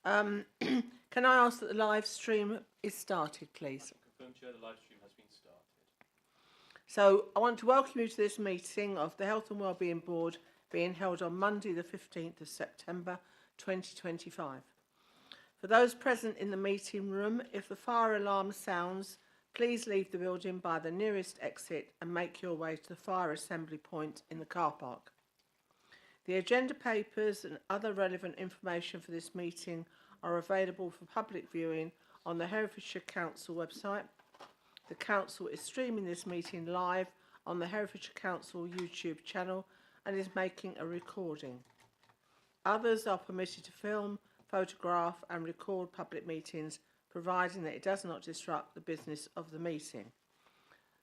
Can I ask that the live stream is started, please? Confirm, Chair, the live stream has been started. So I want to welcome you to this meeting of the Health and Wellbeing Board being held on Monday the 15th of September 2025. For those present in the meeting room, if the fire alarm sounds, please leave the building by the nearest exit and make your way to the fire assembly point in the car park. The agenda papers and other relevant information for this meeting are available for public viewing on the Herefordshire Council website. The Council is streaming this meeting live on the Herefordshire Council YouTube channel and is making a recording. Others are permitted to film, photograph and record public meetings, providing that it does not disrupt the business of the meeting.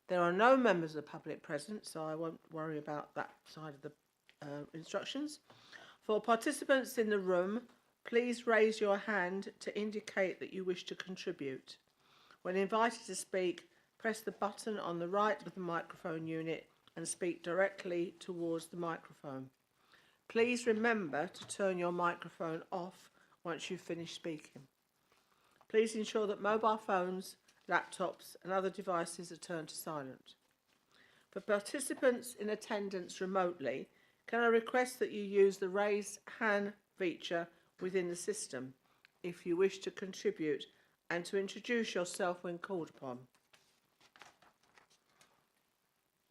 There are no members of the public present, so I won't worry about that side of the instructions. For participants in the room, please raise your hand to indicate that you wish to contribute. When invited to speak, press the button on the right of the microphone unit and speak directly towards the microphone. Please remember to turn your microphone off once you've finished speaking. Please ensure that mobile phones, laptops and other devices are turned to silent. For participants in attendance remotely, can I request that you use the raise hand feature within the system if you wish to contribute and to introduce yourself when called upon.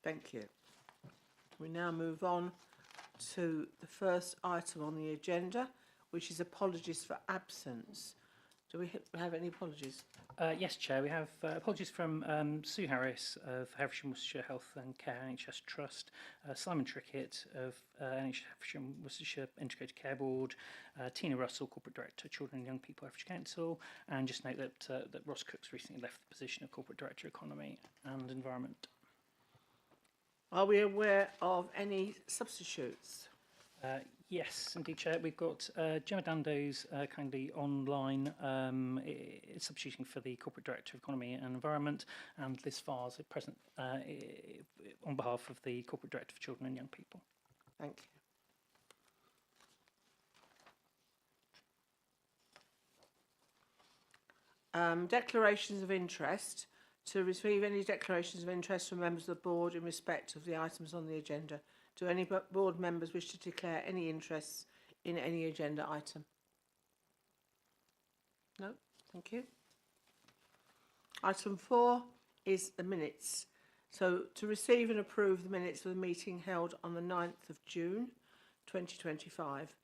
Thank you. We now move on to the first item on the agenda, which is apologies for absence. Do we have any apologies? Yes, Chair, we have apologies from Sue Harris of Herefordshire and Worcestershire Health and Care NHS Trust, Simon Trickett of Herefordshire and Worcestershire Integrated Care Board, Tina Russell, Corporate Director, Children and Young People, Herefordshire Council, and just note that Ross Cook's recently left the position of Corporate Director, Economy and Environment. Are we aware of any substitutes? Yes, indeed, Chair. We've got Gemma Dandos kindly online substituting for the Corporate Director of Economy and Environment, and Liz Farrs present on behalf of the Corporate Director for Children and Young People. Thank you. Declarations of interest. To receive any declarations of interest from members of the board in respect of the items on the agenda. Do any board members wish to declare any interests in any agenda item? No, thank you. Item 4 is the minutes. So to receive and approve the minutes of the meeting held on the 9th of June 2025.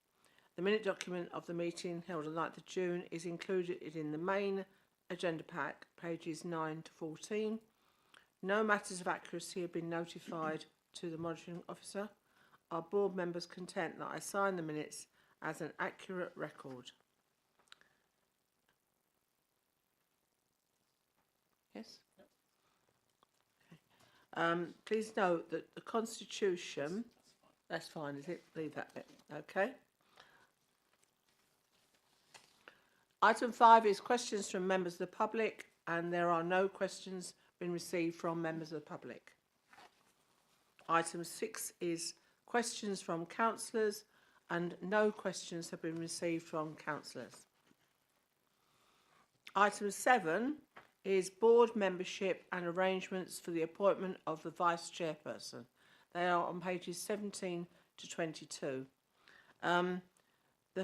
The minute document of the meeting held on the 9th of June is included in the main agenda pack, pages 9 to 14. No matters of accuracy have been notified to the monitoring officer. Are board members content that I sign the minutes as an accurate record? Yes? Okay. Please note that the Constitution, that's fine, is it? Leave that bit. Okay. Item 5 is questions from members of the public, and there are no questions been received from members of the public. Item 6 is questions from councillors, and no questions have been received from councillors. Item 7 is board membership and arrangements for the appointment of the vice-chairperson. They are on pages 17 to 22.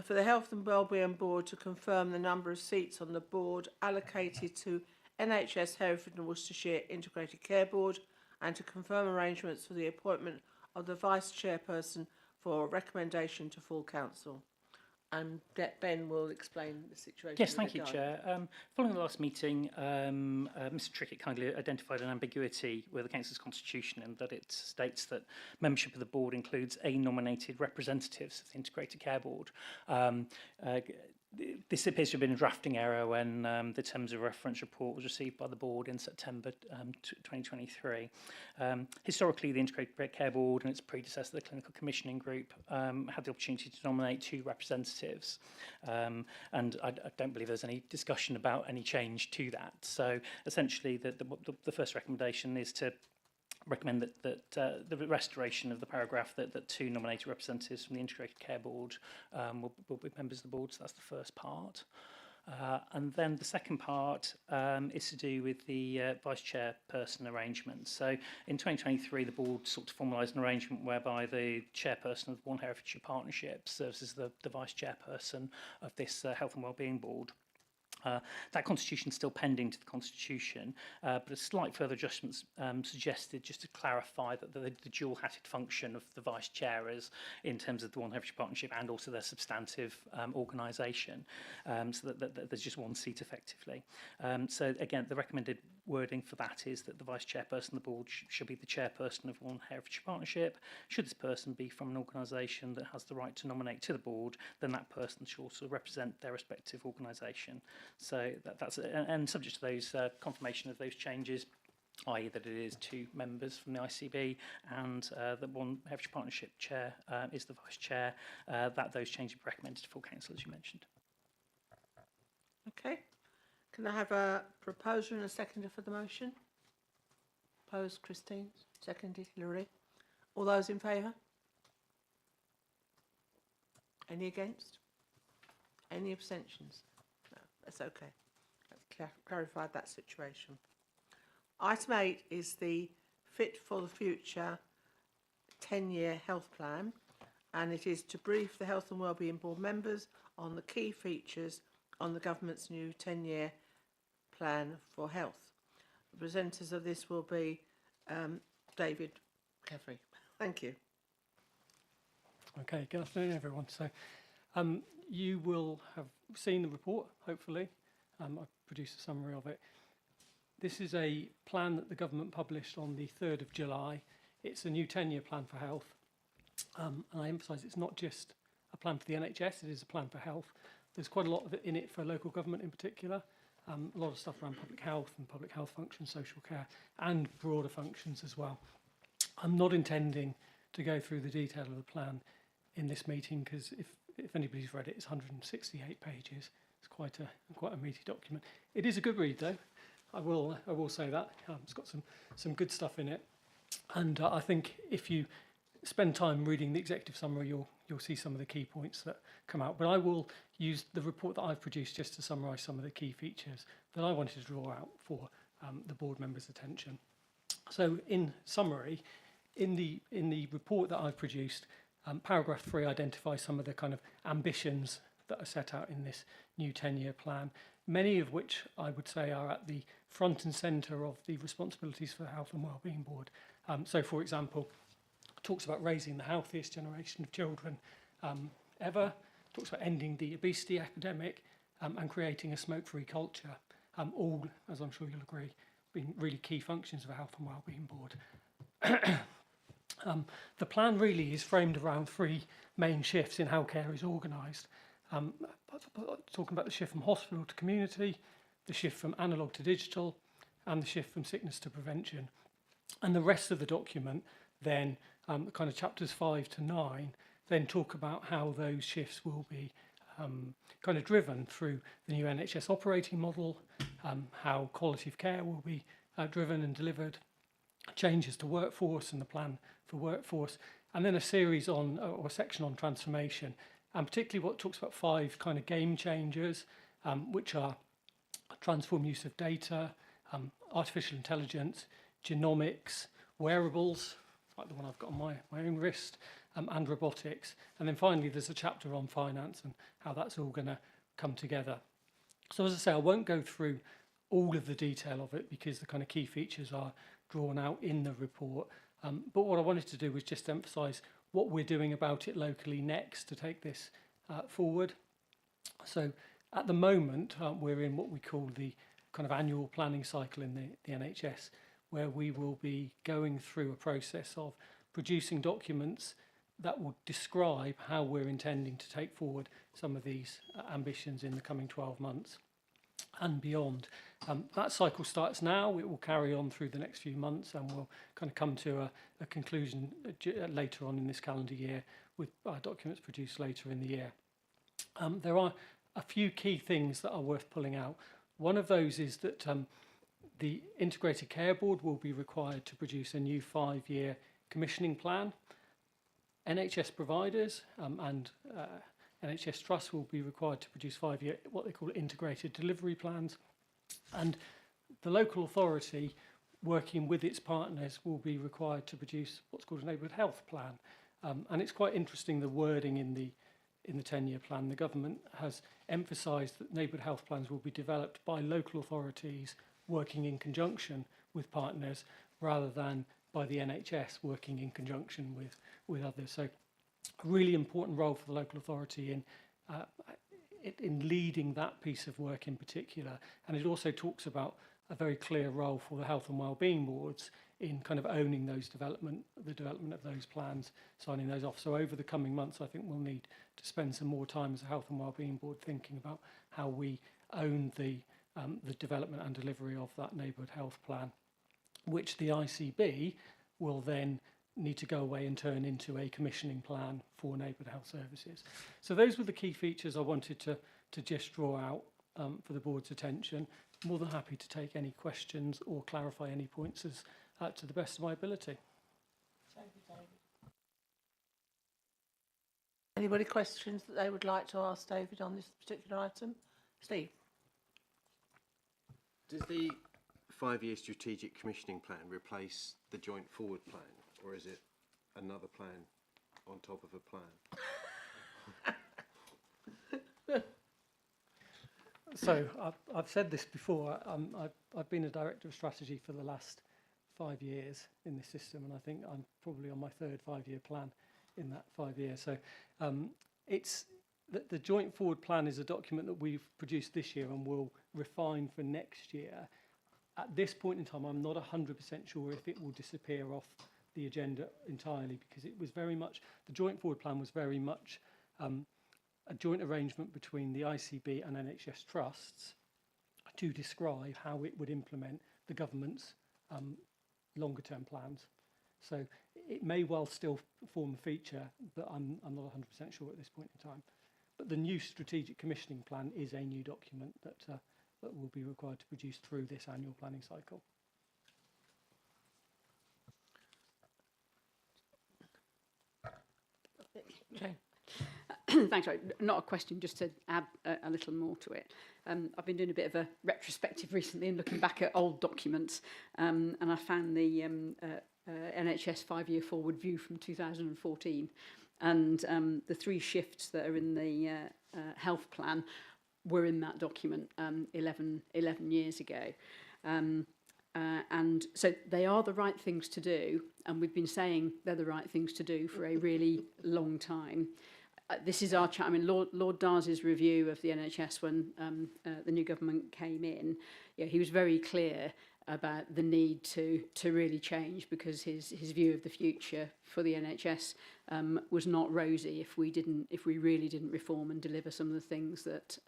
For the Health and Wellbeing Board to confirm the number of seats on the board allocated to NHS Hereford and Worcestershire Integrated Care Board, and to confirm arrangements for the appointment of the Vice-Chairperson for recommendation to full council. And Ben will explain the situation. Yes, thank you, Chair. Following the last meeting, Mr Trickett kindly identified an ambiguity with the Council's constitution in that it states that membership of the board includes a nominated representatives of the Integrated Care Board. This appears to have been a drafting error when the terms of reference report was received by the board in September 2023. Historically, the Integrated Care Board and its predecessor, the Clinical Commissioning Group, had the opportunity to nominate 2 representatives. And I don't believe there's any discussion about any change to that. So essentially, the first recommendation is to recommend that the restoration of the paragraph that 2 nominated representatives from the Integrated Care Board will be members of the board. So that's the first part. And then the second part is to do with the vice-chairperson arrangement. So in 2023, the board sought to formalise an arrangement whereby the chairperson of the One Herefordshire Partnership serves as the vice-chairperson of this Health and Wellbeing Board. That constitution is still pending to the constitution, but a slight further adjustments suggested just to clarify that the dual-hatted function of the vice chairers in terms of the One Herefordshire Partnership and also their substantive organisation, so that there's just one seat effectively. So again, the recommended wording for that is that the vice chairperson of the board should be the chairperson of One Herefordshire Partnership. Should this person be from an organisation that has the right to nominate to the board, then that person should also represent their respective organisation. So that's and subject to those confirmation of those changes, i.e. that it is 2 members from the ICB and the One Herefordshire Partnership chair is the vice chair, that those changes be recommended to full council as you mentioned. Okay. Can I have a proposer and a seconder for the motion? Proposed, Christine. Seconded, Hilary. All those in favour? Any against? Any abstentions? No, that's okay. I've clarified that situation. Item 8 is the Fit for the Future 10-year health plan, and it is to brief the Health and Wellbeing Board members on the key features on the government's new 10-year plan for health. The presenters of this will be David Caffrey. Thank you. Okay, good afternoon everyone. So you will have seen the report, hopefully. I've produced a summary of it. This is a plan that the government published on the 3rd of July. It's a new 10-year plan for health. And I emphasise it's not just a plan for the NHS, it is a plan for health. There's quite a lot of it in it for local government in particular. A lot of stuff around public health and public health functions, social care, and broader functions as well. I'm not intending to go through the detail of the plan in this meeting because if anybody's read it, it's 168 pages. It's quite a meaty document. It is a good read though. I will say that. It's got some good stuff in it, and I think if you spend time reading the executive summary, you'll see some of the key points that come out. But I will use the report that I've produced just to summarise some of the key features that I wanted to draw out for the board members' attention. So, in summary, in the report that I've produced, paragraph 3 identifies some of the kind of ambitions that are set out in this new 10-year plan, many of which I would say are at the front and centre of the responsibilities for the Health and Wellbeing Board. So, for example, talks about raising the healthiest generation of children ever, talks about ending the obesity epidemic and creating a smoke-free culture, all, as I'm sure you'll agree, being really key functions of a Health and Wellbeing Board. The plan really is framed around 3 main shifts in how care is organised. Talking about the shift from hospital to community, the shift from analogue to digital, and the shift from sickness to prevention. And the rest of the document then, kind of chapters 5 to 9, then talk about how those shifts will be kind of driven through the new NHS operating model, how quality of care will be driven and delivered, changes to workforce and the plan for workforce, and then a series on, or a section on transformation, and particularly what talks about 5 kind of game changers, which are transform use of data, artificial intelligence, genomics, wearables, like the one I've got on my own wrist, and robotics. And then finally, there's a chapter on finance and how that's all going to come together. So as I say, I won't go through all of the detail of it because the kind of key features are drawn out in the report. But what I wanted to do was just emphasise what we're doing about it locally next to take this forward. So at the moment, we're in what we call the kind of annual planning cycle in the NHS, where we will be going through a process of producing documents that will describe how we're intending to take forward some of these ambitions in the coming 12 months and beyond. That cycle starts now. It will carry on through the next few months and we'll kind of come to a conclusion later on in this calendar year with documents produced later in the year. There are a few key things that are worth pulling out. One of those is that The Integrated Care Board will be required to produce a new 5-year commissioning plan. NHS providers and NHS trusts will be required to produce 5-year, what they call integrated delivery plans. And the local authority, working with its partners, will be required to produce what's called a neighbourhood health plan. And it's quite interesting, the wording in the 10-year plan. The government has emphasised that neighbourhood health plans will be developed by local authorities working in conjunction with partners, rather than by the NHS working in conjunction with others. So a really important role for the local authority in leading that piece of work in particular. And it also talks about a very clear role for the health and wellbeing boards in kind of owning the development of those plans, signing those off. So over the coming months, I think we'll need to spend some more time as a health and wellbeing board thinking about how we own the development and delivery of that neighbourhood health plan, which the ICB will then need to go away and turn into a commissioning plan for neighbourhood health services. So those were the key features I wanted to just draw out for the board's attention. More than happy to take any questions or clarify any points to the best of my ability. Anybody questions that they would like to ask David on this particular item? Steve? Does the 5-year strategic commissioning plan replace the joint forward plan, or is it another plan on top of a plan? So I've said this before. I've been a director of strategy for the last 5 years in this system, and I think I'm probably on my third 5-year plan in that 5 years. So it's the joint forward plan is a document that we've produced this year and will refine for next year. At this point in time, I'm not 100% sure if it will disappear off the agenda entirely, because it was very much, the joint forward plan was very much a joint arrangement between the ICB and NHS trusts to describe how it would implement the government's longer term plans. So it may well still form a feature, but I'm not 100% sure at this point in time. But the new strategic commissioning plan is a new document that will be required to produce through this annual planning cycle. Okay. Thanks. Right. Not a question, just to add a little more to it. I've been doing a bit of a retrospective recently and looking back at old documents, and I found the NHS 5-year forward view from 2014, and the 3 shifts that are in the health plan were in that document 11 years ago. And so they are the right things to do, and we've been saying they're the right things to do for a really long time. This is our chat. I mean, Lord Darcy's review of the NHS when the new government came in, he was very clear about the need to really change, because his view of the future for the NHS was not rosy if we really didn't reform and deliver some of the things that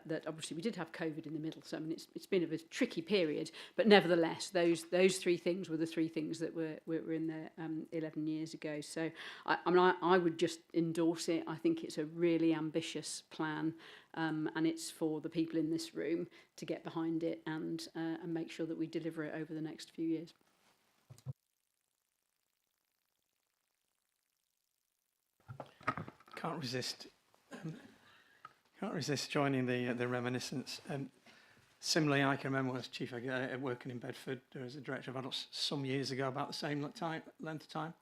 that obviously we did have COVID in the middle. So I mean, it's been a tricky period, but nevertheless, those 3 things were the 3 things that were in there 11 years ago. So I would just endorse it. I think it's a really ambitious plan, and it's for the people in this room to get behind it and make sure that we deliver it over the next few years. Can't resist joining the reminiscence. Similarly, I can remember when I was chief working in Bedford as a director of adults some years ago, about the same length of time,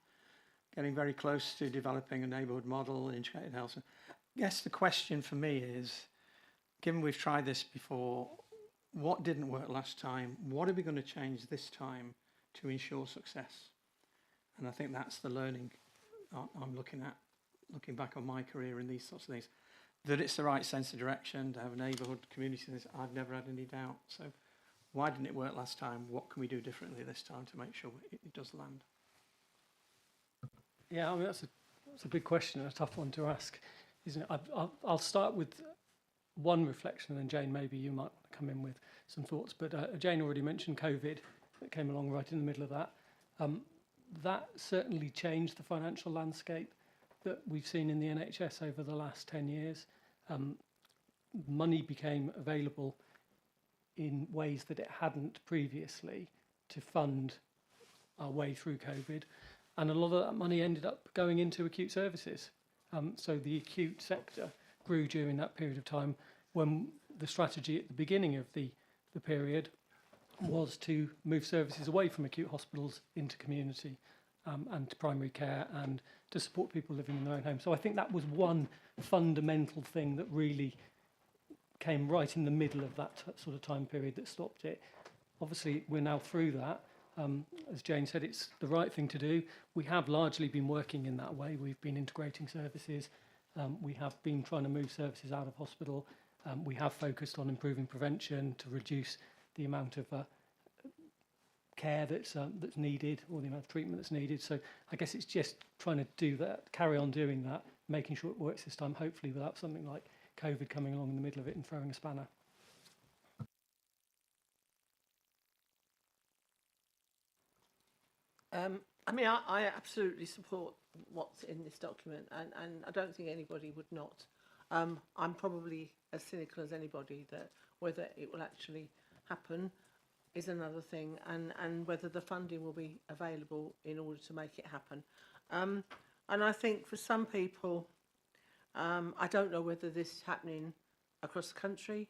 getting very close to developing a neighbourhood model, integrated health. I guess the question for me is, given we've tried this before, what didn't work last time? What are we going to change this time to ensure success? And I think that's the learning I'm looking at, looking back on my career in these sorts of things. That it's the right sense of direction, to have a neighbourhood community, I've never had any doubt. So why didn't it work last time? What can we do differently this time to make sure it does land? Yeah, I mean, that's a big question and a tough one to ask, isn't it? I'll start with one reflection, and Jane, maybe you might want to come in with some thoughts. But Jane already mentioned COVID that came along right in the middle of that. That certainly changed the financial landscape that we've seen in the NHS over the last 10 years. Money became available in ways that it hadn't previously to fund our way through COVID. And a lot of that money ended up going into acute services. So the acute sector grew during that period of time, when the strategy at the beginning of the period was to move services away from acute hospitals into community and to primary care and to support people living in their own home. So I think that was one fundamental thing that really came right in the middle of that sort of time period that stopped it. Obviously, we're now through that. As Jane said, it's the right thing to do. We have largely been working in that way. We've been integrating services. We have been trying to move services out of hospital. We have focused on improving prevention to reduce the amount of care that's needed, or the amount of treatment that's needed. So I guess it's just trying to do that, carry on doing that, making sure it works this time, hopefully without something like COVID coming along in the middle of it and throwing a spanner. I mean, I absolutely support what's in this document, and I don't think anybody would not. I'm probably as cynical as anybody that whether it will actually happen is another thing, and whether the funding will be available in order to make it happen. And I think for some people, I don't know whether this is happening across the country,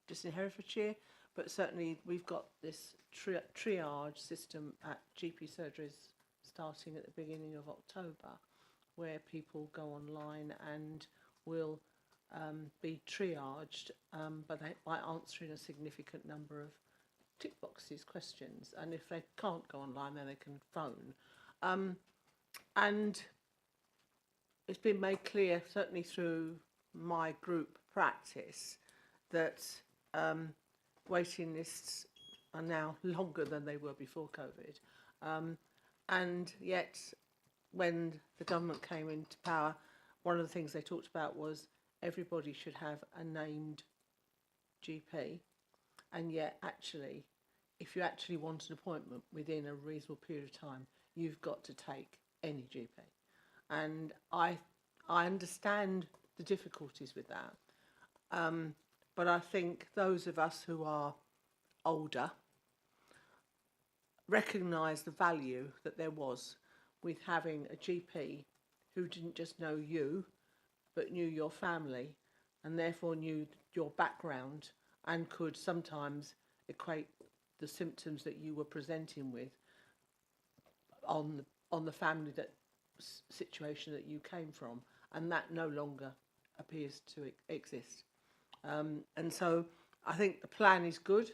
just in Herefordshire, but certainly we've got this triage system at GP surgeries starting at the beginning of October, where people go online and will be triaged by answering a significant number of tick boxes questions, and if they can't go online, then they can phone. And it's been made clear, certainly through my group practice, that waiting lists are now longer than they were before COVID. And yet, when the government came into power, one of the things they talked about was everybody should have a named GP. And yet, actually, if you actually want an appointment within a reasonable period of time, you've got to take any GP. And I understand the difficulties with that. But I think those of us who are older recognise the value that there was with having a GP who didn't just know you, but knew your family, and therefore knew your background, and could sometimes equate the symptoms that you were presenting with on the family situation that you came from, and that no longer appears to exist. And so I think the plan is good.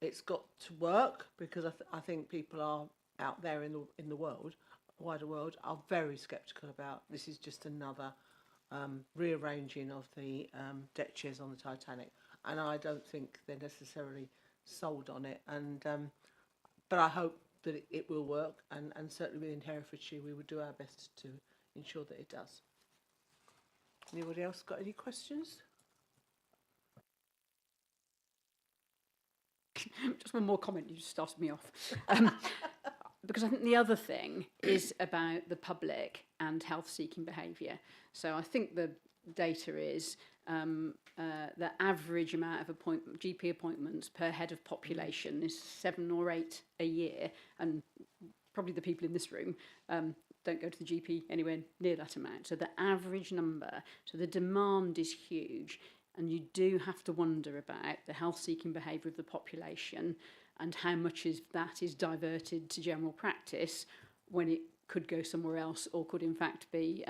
It's got to work, because I think people are out there in the world, wider world, are very sceptical about this. Is just another rearranging of the deck chairs on the Titanic, and I don't think they're necessarily sold on it. And but I hope that it will work, and certainly within Herefordshire we would do our best to ensure that it does. Anybody else got any questions? Just one more comment, you just started me off. Because I think the other thing is about the public and health-seeking behaviour. So I think the data is the average amount of GP appointments per head of population is 7 or 8 a year, and probably the people in this room don't go to the GP anywhere near that amount. So the average number, so the demand is huge. And you do have to wonder about the health-seeking behaviour of the population and how much that is diverted to general practice when it could go somewhere else, or could in fact be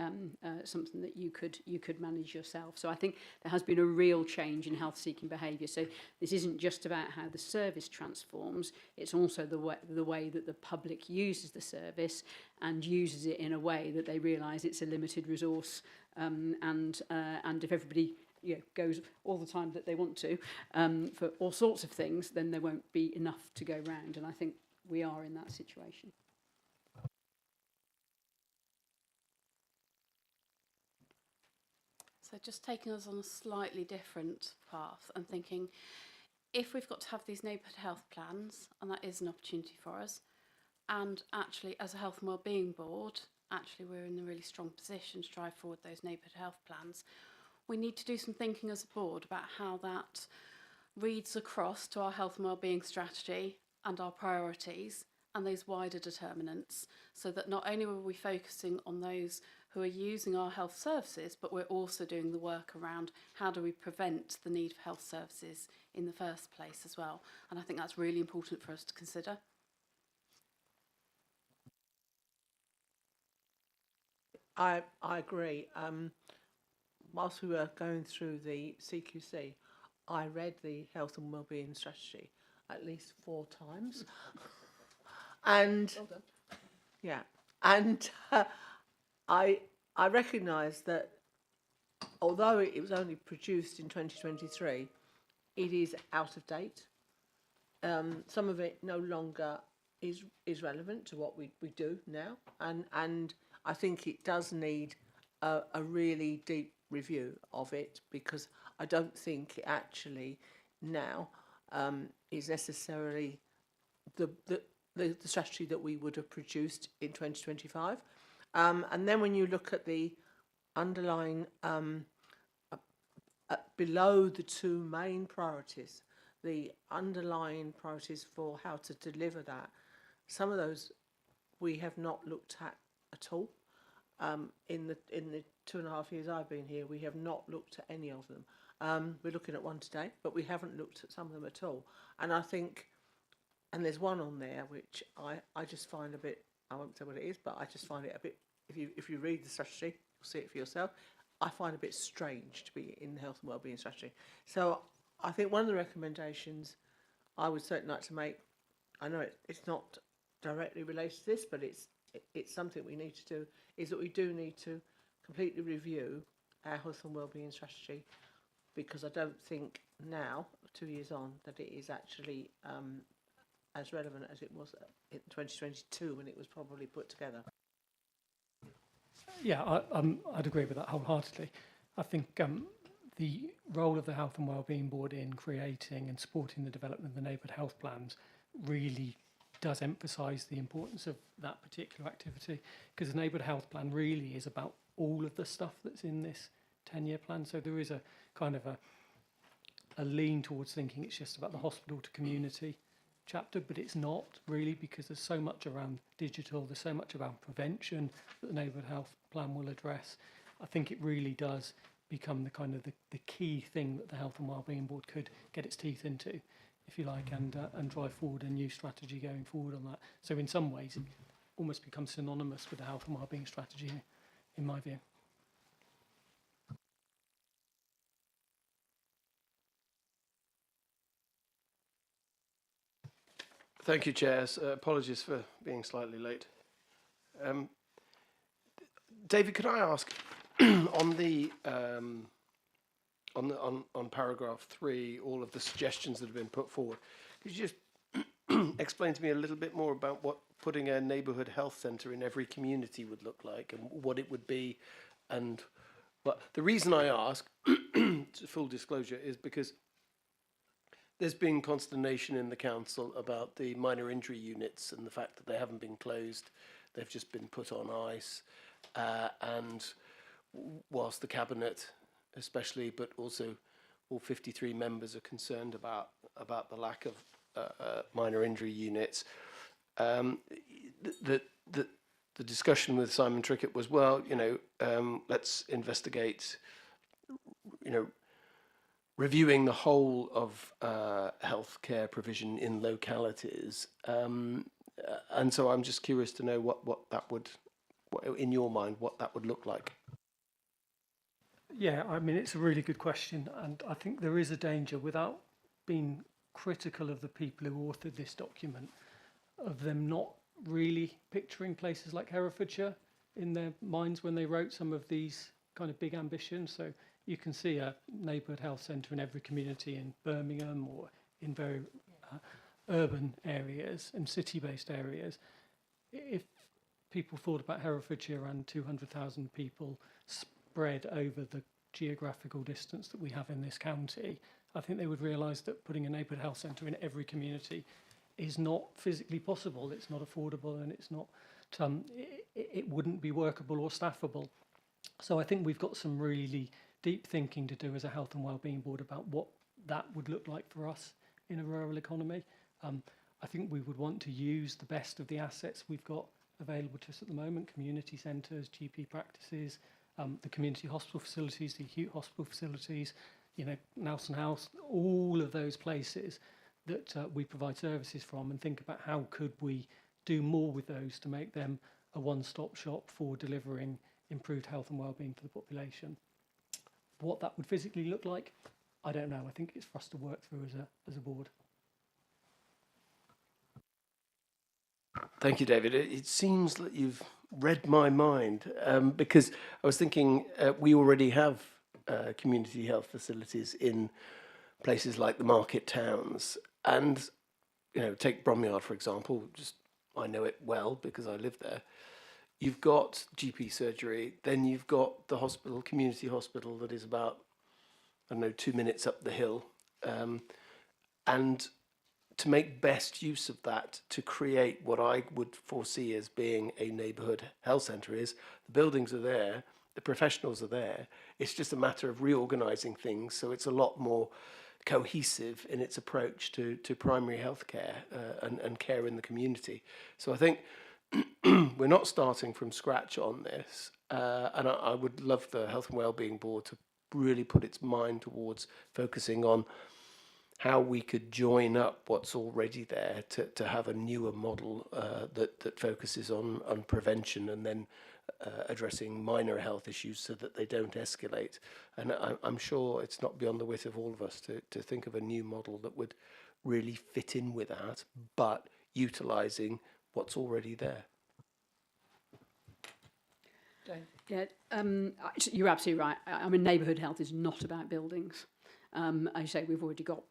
something that you could manage yourself. So I think there has been a real change in health-seeking behaviour. So this isn't just about how the service transforms; it's also the way that the public uses the service and uses it in a way that they realise it's a limited resource, and if everybody goes all the time that they want to for all sorts of things, then there won't be enough to go round. And I think we are in that situation. So just taking us on a slightly different path and thinking, if we've got to have these neighbourhood health plans, and that is an opportunity for us, and actually as a health and wellbeing board, actually we're in a really strong position to drive forward those neighbourhood health plans, we need to do some thinking as a board about how that reads across to our health and wellbeing strategy and our priorities and those wider determinants, so that not only are we focusing on those who are using our health services, but we're also doing the work around how do we prevent the need for health services in the first place as well. And I think that's really important for us to consider. I agree. Whilst we were going through the CQC, I read the health and wellbeing strategy at least 4 times. And well done. Yeah, and I recognise that although it was only produced in 2023, it is out of date. Some of it no longer is relevant to what we do now, and I think it does need a really deep review of it, because I don't think it actually now is necessarily the strategy that we would have produced in 2025. And then when you look at the underlying below the 2 main priorities, the underlying priorities for how to deliver that, some of those we have not looked at all. In the 2.5 years I've been here, we have not looked at any of them. We're looking at one today, but we haven't looked at some of them at all. And I think, and there's one on there which I just find a bit, I won't say what it is, but I just find it a bit, if you read the strategy, you'll see it for yourself, I find it a bit strange to be in the health and wellbeing strategy. So I think one of the recommendations I would certainly like to make, I know it's not directly related to this, but it's something we need to do, is that we do need to completely review our health and wellbeing strategy, because I don't think now, 2 years on, that it is actually as relevant as it was in 2022 when it was probably put together. Yeah, I'd agree with that wholeheartedly. I think the role of the Health and Wellbeing Board in creating and supporting the development of the neighbourhood health plans really does emphasise the importance of that particular activity, because the neighbourhood health plan really is about all of the stuff that's in this 10-year plan. So there is a kind of a lean towards thinking it's just about the hospital to community chapter, but it's not really, because there's so much around digital, there's so much around prevention that the neighbourhood health plan will address. I think it really does become the kind of the key thing that the Health and Wellbeing Board could get its teeth into, if you like, and drive forward a new strategy going forward on that. So in some ways it almost becomes synonymous with the health and wellbeing strategy, in my view. Thank you, Chairs. Apologies for being slightly late. David, could I ask on paragraph 3, all of the suggestions that have been put forward, could you just explain to me a little bit more about what putting a neighbourhood health centre in every community would look like, and what it would be? And but the reason I ask, full disclosure, is because there's been consternation in the council about the minor injury units and the fact that they haven't been closed, they've just been put on ice. And whilst the cabinet, especially, but also all 53 members are concerned about the lack of minor injury units, the discussion with Simon Trickett was, well, let's investigate, reviewing the whole of healthcare provision in localities, and so I'm just curious to know what that would, in your mind, what that would look like. Yeah, I mean, it's a really good question, and I think there is a danger, without being critical of the people who authored this document, of them not really picturing places like Herefordshire in their minds when they wrote some of these kind of big ambitions. So you can see a neighbourhood health centre in every community in Birmingham or in very urban areas and city-based areas. If people thought about Herefordshire and 200,000 people spread over the geographical distance that we have in this county, I think they would realise that putting a neighbourhood health centre in every community is not physically possible, it's not affordable, and it's not, it wouldn't be workable or staffable. So I think we've got some really deep thinking to do as a health and wellbeing board about what that would look like for us in a rural economy. I think we would want to use the best of the assets we've got available to us at the moment: community centres, GP practices, the community hospital facilities, the acute hospital facilities, you know, Nelson House, all of those places that we provide services from, and think about how could we do more with those to make them a one-stop shop for delivering improved health and wellbeing for the population. What that would physically look like, I don't know. I think it's for us to work through as a board. Thank you, David. It seems that you've read my mind, because I was thinking we already have community health facilities in places like the market towns, and you know, take Bromyard for example. Just I know it well because I live there. You've got GP surgery, then you've got the hospital, community hospital, that is about, I don't know, 2 minutes up the hill, and to make best use of that, to create what I would foresee as being a neighbourhood health centre is, the buildings are there, the professionals are there, it's just a matter of reorganising things so it's a lot more cohesive in its approach to primary health care and care in the community. So I think we're not starting from scratch on this, and I would love the Health and Wellbeing Board to really put its mind towards focusing on how we could join up what's already there to have a newer model that focuses on prevention and then addressing minor health issues so that they don't escalate. And I'm sure it's not beyond the wit of all of us to think of a new model that would really fit in with that, but utilising what's already there. Yeah, you're absolutely right. I mean, neighbourhood health is not about buildings. As you say, we've already got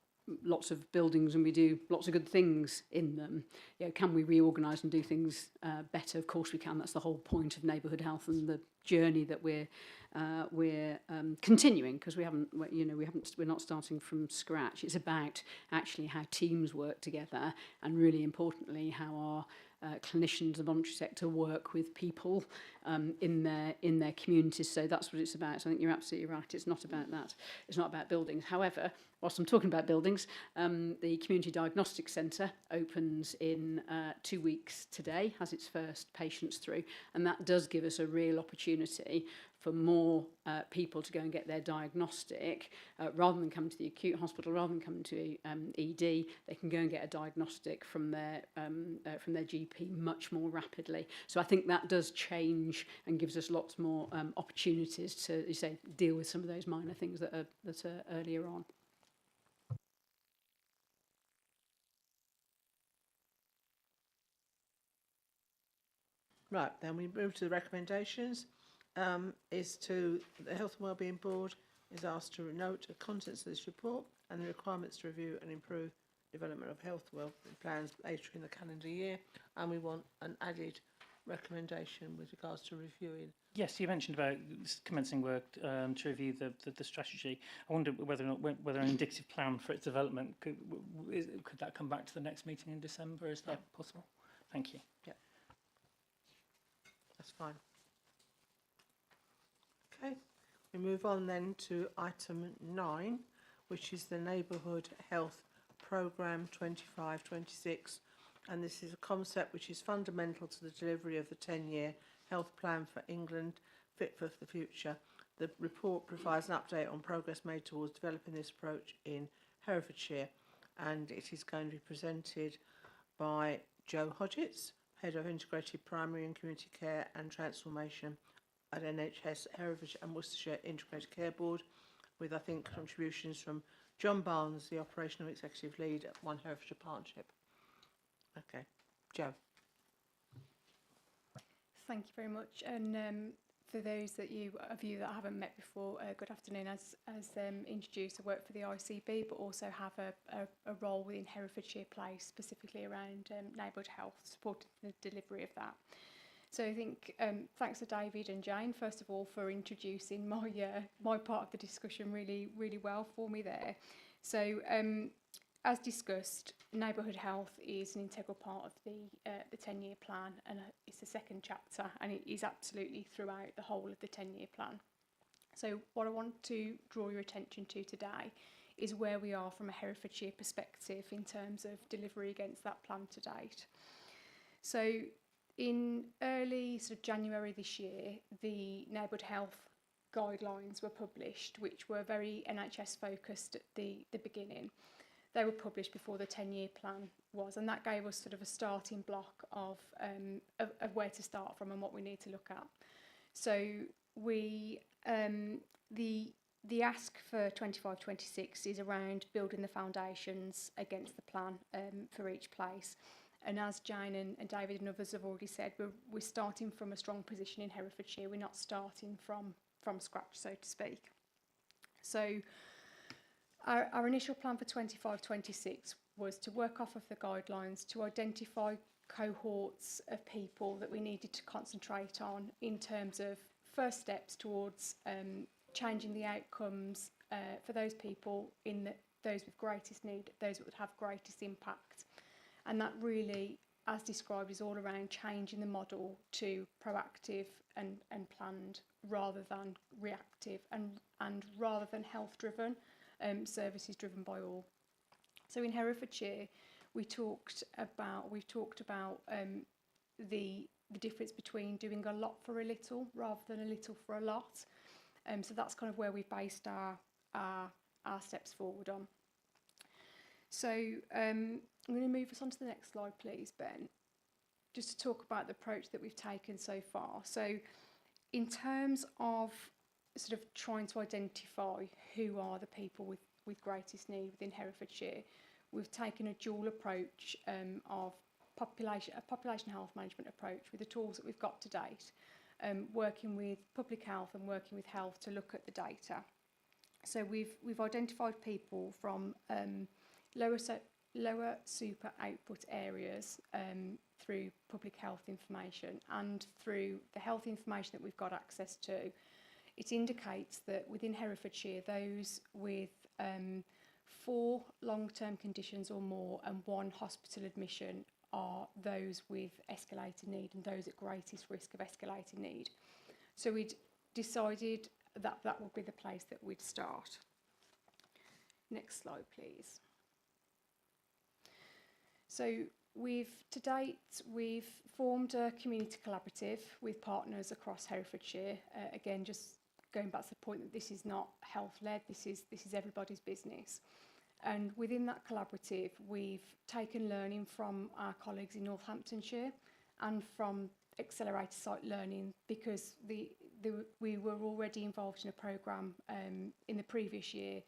lots of buildings and we do lots of good things in them. You know, can we reorganise and do things better? Of course we can. That's the whole point of neighbourhood health and the journey that we're continuing, because we're not starting from scratch. It's about actually how teams work together, and really importantly how our clinicians, the voluntary sector, work with people in their communities. So that's what it's about. So I think you're absolutely right. It's not about that. It's not about buildings. However, whilst I'm talking about buildings, the Community Diagnostic Centre opens in 2 weeks today, has its first patients through, and that does give us a real opportunity for more people to go and get their diagnostic, rather than come to the acute hospital, rather than come to ED, they can go and get a diagnostic from their GP much more rapidly. So I think that does change and gives us lots more opportunities to, you say, deal with some of those minor things that are earlier on. Right, then we move to the recommendations. Is to the Health and Wellbeing Board is asked to note the contents of this report and the requirements to review and improve development of health and wellbeing plans later in the calendar year, and we want an added recommendation with regards to reviewing. Yes, you mentioned about commencing work to review the strategy. I wonder whether an indicative plan for its development could that come back to the next meeting in December? Is that possible? Thank you. Yeah, that's fine. Okay, we move on then to item 9, which is the Neighbourhood Health Programme 25-26, and this is a concept which is fundamental to the delivery of the 10-year health plan for England, Fit for the Future. The report provides an update on progress made towards developing this approach in Herefordshire, and it is going to be presented by Joe Hodgetts, Head of Integrated Primary and Community Care and Transformation at NHS Herefordshire and Worcestershire Integrated Care Board, with, I think, contributions from John Barnes, the Operational Executive Lead at One Herefordshire Partnership. Okay, Joe. Thank you very much. And for those of you that haven't met before, good afternoon. As introduced, I work for the ICB, but also have a role within Herefordshire Place, specifically around neighbourhood health, supporting the delivery of that. So I think thanks to David and Jane, first of all, for introducing my part of the discussion really well for me there. So as discussed, neighbourhood health is an integral part of the 10-year plan, and it's the second chapter, and it is absolutely throughout the whole of the 10-year plan. So what I want to draw your attention to today is where we are from a Herefordshire perspective in terms of delivery against that plan to date. So in early sort of January this year, the Neighbourhood Health guidelines were published, which were very NHS focused at the beginning. They were published before the 10-year plan was, and that gave us sort of a starting block of where to start from and what we need to look at. So we the ask for 25-26 is around building the foundations against the plan for each place. And as Jane and David and others have already said, we're starting from a strong position in Herefordshire. We're not starting from scratch, so to speak. So our initial plan for 25-26 was to work off of the guidelines to identify cohorts of people that we needed to concentrate on in terms of first steps towards changing the outcomes for those people those with greatest need, those that would have greatest impact. And that really, as described, is all around changing the model to proactive and planned rather than reactive and rather than health-driven, services driven by all. So in Herefordshire, we've talked about the difference between doing a lot for a little rather than a little for a lot. So that's kind of where we've based our steps forward on. So I'm going to move us on to the next slide, please, Ben, just to talk about the approach that we've taken so far. So in terms of sort of trying to identify who are the people with greatest need within Herefordshire, we've taken a dual approach of a population health management approach with the tools that we've got to date, working with public health and working with health to look at the data. So we've identified people from lower super output areas through public health information and through the health information that we've got access to. It indicates that within Herefordshire, those with 4 long-term conditions or more and 1 hospital admission are those with escalating need and those at greatest risk of escalating need. So we'd decided that that would be the place that we'd start. Next slide, please. So to date, we've formed a community collaborative with partners across Herefordshire. Again, just going back to the point that this is not health-led, this is everybody's business. And within that collaborative, we've taken learning from our colleagues in Northamptonshire and from accelerated site learning because we were already involved in a programme in the previous year,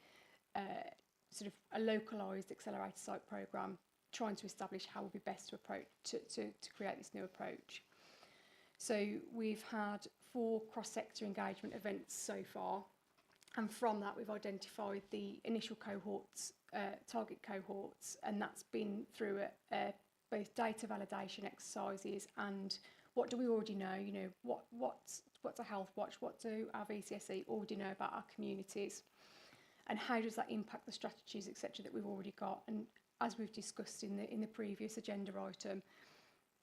sort of a localised accelerated site programme, trying to establish how would be best to approach to create this new approach. So we've had 4 cross-sector engagement events so far, and from that we've identified the initial cohorts, target cohorts, and that's been through both data validation exercises and what do we already know, you know, what's a health watch, what do our VCSE already know about our communities, and how does that impact the strategies, etc., that we've already got. And as we've discussed in the previous agenda item,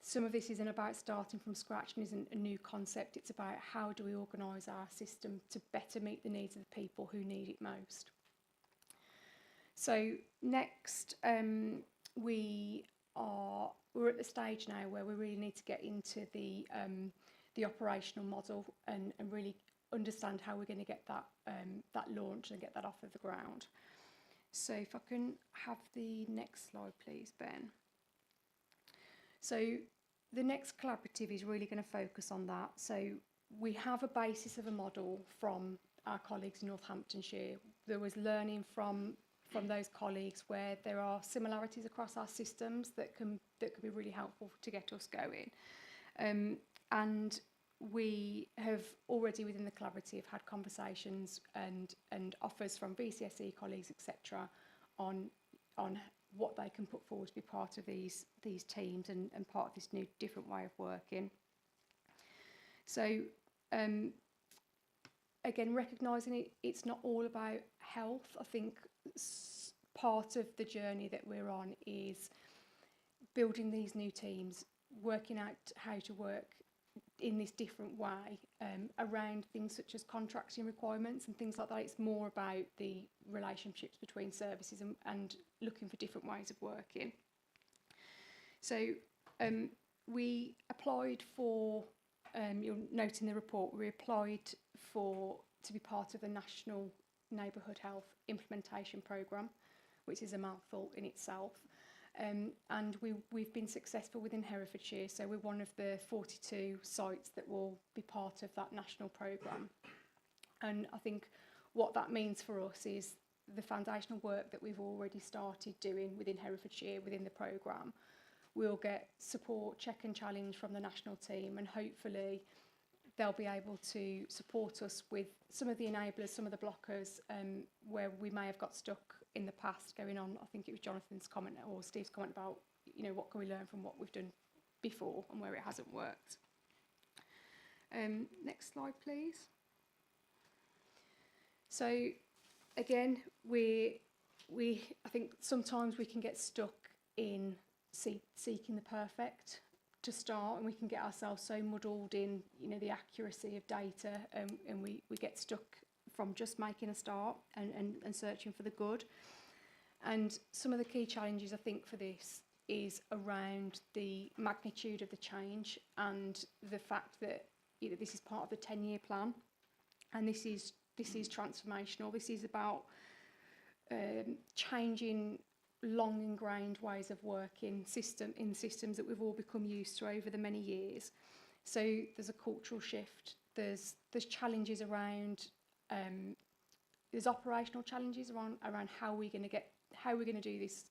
some of this isn't about starting from scratch and isn't a new concept. It's about how do we organise our system to better meet the needs of the people who need it most. So next, we're at the stage now where we really need to get into the operational model and really understand how we're going to get that launched and get that off of the ground. So if I can have the next slide, please, Ben. So the next collaborative is really going to focus on that. So we have a basis of a model from our colleagues in Northamptonshire. There was learning from those colleagues where there are similarities across our systems that can be really helpful to get us going. And we have already within the collaborative had conversations and offers from VCSE colleagues, etc., on what they can put forward to be part of these teams and part of this new different way of working. So again, recognising it's not all about health. I think part of the journey that we're on is building these new teams, working out how to work in this different way around things such as contracting requirements and things like that. It's more about the relationships between services and looking for different ways of working. So we applied for, you'll note in the report, we applied to be part of the National Neighbourhood Health Implementation Programme, which is a mouthful in itself. And we've been successful within Herefordshire, so we're one of the 42 sites that will be part of that national programme. And I think what that means for us is the foundational work that we've already started doing within Herefordshire, within the programme. We'll get support, check and challenge from the national team, and hopefully they'll be able to support us with some of the enablers, some of the blockers, where we may have got stuck in the past going on. I think it was Jonathan's comment or Steve's comment about, you know, what can we learn from what we've done before and where it hasn't worked. Next slide, please. So again, I think sometimes we can get stuck in seeking the perfect to start, and we can get ourselves so muddled in, you know, the accuracy of data, and we get stuck from just making a start and searching for the good. And some of the key challenges I think for this is around the magnitude of the change and the fact that, you know, this is part of the 10-year plan, and this is transformational. This is about changing long ingrained ways of working in systems that we've all become used to over the many years. So there's a cultural shift. There's challenges around there's operational challenges around how we're going to do this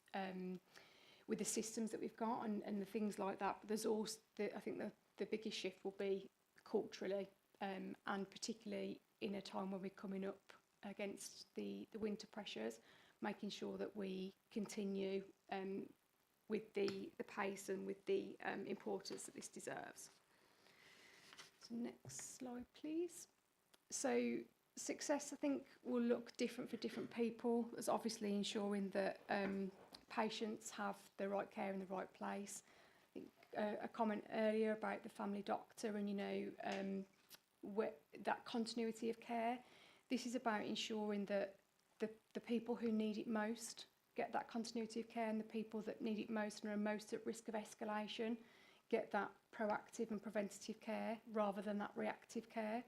with the systems that we've got and the things like that. But there's also I think the biggest shift will be culturally, and particularly in a time when we're coming up against the winter pressures, making sure that we continue with the pace and with the importance that this deserves. So next slide, please. So success, I think, will look different for different people. There's obviously ensuring that patients have the right care in the right place. I think a comment earlier about the family doctor and, you know, that continuity of care. This is about ensuring that the people who need it most get that continuity of care, and the people that need it most and are most at risk of escalation get that proactive and preventative care rather than that reactive care.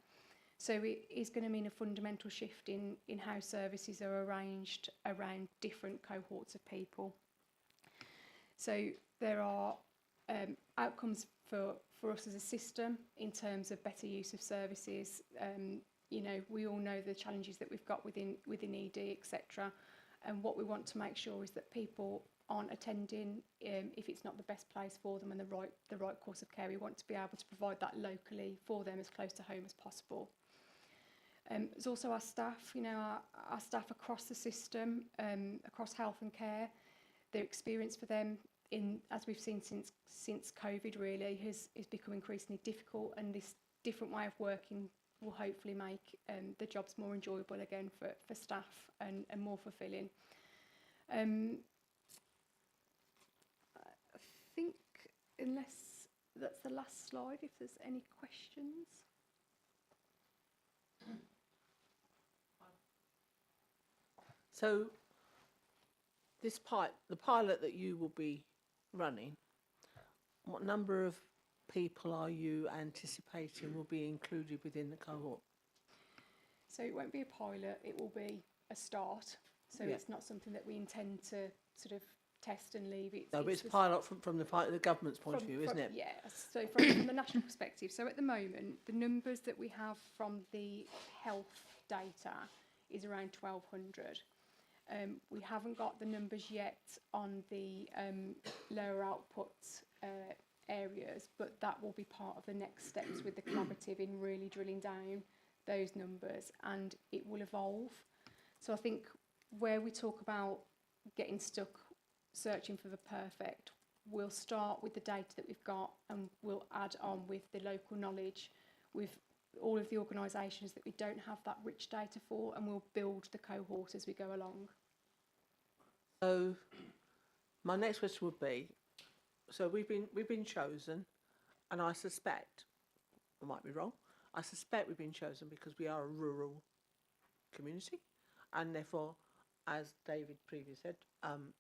So it is going to mean a fundamental shift in how services are arranged around different cohorts of people. So there are outcomes for us as a system in terms of better use of services. You know, we all know the challenges that we've got within ED, etc. And what we want to make sure is that people aren't attending if it's not the best place for them and the right course of care. We want to be able to provide that locally for them as close to home as possible. There's also our staff, you know, our staff across the system, across health and care. Their experience for them, as we've seen since COVID, really has become increasingly difficult, and this different way of working will hopefully make the jobs more enjoyable again for staff and more fulfilling. I think, unless that's the last slide, if there's any questions. So this the pilot that you will be running, what number of people are you anticipating will be included within the cohort? So it won't be a pilot, it will be a start. So Yeah. It's not something that we intend to sort of test and leave. It's a pilot from the government's point of view, isn't it? Yeah, so from the national perspective. So at the moment, the numbers that we have from the health data is around 1,200. We haven't got the numbers yet on the lower output areas, but that will be part of the next steps with the collaborative in really drilling down those numbers, and it will evolve. So I think where we talk about getting stuck searching for the perfect, we'll start with the data that we've got, and we'll add on with the local knowledge with all of the organisations that we don't have that rich data for, and we'll build the cohort as we go along. So my next question would be, so we've been chosen, and I suspect I might be wrong. I suspect we've been chosen because we are a rural community, and therefore, as David previously said,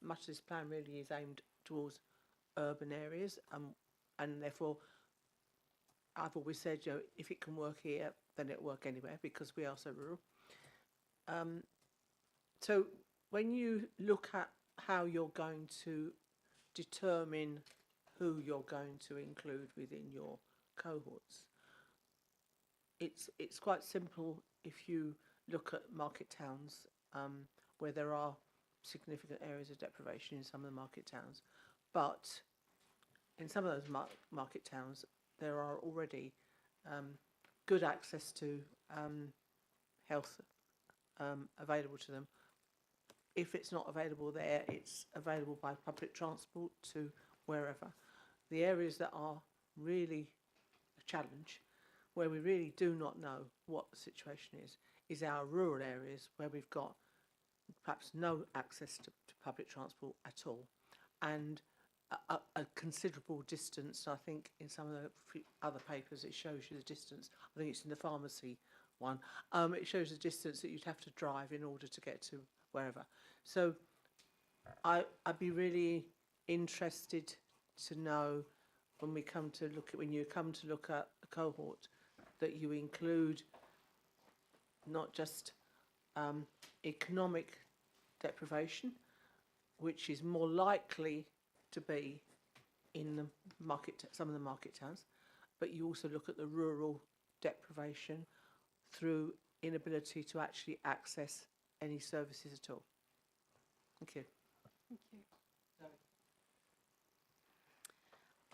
much of this plan really is aimed towards urban areas, and therefore, I've always said, you know, if it can work here, then it'll work anywhere because we are so rural. So when you look at how you're going to determine who you're going to include within your cohorts, it's quite simple if you look at market towns where there are significant areas of deprivation in some of the market towns, but in some of those market towns there are already good access to health available to them. If it's not available there, it's available by public transport to wherever. The areas that are really a challenge, where we really do not know what the situation is our rural areas where we've got perhaps no access to public transport at all, and a considerable distance. I think in some of the other papers it shows you the distance. I think it's in the pharmacy one. It shows the distance that you'd have to drive in order to get to wherever. So I'd be really interested to know when you come to look at a cohort, that you include not just economic deprivation, which is more likely to be in the some of the market towns, but you also look at the rural deprivation through inability to actually access any services at all. Thank you. Thank you.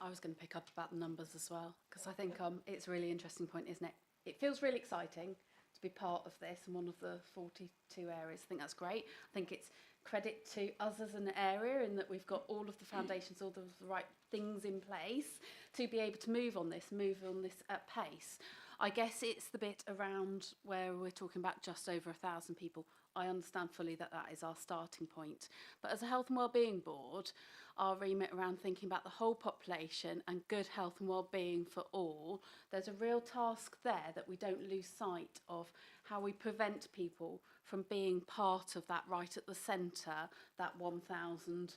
I was going to pick up about the numbers as well, because I think it's a really interesting point, isn't it? It feels really exciting to be part of this and one of the 42 areas. I think that's great. I think it's credit to us as an area in that we've got all of the foundations, all of the right things in place to be able to move on this at pace. I guess it's the bit around where we're talking about just over 1,000 people. I understand fully that that is our starting point. But as a Health and Wellbeing Board, our remit around thinking about the whole population and good health and wellbeing for all, there's a real task there that we don't lose sight of how we prevent people from being part of that right at the centre, that 1,000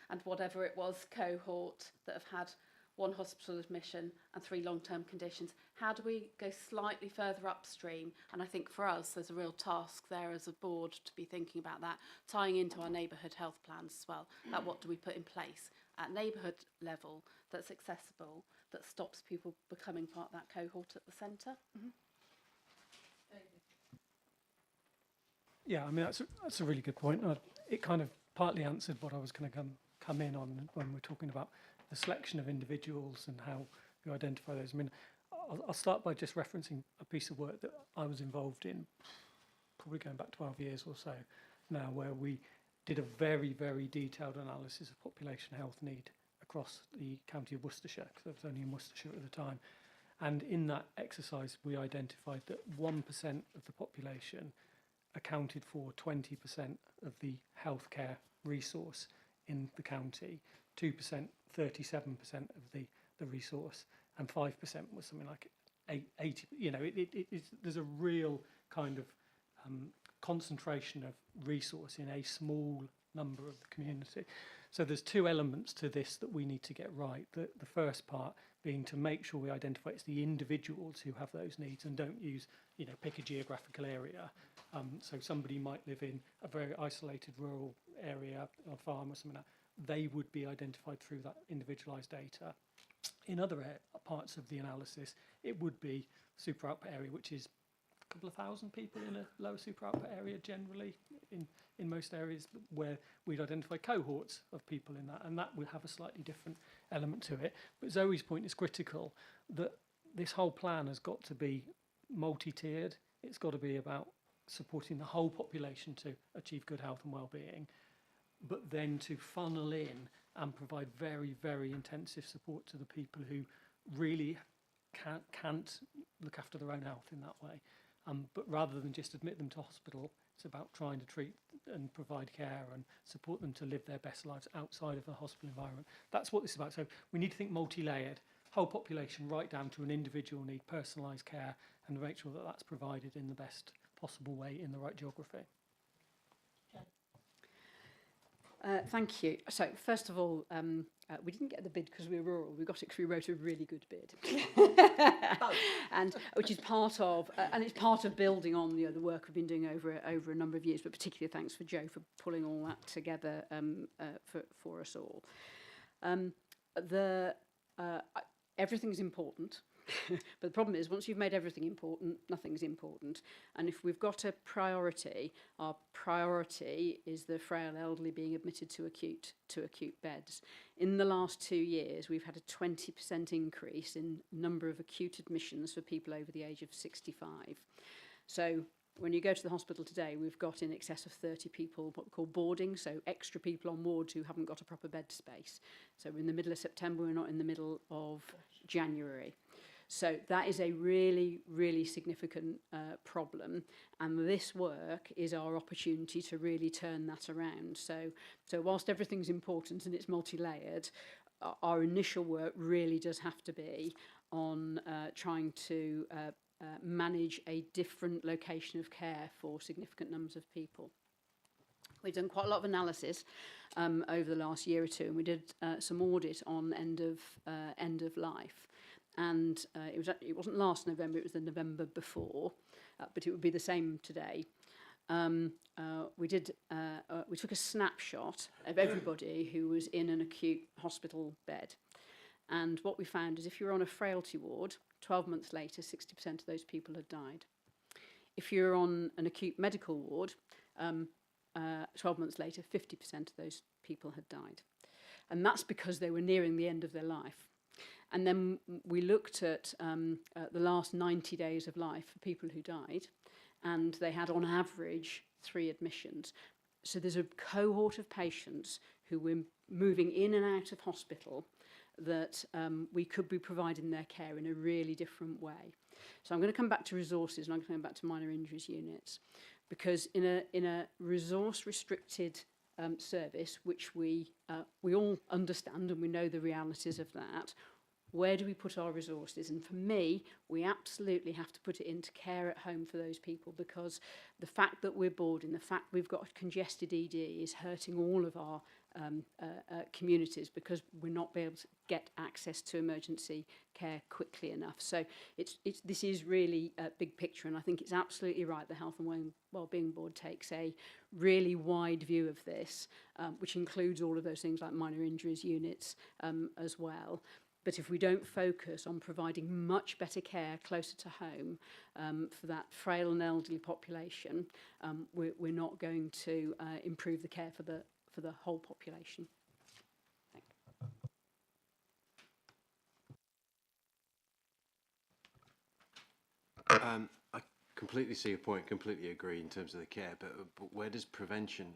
and whatever it was cohort that have had 1 hospital admission and 3 long-term conditions. How do we go slightly further upstream? And I think for us, there's a real task there as a board to be thinking about that, tying into our neighbourhood health plans as well, about what do we put in place at neighbourhood level that's accessible, that stops people becoming part of that cohort at the centre. Mm-hmm. Yeah, I mean, that's a really good point. It kind of partly answered what I was going to come in on when we're talking about the selection of individuals and how you identify those. I mean, I'll start by just referencing a piece of work that I was involved in, probably going back 12 years or so now, where we did a very, very detailed analysis of population health need across the county of Worcestershire, because I was only in Worcestershire at the time. And in that exercise, we identified that 1% of the population accounted for 20% of the healthcare resource in the county, 2%, 37% of the resource, and 5% was something like 80. You know, there's a real kind of concentration of resource in a small number of the community. So there's 2 elements to this that we need to get right. The first part being to make sure we identify it's the individuals who have those needs and don't use, pick a geographical area. So somebody might live in a very isolated rural area, a farm or something like that. They would be identified through that individualised data. In other parts of the analysis, it would be super output area, which is a couple of thousand people in a lower super output area generally in most areas, where we'd identify cohorts of people in that, and that will have a slightly different element to it. But Zoe's point is critical, that this whole plan has got to be multi-tiered. It's got to be about supporting the whole population to achieve good health and well-being, but then to funnel in and provide very, very intensive support to the people who really can't look after their own health in that way. But rather than just admit them to hospital, it's about trying to treat and provide care and support them to live their best lives outside of the hospital environment. That's what this is about. So we need to think multi-layered. whole population right down to an individual need personalised care and make sure that that's provided in the best possible way in the right geography. Thank you. So, first of all, we didn't get the bid because we were rural. We got it because we wrote a really good bid, and which is part of, and it's part of building on the work we've been doing over a number of years. But particularly thanks for Joe for pulling all that together for us all. Everything's important. But the problem is, once you've made everything important, nothing's important. And if we've got a priority, our priority is the frail elderly being admitted to acute beds. In the last 2 years, we've had a 20% increase in number of acute admissions for people over the age of 65. So when you go to the hospital today, we've got in excess of 30 people what we call boarding, so extra people on wards who haven't got a proper bed space. So we're in the middle of September, we're not in the middle of January. So that is a really, really significant problem, and this work is our opportunity to really turn that around. So whilst everything's important and it's multi-layered, our initial work really does have to be on trying to manage a different location of care for significant numbers of people. We've done quite a lot of analysis over the last year or two, and we did some audit on end of life. And it wasn't last November, it was the November before, but it would be the same today. We took a snapshot of everybody who was in an acute hospital bed. And what we found is if you were on a frailty ward, 12 months later, 60% of those people had died. If you're on an acute medical ward, 12 months later, 50% of those people had died. And that's because they were nearing the end of their life. And then we looked at the last 90 days of life for people who died, and they had on average 3 admissions. So there's a cohort of patients who were moving in and out of hospital that we could be providing their care in a really different way. So I'm going to come back to resources, and I'm going to come back to minor injuries units, because in a resource-restricted service, which we all understand and we know the realities of that, where do we put our resources? And for me, we absolutely have to put it into care at home for those people, because the fact that we're boarding, the fact we've got congested ED is hurting all of our communities, because we're not being able to get access to emergency care quickly enough. So this is really a big picture, and I think it's absolutely right the Health and Wellbeing Board takes a really wide view of this, which includes all of those things like minor injuries units as well. But if we don't focus on providing much better care closer to home for that frail and elderly population, we're not going to improve the care for the whole population. I completely see your point, completely agree in terms of the care, but where does prevention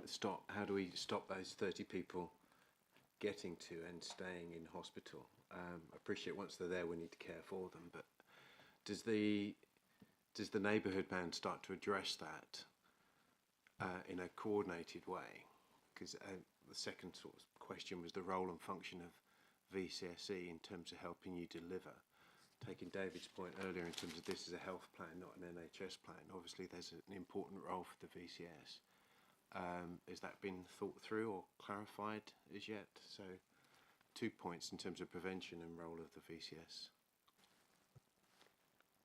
stop? How do we stop those 30 people getting to and staying in hospital? I appreciate once they're there we need to care for them, but does the neighbourhood plan start to address that in a coordinated way? Because the second sort of question was the role and function of VCSE in terms of helping you deliver. Taking David's point earlier in terms of this is a health plan, not an NHS plan, obviously there's an important role for the VCS. Has that been thought through or clarified as yet? So 2 points in terms of prevention and role of the VCS.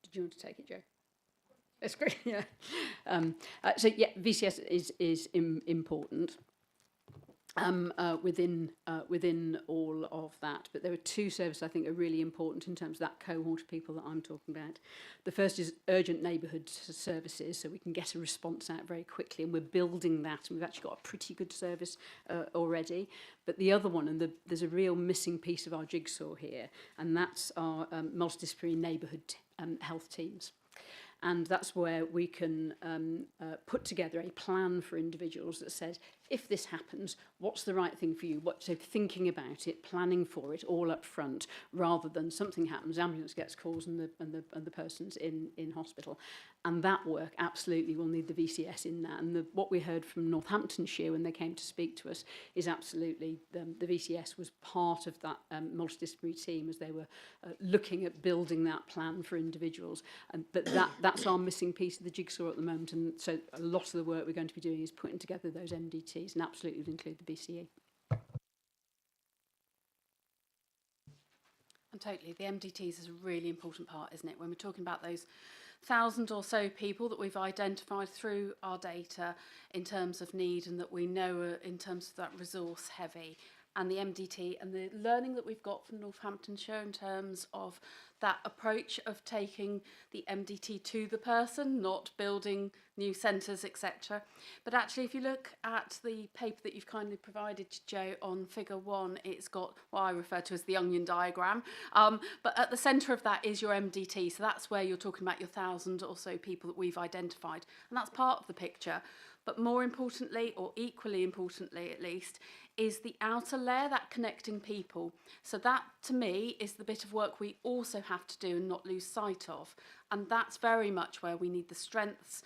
Did you want to take it, Joe? That's great, yeah. So yeah, VCS is important within all of that. But there are 2 services I think are really important in terms of that cohort of people that I'm talking about. The first is urgent neighbourhood services, so we can get a response out very quickly, and we're building that, and we've actually got a pretty good service already. But the other one, and there's a real missing piece of our jigsaw here, and that's our multidisciplinary neighbourhood health teams. And that's where we can put together a plan for individuals that says, if this happens, what's the right thing for you? So thinking about it, planning for it all up front, rather than something happens, ambulance gets calls and the person's in hospital. And that work absolutely will need the VCS in that. And what we heard from Northamptonshire when they came to speak to us is absolutely the VCS was part of that multidisciplinary team as they were looking at building that plan for individuals. But that's our missing piece of the jigsaw at the moment. And so a lot of the work we're going to be doing is putting together those MDTs, and absolutely would include the BCE. And totally, the MDTs is a really important part, isn't it? When we're talking about those 1,000 or so people that we've identified through our data in terms of need and that we know are in terms of that resource heavy, and the MDT and the learning that we've got from Northamptonshire in terms of that approach of taking the MDT to the person, not building new centres, etc. But actually, if you look at the paper that you've kindly provided to Jo on figure 1, it's got what I refer to as the onion diagram. But at the centre of that is your MDT. So that's where you're talking about your 1,000 or so people that we've identified. And that's part of the picture. But more importantly, or equally importantly at least, is the outer layer, that connecting people. So that, to me, is the bit of work we also have to do and not lose sight of. And that's very much where we need the strengths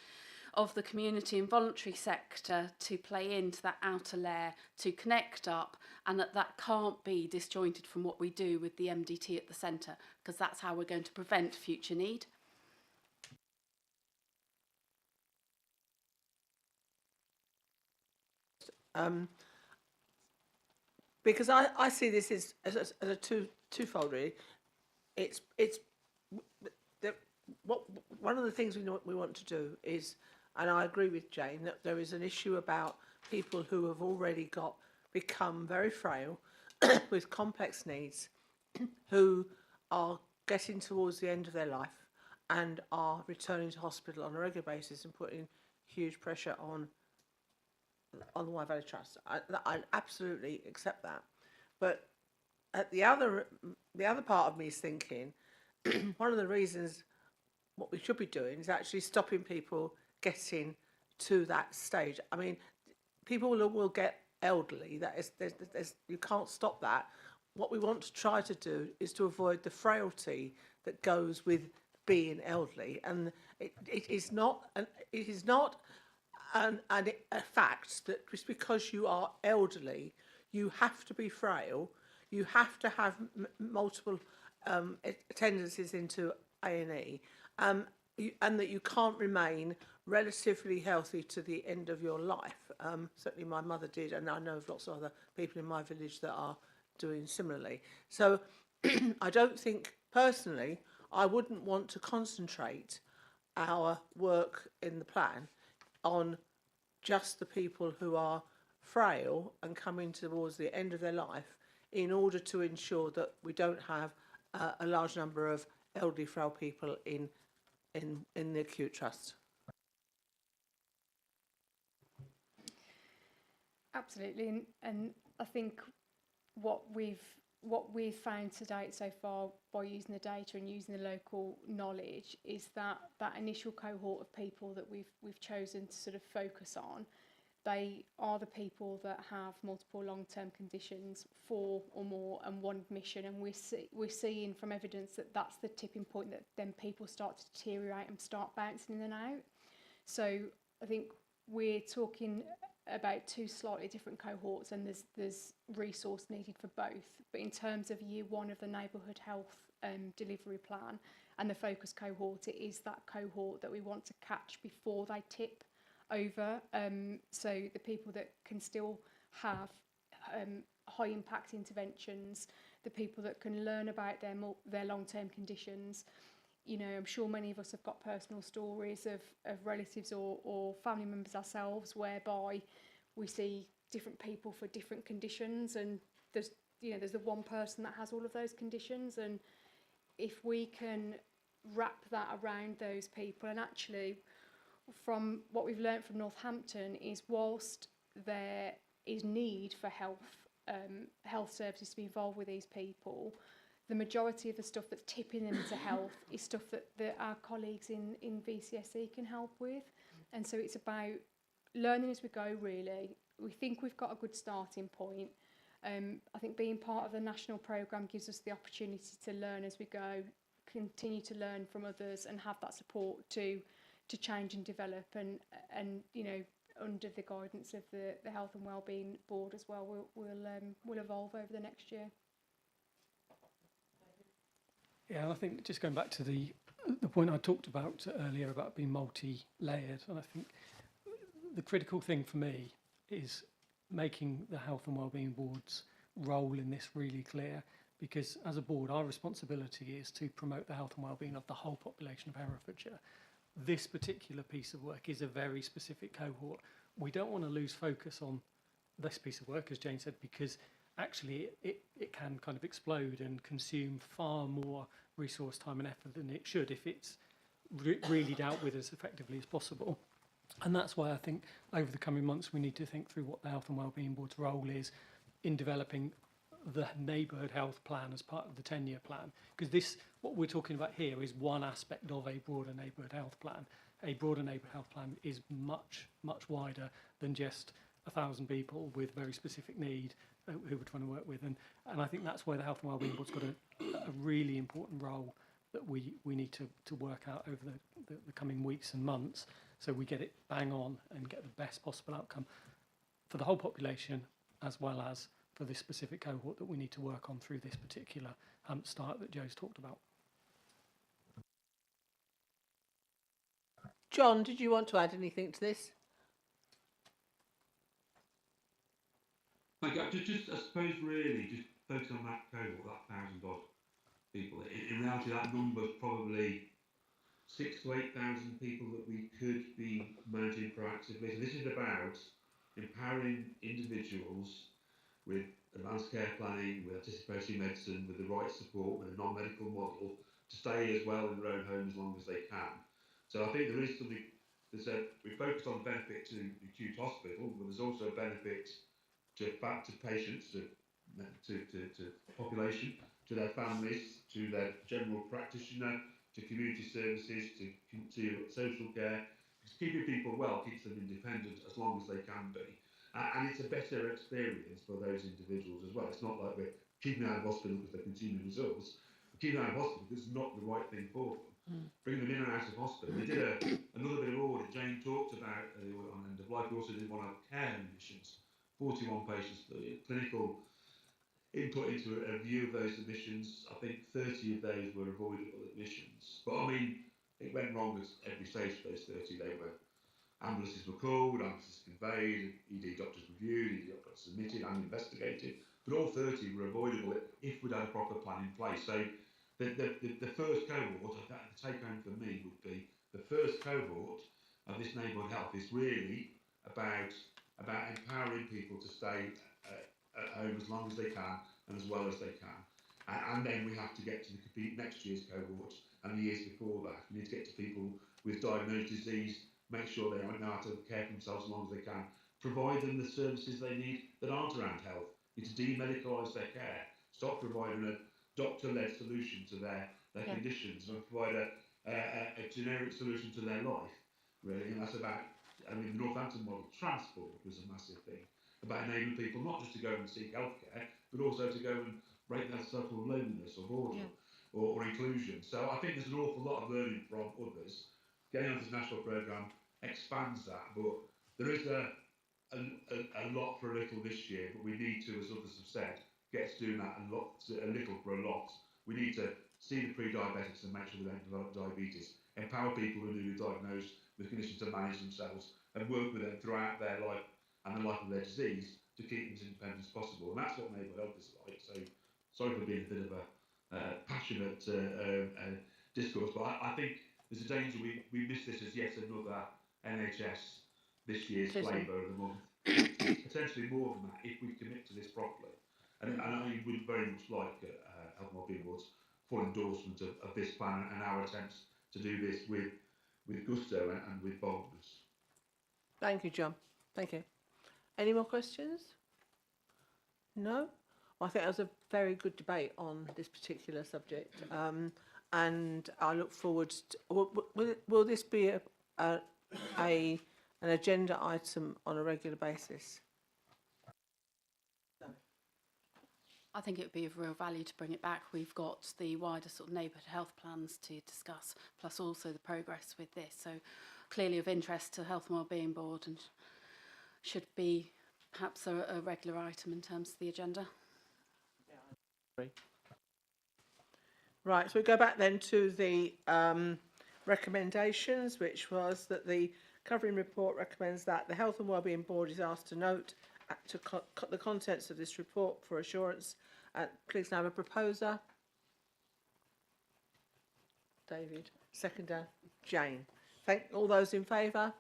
of the community and voluntary sector to play into that outer layer, to connect up, and that can't be disjointed from what we do with the MDT at the centre, because that's how we're going to prevent future need. Because I see this as a twofold really. It's one of the things we want to do is, and I agree with Jane, that there is an issue about people who have already become very frail with complex needs, who are getting towards the end of their life and are returning to hospital on a regular basis and putting huge pressure on the Wye Valley Trust. I absolutely accept that. But at the other part of me is thinking, one of the reasons what we should be doing is actually stopping people getting to that stage. I mean, people will get elderly. You can't stop that. What we want to try to do is to avoid the frailty that goes with being elderly, and it is not a fact that just because you are elderly, you have to be frail, you have to have multiple attendances into A&E, and that you can't remain relatively healthy to the end of your life. Certainly my mother did, and I know of lots of other people in my village that are doing similarly. So I don't think, personally, I wouldn't want to concentrate our work in the plan on just the people who are frail and coming towards the end of their life, in order to ensure that we don't have a large number of elderly frail people in the acute trust. Absolutely, and I think what we've found to date so far by using the data and using the local knowledge is that initial cohort of people that we've chosen to sort of focus on, they are the people that have multiple long-term conditions, 4 or more, and 1 admission, and we're seeing from evidence that that's the tipping point, that then people start to deteriorate and start bouncing in and out. So I think we're talking about 2 slightly different cohorts, and there's resource needed for both. But in terms of year 1 of the Neighbourhood Health delivery plan and the focus cohort, it is that cohort that we want to catch before they tip over. So the people that can still have high impact interventions, the people that can learn about their long-term conditions. You know, I'm sure many of us have got personal stories of relatives or family members ourselves whereby we see different people for different conditions, and there's the one person that has all of those conditions, and if we can wrap that around those people, and actually from what we've learned from Northampton is, whilst there is need for health services to be involved with these people, the majority of the stuff that's tipping them into health is stuff that our colleagues in VCSE can help with. And so it's about learning as we go, really. We think we've got a good starting point. I think being part of the national programme gives us the opportunity to learn as we go, continue to learn from others, and have that support to to change and develop, and you know, under the guidance of the Health and Wellbeing Board as well, will evolve over the next year. Yeah, I think just going back to the point I talked about earlier about being multi-layered, and I think the critical thing for me is making the Health and Wellbeing Board's role in this really clear, because as a board our responsibility is to promote the health and wellbeing of the whole population of Herefordshire. This particular piece of work is a very specific cohort. We don't want to lose focus on this piece of work, as Jane said, because actually it can kind of explode and consume far more resource, time and effort than it should if it's really dealt with as effectively as possible. And that's why I think over the coming months we need to think through what the Health and Wellbeing Board's role is in developing the neighbourhood health plan as part of the 10-year plan. Because this, what we're talking about here, is one aspect of a broader neighbourhood health plan. A broader neighbourhood health plan is much, much wider than just 1,000 people with very specific need who we're trying to work with. And I think that's where the Health and Wellbeing Board's got a really important role that we need to work out over the coming weeks and months, so we get it bang on and get the best possible outcome for the whole population, as well as for this specific cohort that we need to work on through this particular start that Joe's talked about. John, did you want to add anything to this? Thank you. Just I suppose really just focus on that cohort, that 1,000 odd people. In reality, that number's probably 6,000 to 8,000 people that we could be managing proactively. So this is about empowering individuals with advanced care planning, with anticipatory medicine, with the right support, with a non-medical model to stay as well in their own home as long as they can. So I think there is something, we focus on the benefit to the acute hospital, but there's also a benefit to patients, to population, to their families, to their general practitioner, to community services, to social care. Because keeping people well keeps them independent as long as they can be. And it's a better experience for those individuals as well. It's not like we're keeping them out of hospital because they're consuming resource. We're keeping them out of hospital because it's not the right thing for them. Bringing them in and out of hospital. We did another bit of audit. Jane talked about on end of life. We also did one of care admissions. 41 patients, clinical input into a view of those admissions. I think 30 of those were avoidable admissions. But I mean, it went wrong at every stage for those 30. Ambulances were called, ambulances conveyed, ED doctors reviewed, ED doctors submitted and investigated. But all 30 were avoidable if we'd had a proper plan in place. So the first cohort, the take home for me would be the first cohort of this neighbourhood health is really about empowering people to stay at home as long as they can and as well as they can. And then we have to get to the next year's cohort and the years before that. We need to get to people with diagnosed disease, make sure they know how to care for themselves as long as they can, provide them the services they need that aren't around health. You need to demedicalise their care, stop providing a doctor-led solution to their conditions and provide a generic solution to their life, really. And that's about, I mean, the Northampton model, transport was a massive thing, about enabling people not just to go and seek healthcare, but also to go and break that circle of loneliness or boredom or inclusion. So I think there's an awful lot of learning from others. Getting onto this national programme expands that, but there is a lot for a little this year, but we need to, as others have said, get to doing that a little for a lot. We need to see the pre-diabetics and make sure they don't develop diabetes, empower people who are newly diagnosed with conditions to manage themselves and work with them throughout their life and the life of their disease to keep them as independent as possible. And that's what neighbourhood health is like. So sorry for being a bit of a passionate discourse, but I think there's a danger we miss this as yet another NHS this year's flavour of the month. Potentially more than that if we commit to this properly. And I would very much like Health and Wellbeing Board's full endorsement of this plan and our attempts to do this with gusto and with boldness. Thank you, John. Thank you. Any more questions? No? Well, I think that was a very good debate on this particular subject. And I look forward to, will this be an agenda item on a regular basis? No. I think it would be of real value to bring it back. We've got the wider sort of neighbourhood health plans to discuss, plus also the progress with this. So clearly of interest to Health and Wellbeing Board and should be perhaps a regular item in terms of the agenda. Right, so we go back then to the recommendations, which was that the covering report recommends that the Health and Wellbeing Board is asked to note the contents of this report for assurance. Please now have a proposer. David. Seconder, Jane. Thank all those in favour.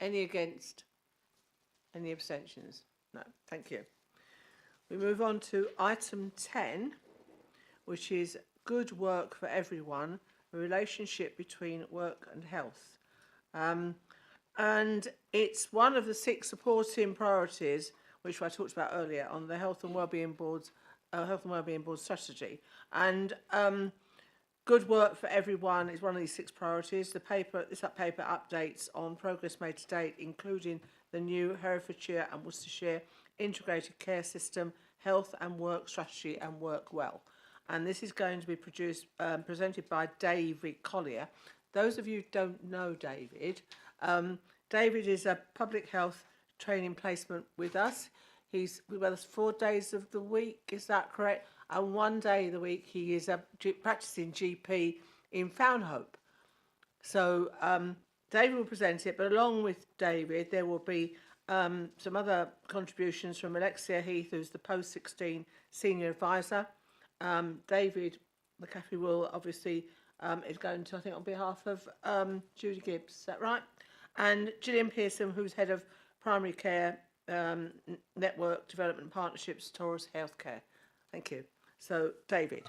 Any against? Any abstentions? No, thank you. We move on to item 10, which is good work for everyone, a relationship between work and health. And it's one of the 6 supporting priorities, which I talked about earlier, on the Health and Wellbeing Board's strategy. And good work for everyone is one of these 6 priorities. This paper updates on progress made to date, including the new Herefordshire and Worcestershire integrated care system, health and work strategy, and work well. And this is going to be presented by David Collier. Those of you who don't know David, David is a public health training placement with us. He's with us 4 days of the week, is that correct? And 1 day of the week he is a practicing GP in Foundhope. So David will present it, but along with David there will be some other contributions from Alexia Heath, who's the post-16 senior advisor. David McAfee will obviously is going to, I think, on behalf of Judy Gibbs, is that right? And Gillian Pearson, who's head of primary care network development partnerships, Taurus Healthcare. Thank you. So, David.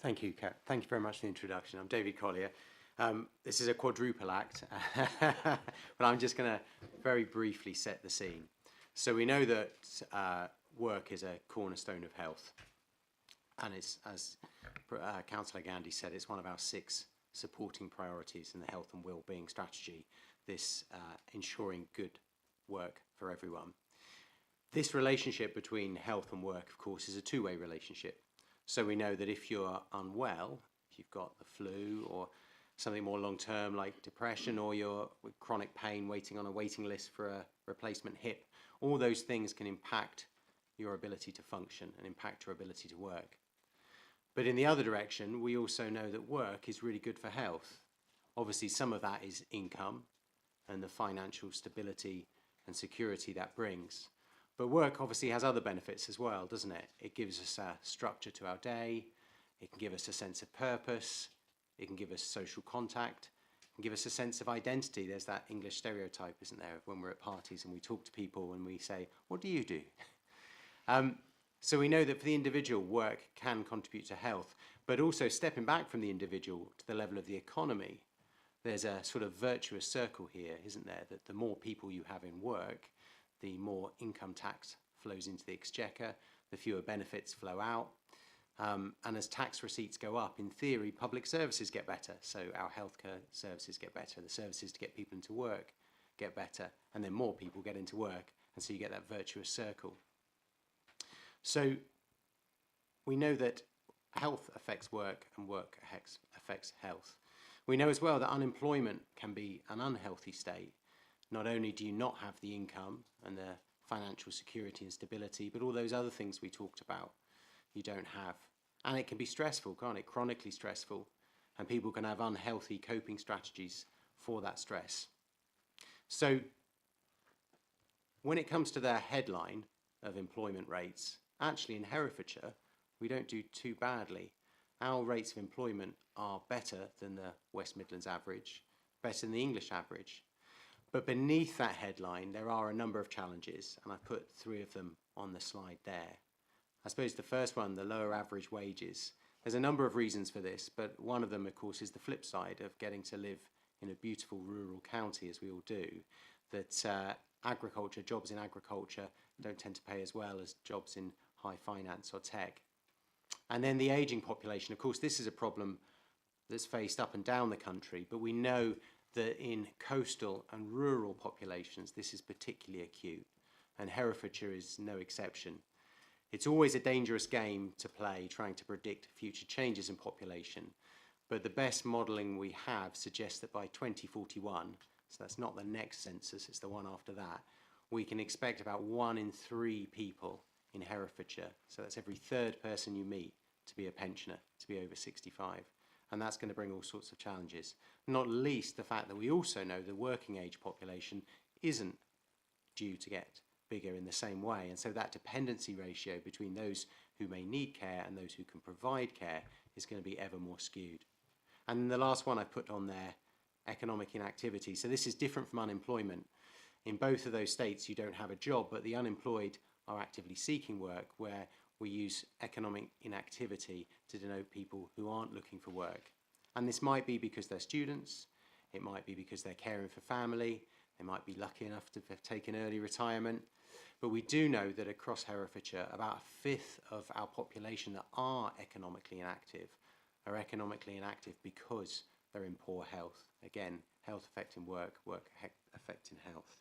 Thank you, Kat. Thank you very much for the introduction. I'm David Collier. This is a quadruple act, but I'm just going to very briefly set the scene. So we know that work is a cornerstone of health, and it's, as Councillor Gandhi said, it's one of our 6 supporting priorities in the health and wellbeing strategy, this ensuring good work for everyone. This relationship between health and work, of course, is a two-way relationship. So we know that if you're unwell, if you've got the flu or something more long-term like depression, or you're with chronic pain waiting on a waiting list for a replacement hip, all those things can impact your ability to function and impact your ability to work. But in the other direction, we also know that work is really good for health. Obviously, some of that is income and the financial stability and security that brings. But work obviously has other benefits as well, doesn't it? It gives us a structure to our day. It can give us a sense of purpose. It can give us social contact. It can give us a sense of identity. There's that English stereotype, isn't there, of when we're at parties and we talk to people and we say, what do you do? So we know that for the individual, work can contribute to health, but also stepping back from the individual to the level of the economy, there's a sort of virtuous circle here, isn't there, that the more people you have in work, the more income tax flows into the exchequer, the fewer benefits flow out. And as tax receipts go up, in theory, public services get better. So our healthcare services get better, the services to get people into work get better, and then more people get into work, and so you get that virtuous circle. So we know that health affects work and work affects health. We know as well that unemployment can be an unhealthy state. Not only do you not have the income and the financial security and stability, but all those other things we talked about you don't have. And it can be stressful, can't it? Chronically stressful. And people can have unhealthy coping strategies for that stress. So when it comes to the headline of employment rates, actually in Herefordshire, we don't do too badly. Our rates of employment are better than the West Midlands average, better than the English average. But beneath that headline, there are a number of challenges, and I've put 3 of them on the slide there. I suppose the first one, the lower average wages. There's a number of reasons for this, but one of them, of course, is the flip side of getting to live in a beautiful rural county, as we all do, that agriculture, jobs in agriculture don't tend to pay as well as jobs in high finance or tech. And then the ageing population. Of course, this is a problem that's faced up and down the country, but we know that in coastal and rural populations, this is particularly acute, and Herefordshire is no exception. It's always a dangerous game to play, trying to predict future changes in population. But the best modelling we have suggests that by 2041, so that's not the next census, it's the one after that, we can expect about 1 in 3 people in Herefordshire, so that's every third person you meet, to be a pensioner, to be over 65. And that's going to bring all sorts of challenges. Not least the fact that we also know the working age population isn't due to get bigger in the same way. And so that dependency ratio between those who may need care and those who can provide care is going to be ever more skewed. And the last one I put on there, economic inactivity. So this is different from unemployment. In both of those states, you don't have a job, but the unemployed are actively seeking work, where we use economic inactivity to denote people who aren't looking for work. And this might be because they're students, it might be because they're caring for family, they might be lucky enough to have taken early retirement. But we do know that across Herefordshire, about a fifth of our population that are economically inactive because they're in poor health. Again, health affecting work, work affecting health.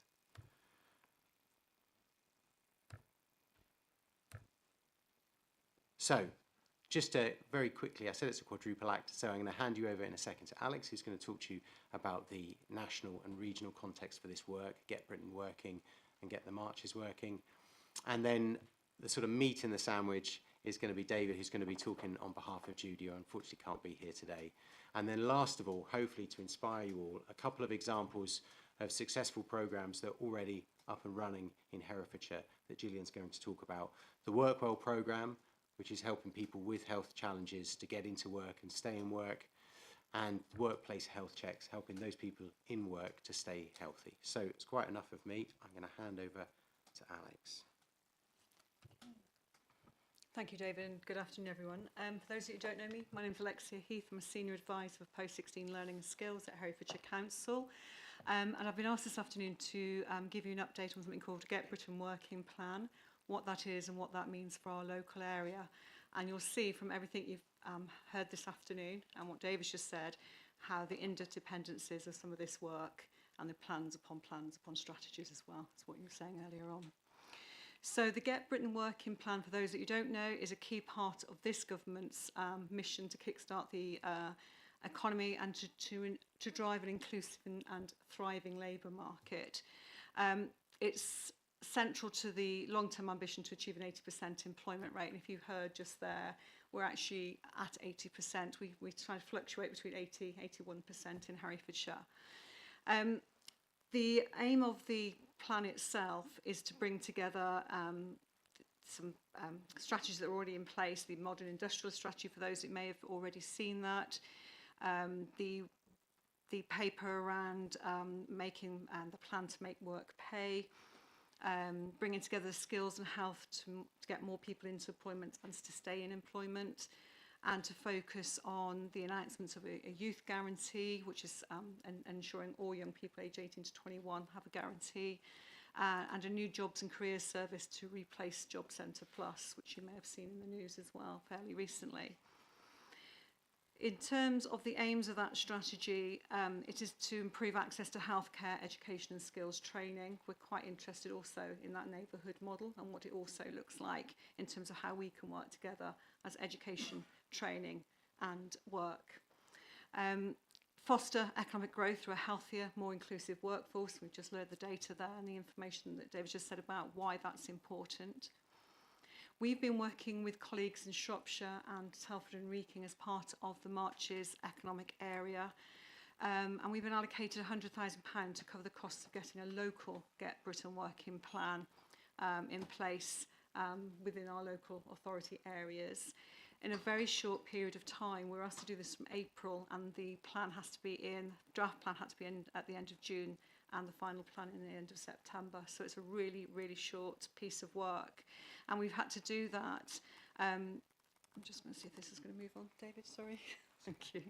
So, just very quickly, I said it's a quadruple act, so I'm going to hand you over in a second to Alex, who's going to talk to you about the national and regional context for this work, Get Britain Working and Get the Marches Working. And then the sort of meat in the sandwich is going to be David, who's going to be talking on behalf of Judy, who unfortunately can't be here today. And then last of all, hopefully to inspire you all, a couple of examples of successful programmes that are already up and running in Herefordshire that Gillian's going to talk about. The Work Well programme, which is helping people with health challenges to get into work and stay in work, and workplace health checks, helping those people in work to stay healthy. So it's quite enough of me. I'm going to hand over to Alex. Thank you, David, and good afternoon, everyone. For those of you who don't know me, my name is Alexia Heath. I'm a Senior Advisor for Post-16 Learning and Skills at Herefordshire Council. And I've been asked this afternoon to give you an update on something called Get Britain Working Plan, what that is and what that means for our local area. And you'll see from everything you've heard this afternoon and what David's just said, how the interdependencies of some of this work and the plans upon strategies as well. That's what you were saying earlier on. So the Get Britain Working Plan, for those that you don't know, is a key part of this government's mission to kickstart the economy and to drive an inclusive and thriving labour market. It's central to the long-term ambition to achieve an 80% employment rate. And if you heard just there, we're actually at 80%. We try to fluctuate between 80, 81% in Herefordshire. The aim of the plan itself is to bring together some strategies that are already in place, the modern industrial strategy for those that may have already seen that, the paper around making the plan to make work pay, bringing together the skills and health to get more people into employment and to stay in employment, and to focus on the announcements of a youth guarantee, which is ensuring all young people aged 18 to 21 have a guarantee, and a new jobs and careers service to replace Job Centre Plus, which you may have seen in the news as well fairly recently. In terms of the aims of that strategy, it is to improve access to healthcare, education and skills training. We're quite interested also in that neighbourhood model and what it also looks like in terms of how we can work together as education, training and work. Foster economic growth through a healthier, more inclusive workforce. We've just learned the data there and the information that David just said about why that's important. We've been working with colleagues in Shropshire and Telford and Wrekin as part of the Marches economic area. And we've been allocated £100,000 to cover the costs of getting a local Get Britain Working Plan in place within our local authority areas. In a very short period of time, we're asked to do this from April, and the plan has to be in, draft plan had to be in at the end of June, and the final plan in the end of September. So it's a really, really short piece of work. And we've had to do that. I'm just going to see if this is going to move on, David, sorry. Thank you.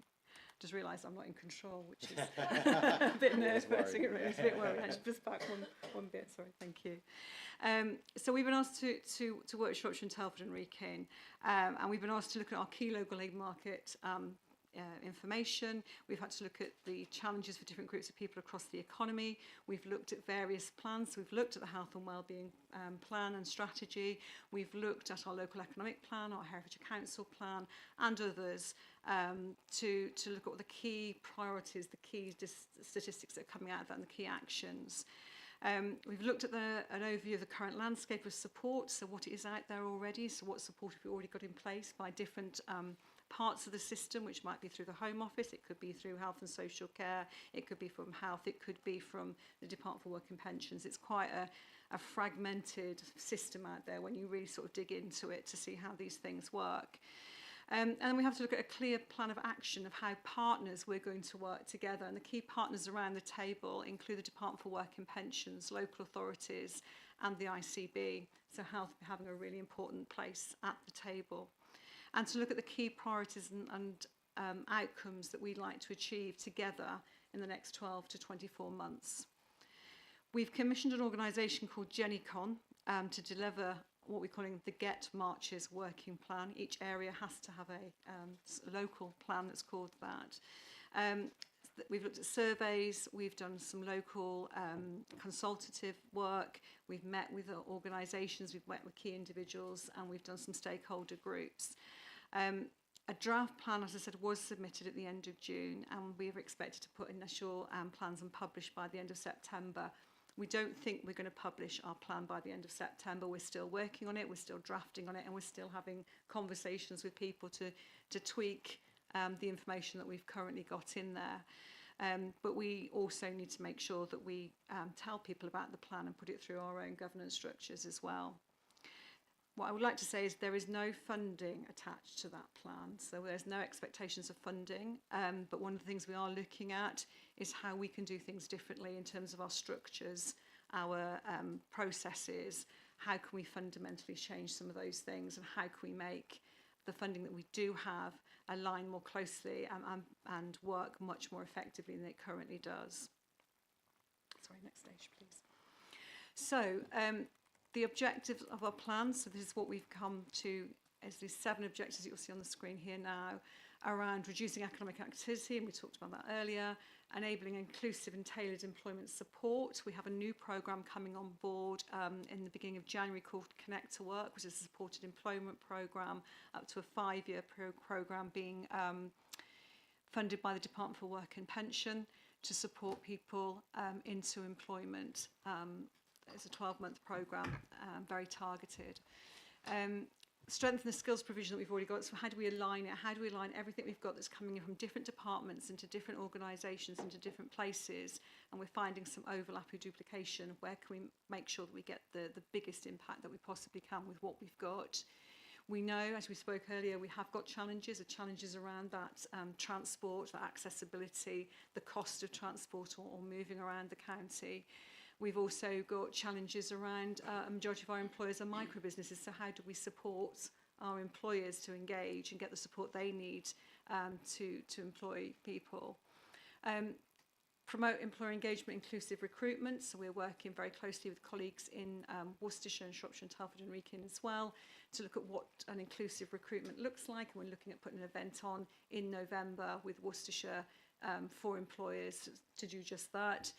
Just realised I'm not in control, which is a bit nerve-wracking. It's a bit worrying. Just back one bit, sorry, thank you. So we've been asked to work with Shropshire and Telford and Wrekin, and we've been asked to look at our key local labour market information. We've had to look at the challenges for different groups of people across the economy. We've looked at various plans. So we've looked at the health and wellbeing plan and strategy. We've looked at our local economic plan, our Herefordshire Council plan, and others to look at the key priorities, the key statistics that are coming out of that, and the key actions. We've looked at an overview of the current landscape of support, so what is out there already, so what support have we already got in place by different parts of the system, which might be through the Home Office, it could be through health and social care, it could be from health, it could be from the Department for Work and Pensions. It's quite a fragmented system out there when you really sort of dig into it to see how these things work. And we have to look at a clear plan of action of how partners we're going to work together. And the key partners around the table include the Department for Work and Pensions, local authorities, and the ICB. So health having a really important place at the table. And to look at the key priorities and outcomes that we'd like to achieve together in the next 12 to 24 months. We've commissioned an organisation called GennyCon to deliver what we're calling the Get Marches working plan. Each area has to have a local plan that's called that. We've looked at surveys, we've done some local consultative work, we've met with organisations, we've met with key individuals, and we've done some stakeholder groups. A draft plan, as I said, was submitted at the end of June, and we are expected to put initial plans and publish by the end of September. We don't think we're going to publish our plan by the end of September. We're still working on it, we're still drafting on it, and we're still having conversations with people to tweak the information that we've currently got in there. But we also need to make sure that we tell people about the plan and put it through our own governance structures as well. What I would like to say is there is no funding attached to that plan, so there's no expectations of funding, but one of the things we are looking at is how we can do things differently in terms of our structures, our processes, how can we fundamentally change some of those things, and how can we make the funding that we do have align more closely and work much more effectively than it currently does. Sorry, next stage, please. So, the objectives of our plan, so this is what we've come to as these 7 objectives that you'll see on the screen here now, around reducing economic activity, and we talked about that earlier, enabling inclusive and tailored employment support. We have a new programme coming on board in the beginning of January called Connect to Work, which is a supported employment programme, up to a 5-year programme being funded by the Department for Work and Pension to support people into employment. It's a 12-month programme, very targeted. Strengthen the skills provision that we've already got. So how do we align it? How do we align everything we've got that's coming in from different departments into different organisations, into different places? And we're finding some overlap or duplication. Where can we make sure that we get the biggest impact that we possibly can with what we've got? We know, as we spoke earlier, we have got challenges. The challenges around that transport, that accessibility, the cost of transport or moving around the county. We've also got challenges around a majority of our employers are micro businesses, so how do we support our employers to engage and get the support they need to employ people? Promote employer engagement, inclusive recruitment, so we're working very closely with colleagues in Worcestershire and Shropshire and Telford and Wrekin as well to look at what an inclusive recruitment looks like, and we're looking at putting an event on in November with Worcestershire for employers to do just that.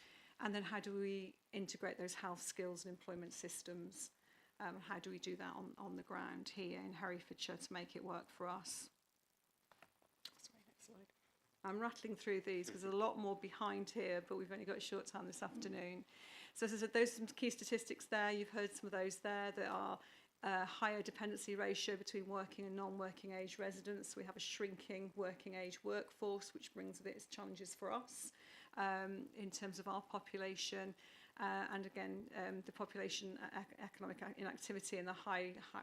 And then how do we integrate those health skills and employment systems? How do we do that on the ground here in Herefordshire to make it work for us? Sorry, next slide. I'm rattling through these because there's a lot more behind here, but we've only got a short time this afternoon. So as I said, those are some key statistics there. You've heard some of those there. There are higher dependency ratio between working and non-working age residents. We have a shrinking working age workforce, which brings with it its challenges for us. In terms of our population, and again, the population economic inactivity and the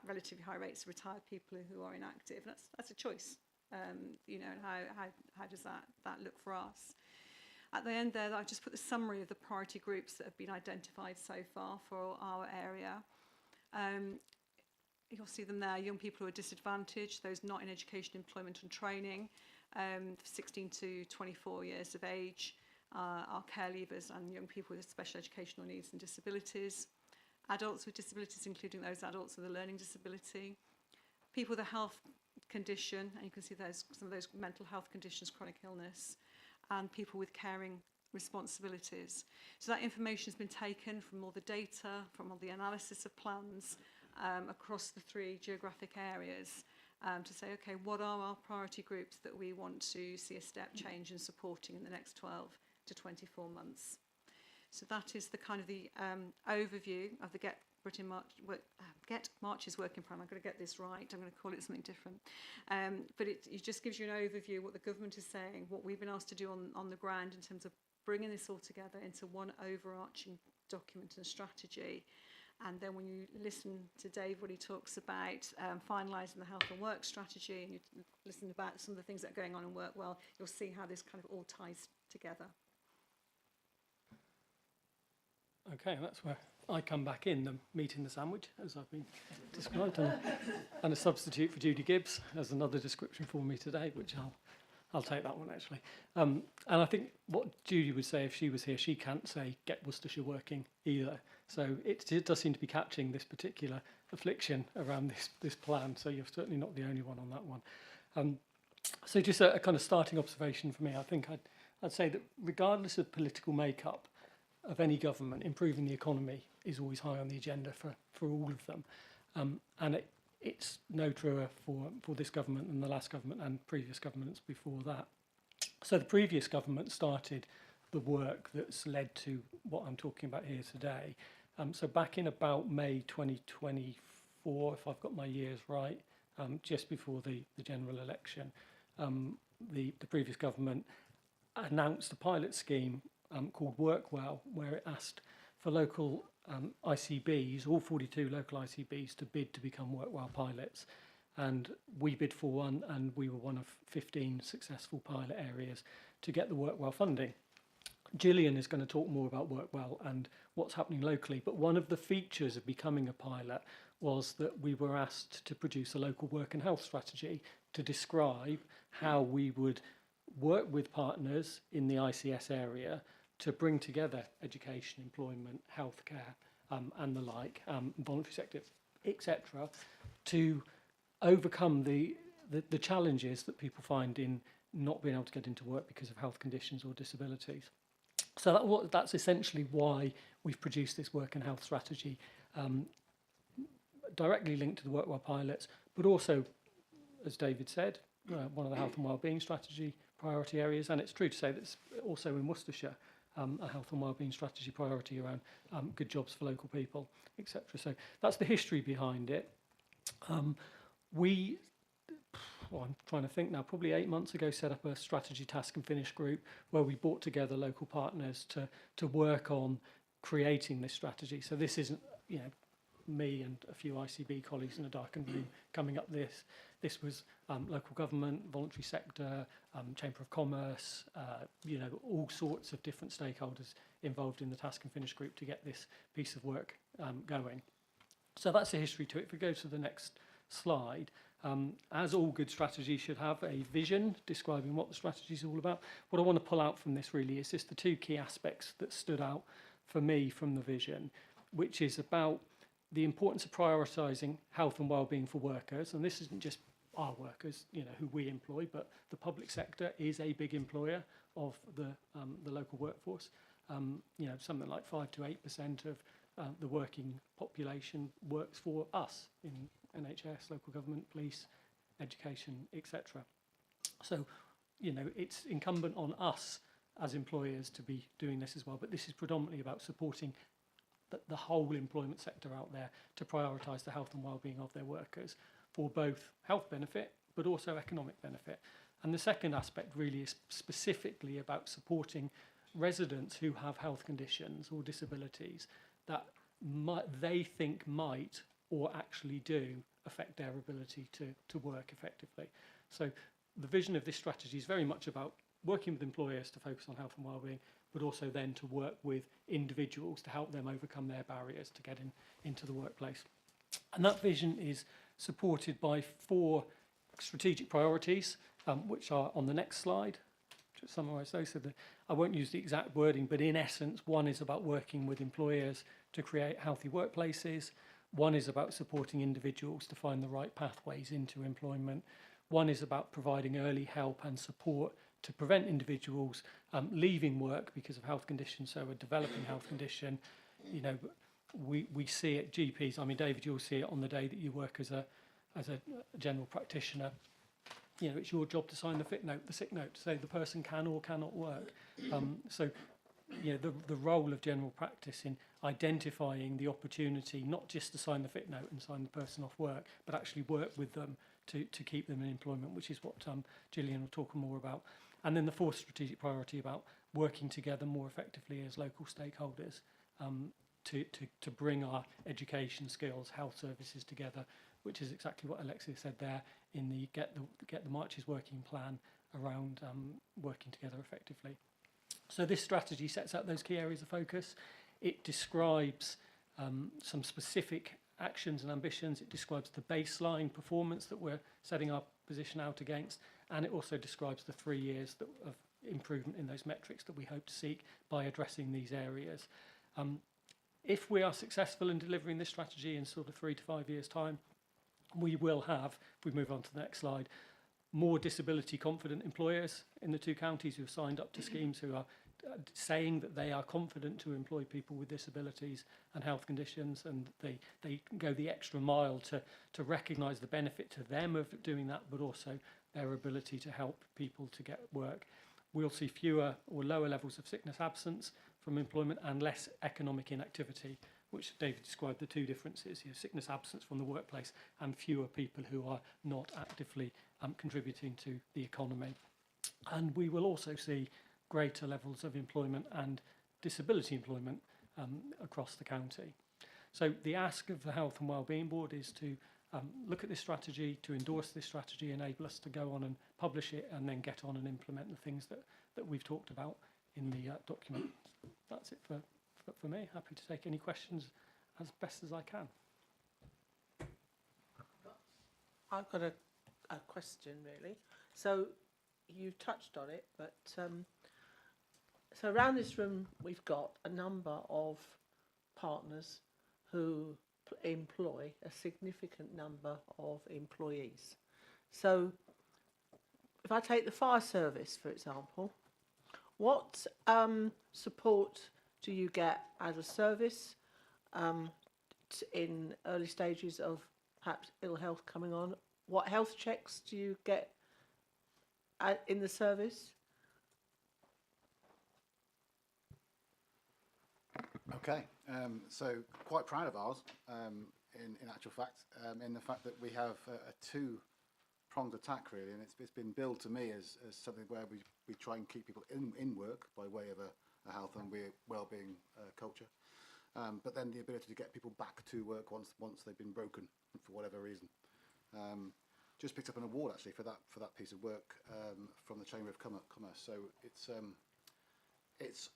relatively high rates of retired people who are inactive. That's a choice, you know. And how does that look for us? At the end there, I've just put the summary of the priority groups that have been identified so far for our area. You'll see them there: young people who are disadvantaged, those not in education, employment and training, 16 to 24 years of age. Our care leavers and young people with special educational needs and disabilities, adults with disabilities, including those adults with a learning disability, people with a health condition, and you can see some of those mental health conditions, chronic illness, and people with caring responsibilities. So that information has been taken from all the data, from all the analysis of plans across the 3 geographic areas to say, okay, what are our priority groups that we want to see a step change in supporting in the next 12 to 24 months. So that is the kind of the overview of the Get Marches working plan. I'm going to get this right. I'm going to call it something different. But it just gives you an overview of what the government is saying, what we've been asked to do on the ground in terms of bringing this all together into one overarching document and strategy. And then when you listen to Dave, what he talks about finalising the health and work strategy, and you listen about some of the things that are going on in Work Well, you'll see how this kind of all ties together. Okay, that's where I come back in, the meat in the sandwich, as I've been described, and a substitute for Judy Gibbs as another description for me today, which I'll take that one actually. And I think what Judy would say if she was here, she can't say Get Worcestershire Working either. So it does seem to be catching this particular affliction around this plan. So you're certainly not the only one on that one. So just a kind of starting observation for me, I think I'd say that regardless of political makeup of any government, improving the economy is always high on the agenda for all of them. And it's no truer for this government than the last government and previous governments before that. So the previous government started the work that's led to what I'm talking about here today. So back in about May 2024, if I've got my years right, just before the general election, the previous government announced a pilot scheme called Work Well, where it asked for local ICBs, all 42 local ICBs, to bid to become Work Well pilots. And we bid for one, and we were one of 15 successful pilot areas to get the Work Well funding. Gillian is going to talk more about Work Well and what's happening locally, but one of the features of becoming a pilot was that we were asked to produce a local work and health strategy to describe how we would work with partners in the ICS area to bring together education, employment, healthcare, and the like, voluntary sector, etc., to overcome the challenges that people find in not being able to get into work because of health conditions or disabilities. So that's essentially why we've produced this work and health strategy, directly linked to the Work Well pilots, but also, as David said, one of the health and wellbeing strategy priority areas, and it's true to say that it's also in Worcestershire, a health and wellbeing strategy priority around good jobs for local people, etc. So that's the history behind it. I'm trying to think now, probably 8 months ago, set up a strategy task and finish group where we brought together local partners to work on creating this strategy. So this isn't, me and a few ICB colleagues in a darkened room coming up this. This was local government, voluntary sector, Chamber of Commerce, all sorts of different stakeholders involved in the task and finish group to get this piece of work going. So that's the history to it. If we go to the next slide, as all good strategies should have a vision describing what the strategy is all about. What I want to pull out from this really is just the 2 key aspects that stood out for me from the vision, which is about the importance of prioritising health and wellbeing for workers. And this isn't just our workers, who we employ, but the public sector is a big employer of the local workforce. Something like 5 to 8% of the working population works for us in NHS, local government, police, education, etc. So, it's incumbent on us as employers to be doing this as well, but this is predominantly about supporting the whole employment sector out there to prioritise the health and wellbeing of their workers for both health benefit but also economic benefit. And the second aspect really is specifically about supporting residents who have health conditions or disabilities that they think might or actually do affect their ability to work effectively. So the vision of this strategy is very much about working with employers to focus on health and wellbeing, but also then to work with individuals to help them overcome their barriers to get into the workplace. And that vision is supported by 4 strategic priorities, which are on the next slide. To summarise those, I won't use the exact wording, but in essence, 1 is about working with employers to create healthy workplaces. 1 is about supporting individuals to find the right pathways into employment. One is about providing early help and support to prevent individuals leaving work because of health conditions, so a developing health condition. You know, we see it, GPs, I mean, David, you'll see it on the day that you work as a general practitioner. You know, it's your job to sign the sick note, to say the person can or cannot work. So, you know, the role of general practice in identifying the opportunity, not just to sign the fit note and sign the person off work, but actually work with them to keep them in employment, which is what Gillian will talk more about. And then the fourth strategic priority about working together more effectively as local stakeholders to bring our education, skills, health services together, which is exactly what Alexia said there in the Get the Marches working plan around working together effectively. So this strategy sets out those key areas of focus. It describes some specific actions and ambitions. It describes the baseline performance that we're setting our position out against, and it also describes the 3 years of improvement in those metrics that we hope to seek by addressing these areas. If we are successful in delivering this strategy in sort of 3 to 5 years' time, we will have, if we move on to the next slide, more disability confident employers in the 2 counties who have signed up to schemes, who are saying that they are confident to employ people with disabilities and health conditions, and they go the extra mile to recognise the benefit to them of doing that, but also their ability to help people to get work. We'll see fewer or lower levels of sickness absence from employment and less economic inactivity, which David described the 2 differences, you know, sickness absence from the workplace and fewer people who are not actively contributing to the economy. And we will also see greater levels of employment and disability employment across the county. So the ask of the Health and Wellbeing Board is to look at this strategy, to endorse this strategy, enable us to go on and publish it, and then get on and implement the things that we've talked about in the document. That's it for me. Happy to take any questions as best as I can. I've got a question, really. So you touched on it, but so around this room we've got a number of partners who employ a significant number of employees. So if I take the fire service, for example, what support do you get as a service in early stages of perhaps ill health coming on? What health checks do you get in the service? Okay, so quite proud of ours in actual fact, in the fact that we have a two-pronged attack really, and it's been billed to me as something where we try and keep people in work by way of a health and well-being culture, but then the ability to get people back to work once they've been broken for whatever reason. Just picked up an award actually for that piece of work from the Chamber of Commerce. So it's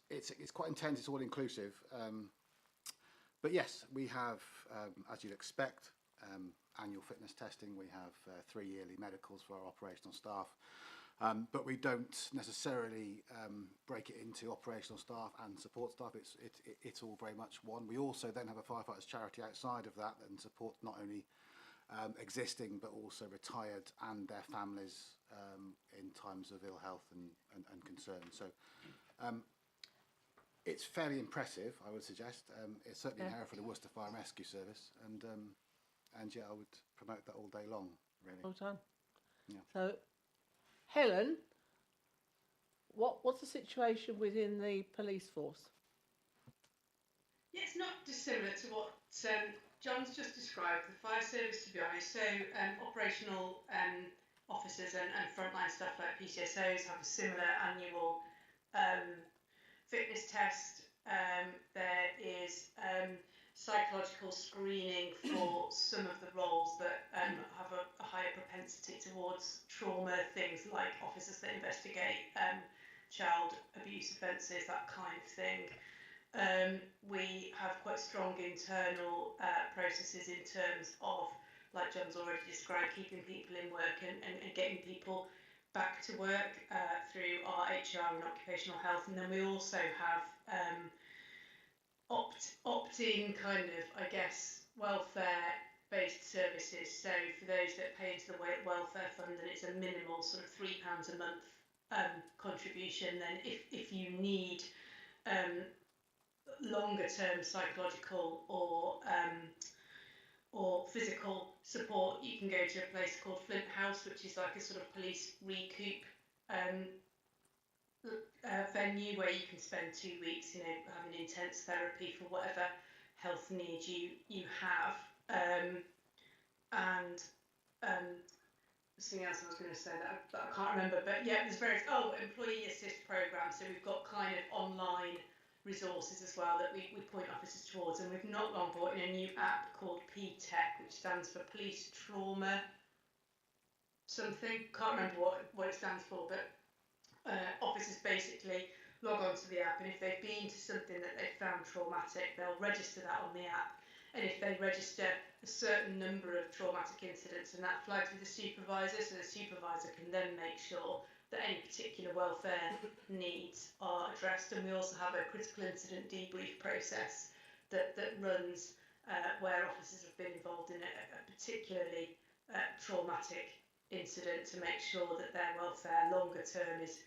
quite intense. It's all inclusive. But yes, we have, as you'd expect, annual fitness testing. We have 3 yearly medicals for our operational staff. But we don't necessarily break it into operational staff and support staff. It's all very much one. We also then have a firefighters charity outside of that and support not only existing but also retired and their families in times of ill health and concern. So it's fairly impressive, I would suggest. It's certainly in Hereford, the Worcester Fire and Rescue Service, and yeah, I would promote that all day long, really. Well done. Yeah. So, Helen, what's the situation within the police force? Yeah, it's not dissimilar to what John's just described. The fire service, to be honest, so operational officers and frontline staff like PCSOs have a similar annual fitness test. There is psychological screening for some of the roles that have a higher propensity towards trauma, things like officers that investigate child abuse offences, that kind of thing. We have quite strong internal processes in terms of, like John's already described, keeping people in work and getting people back to work through our HR and occupational health. And then we also have opt-in kind of, I guess, welfare based services. So for those that pay into the welfare fund, and it's a minimal sort of £3 a month contribution. Then if you need longer term psychological or physical support, you can go to a place called Flint House, which is like a sort of police recoup venue where you can spend 2 weeks, you know, having intense therapy for whatever health needs you have. Something else I was going to say that I can't remember, but yeah, there's various employee assist programs. So we've got kind of online resources as well that we point officers towards, and we've not long brought in a new app called PTech, which stands for Police Trauma something. Can't remember what it stands for, but officers basically log on to the app, and if they've been to something that they've found traumatic, they'll register that on the app. And if they register a certain number of traumatic incidents, and that flags with the supervisor, so the supervisor can then make sure that any particular welfare needs are addressed. And we also have a critical incident debrief process that runs where officers have been involved in a particularly traumatic incident to make sure that their welfare longer term is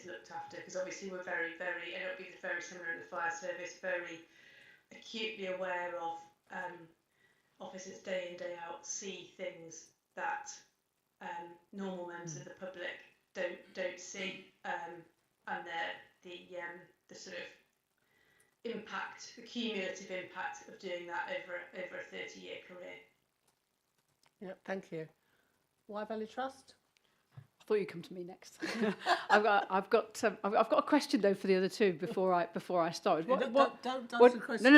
looked after. Because obviously we're very, and it'll be very similar in the fire service, very acutely aware of officers day in, day out see things that normal members of the public don't see, and the sort of impact, the cumulative impact of doing that over a 30-year career. Yeah, thank you. Wye Valley Trust? I thought you'd come to me next. I've got a question though for the other two before I start. Don't answer the question.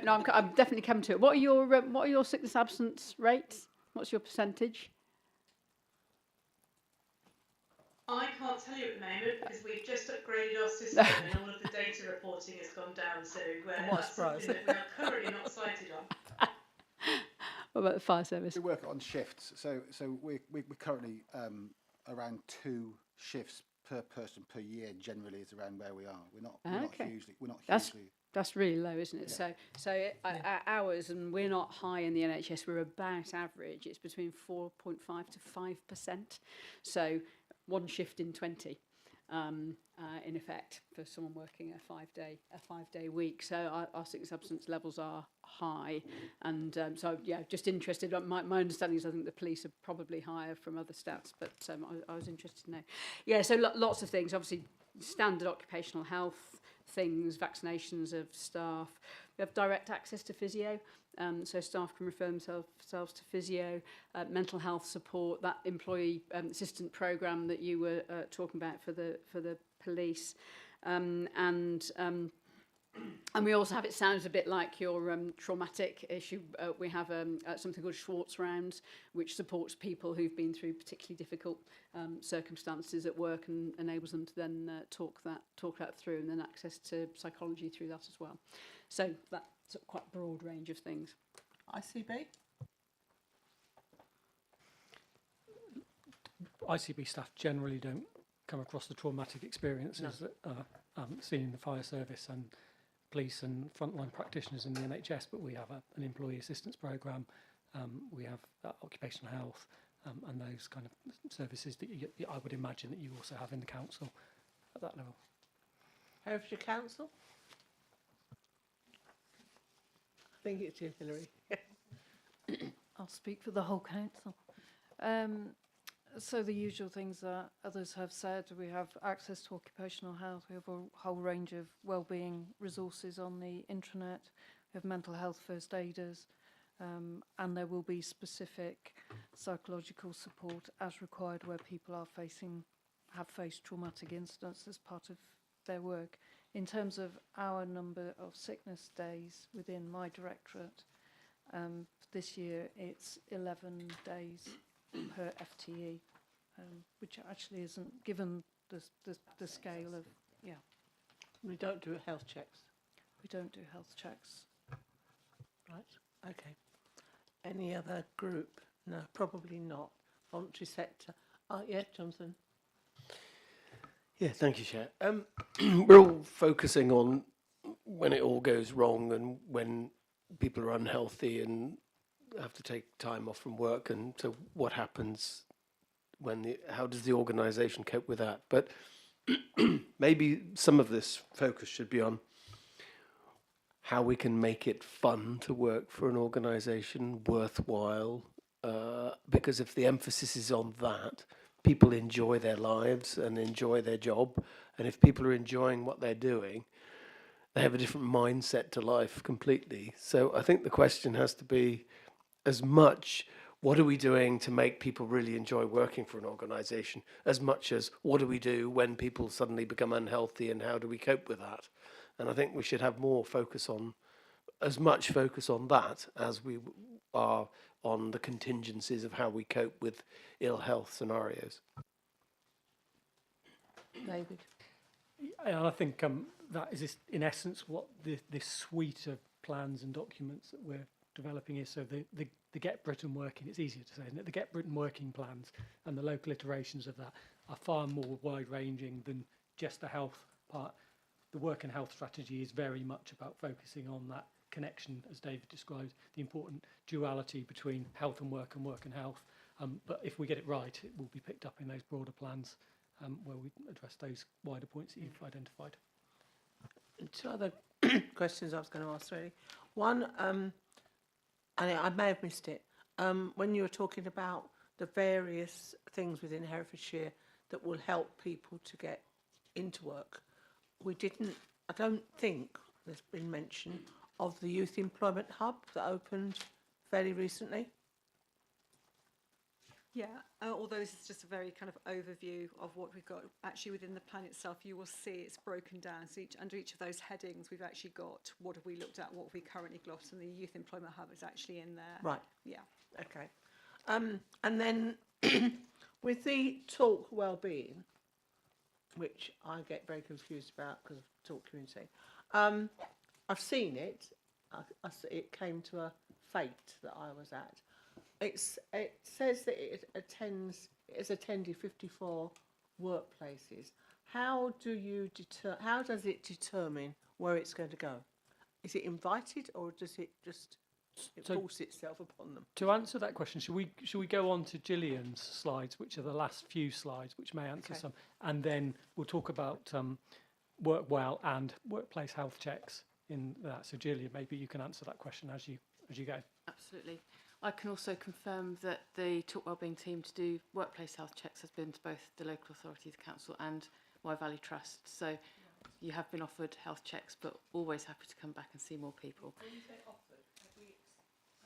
No. I'm definitely coming to it. What are your sickness absence rates? What's your percentage? I can't tell you at the moment because we've just upgraded our system and all of the data reporting has gone down. So that's something that we are currently not cited on. What about the fire service? We work on shifts, so we're currently around 2 shifts per person per year. Generally, is around where we are. We're not hugely. That's really low, isn't it? Yeah. So ours, and we're not high in the NHS. We're about average. It's between 4.5 to 5%. So 1 shift in 20, in effect, for someone working a 5-day week. So our sickness absence levels are high, and so yeah, just interested. My understanding is I think the police are probably higher from other stats, but I was interested to know. Yeah, so lots of things. Obviously, standard occupational health things, vaccinations of staff. We have direct access to physio, so staff can refer themselves to physio, mental health support, that employee assistant programme that you were talking about for the police, and we also have, it sounds a bit like your traumatic issue, we have something called Schwartz Rounds, which supports people who've been through particularly difficult circumstances at work and enables them to then talk that through, and then access to psychology through that as well. So that's quite a broad range of things. ICB? ICB staff generally don't come across the traumatic experiences that are seen in the fire service and police and frontline practitioners in the NHS, but we have an employee assistance programme, we have occupational health, and those kind of services that I would imagine that you also have in the council at that level. Herefordshire Council? I think it's you, Hilary. I'll speak for the whole council. So the usual things that others have said, we have access to occupational health, we have a whole range of wellbeing resources on the intranet, we have mental health first aiders, and there will be specific psychological support as required where people have faced traumatic incidents as part of their work. In terms of our number of sickness days within my directorate, this year it's 11 days per FTE, which actually isn't, given the scale of, yeah. We don't do health checks. We don't do health checks. Right, okay. Any other group? No, probably not. Voluntary sector. Oh, yeah, Jonathan. Yeah, thank you, Chair. We're all focusing on when it all goes wrong and when people are unhealthy and have to take time off from work, and so what happens when how does the organisation cope with that? But maybe some of this focus should be on how we can make it fun to work for an organisation, worthwhile, because if the emphasis is on that, people enjoy their lives and enjoy their job, and if people are enjoying what they're doing, they have a different mindset to life completely. So I think the question has to be as much, what are we doing to make people really enjoy working for an organisation, as much as what do we do when people suddenly become unhealthy and how do we cope with that? And I think we should have more focus on, as much focus on that as we are on the contingencies of how we cope with ill health scenarios. David? And I think that is, in essence, what this suite of plans and documents that we're developing is. So the Get Britain Working, it's easier to say, isn't it? The Get Britain Working plans and the local iterations of that are far more wide-ranging than just the health part. The work and health strategy is very much about focusing on that connection, as David described, the important duality between health and work and health. But if we get it right, it will be picked up in those broader plans where we address those wider points that you've identified. Two other questions I was going to ask, really. One, and I may have missed it, when you were talking about the various things within Herefordshire that will help people to get into work, I don't think there's been mention of the Youth Employment Hub that opened fairly recently. Yeah, although this is just a very kind of overview of what we've got actually within the plan itself, you will see it's broken down. So under each of those headings, we've actually got what have we looked at, what have we currently got, and the Youth Employment Hub is actually in there. Right. Yeah. Okay. And then with the talk Wellbeing, which I get very confused about because of talk community, I've seen it. It came to a fete that I was at. It says that it has attended 54 workplaces. How does it determine where it's going to go? Is it invited, or does it just force itself upon them? To answer that question, should we go on to Gillian's slides, which are the last few slides, which may answer some, and then we'll talk about work well and workplace health checks in that. So Gillian, maybe you can answer that question as you go. Absolutely. I can also confirm that the Talk Wellbeing team to do workplace health checks has been to both the local authority, the council, and Wye Valley Trust. So you have been offered health checks, but always happy to come back and see more people. When you say offered,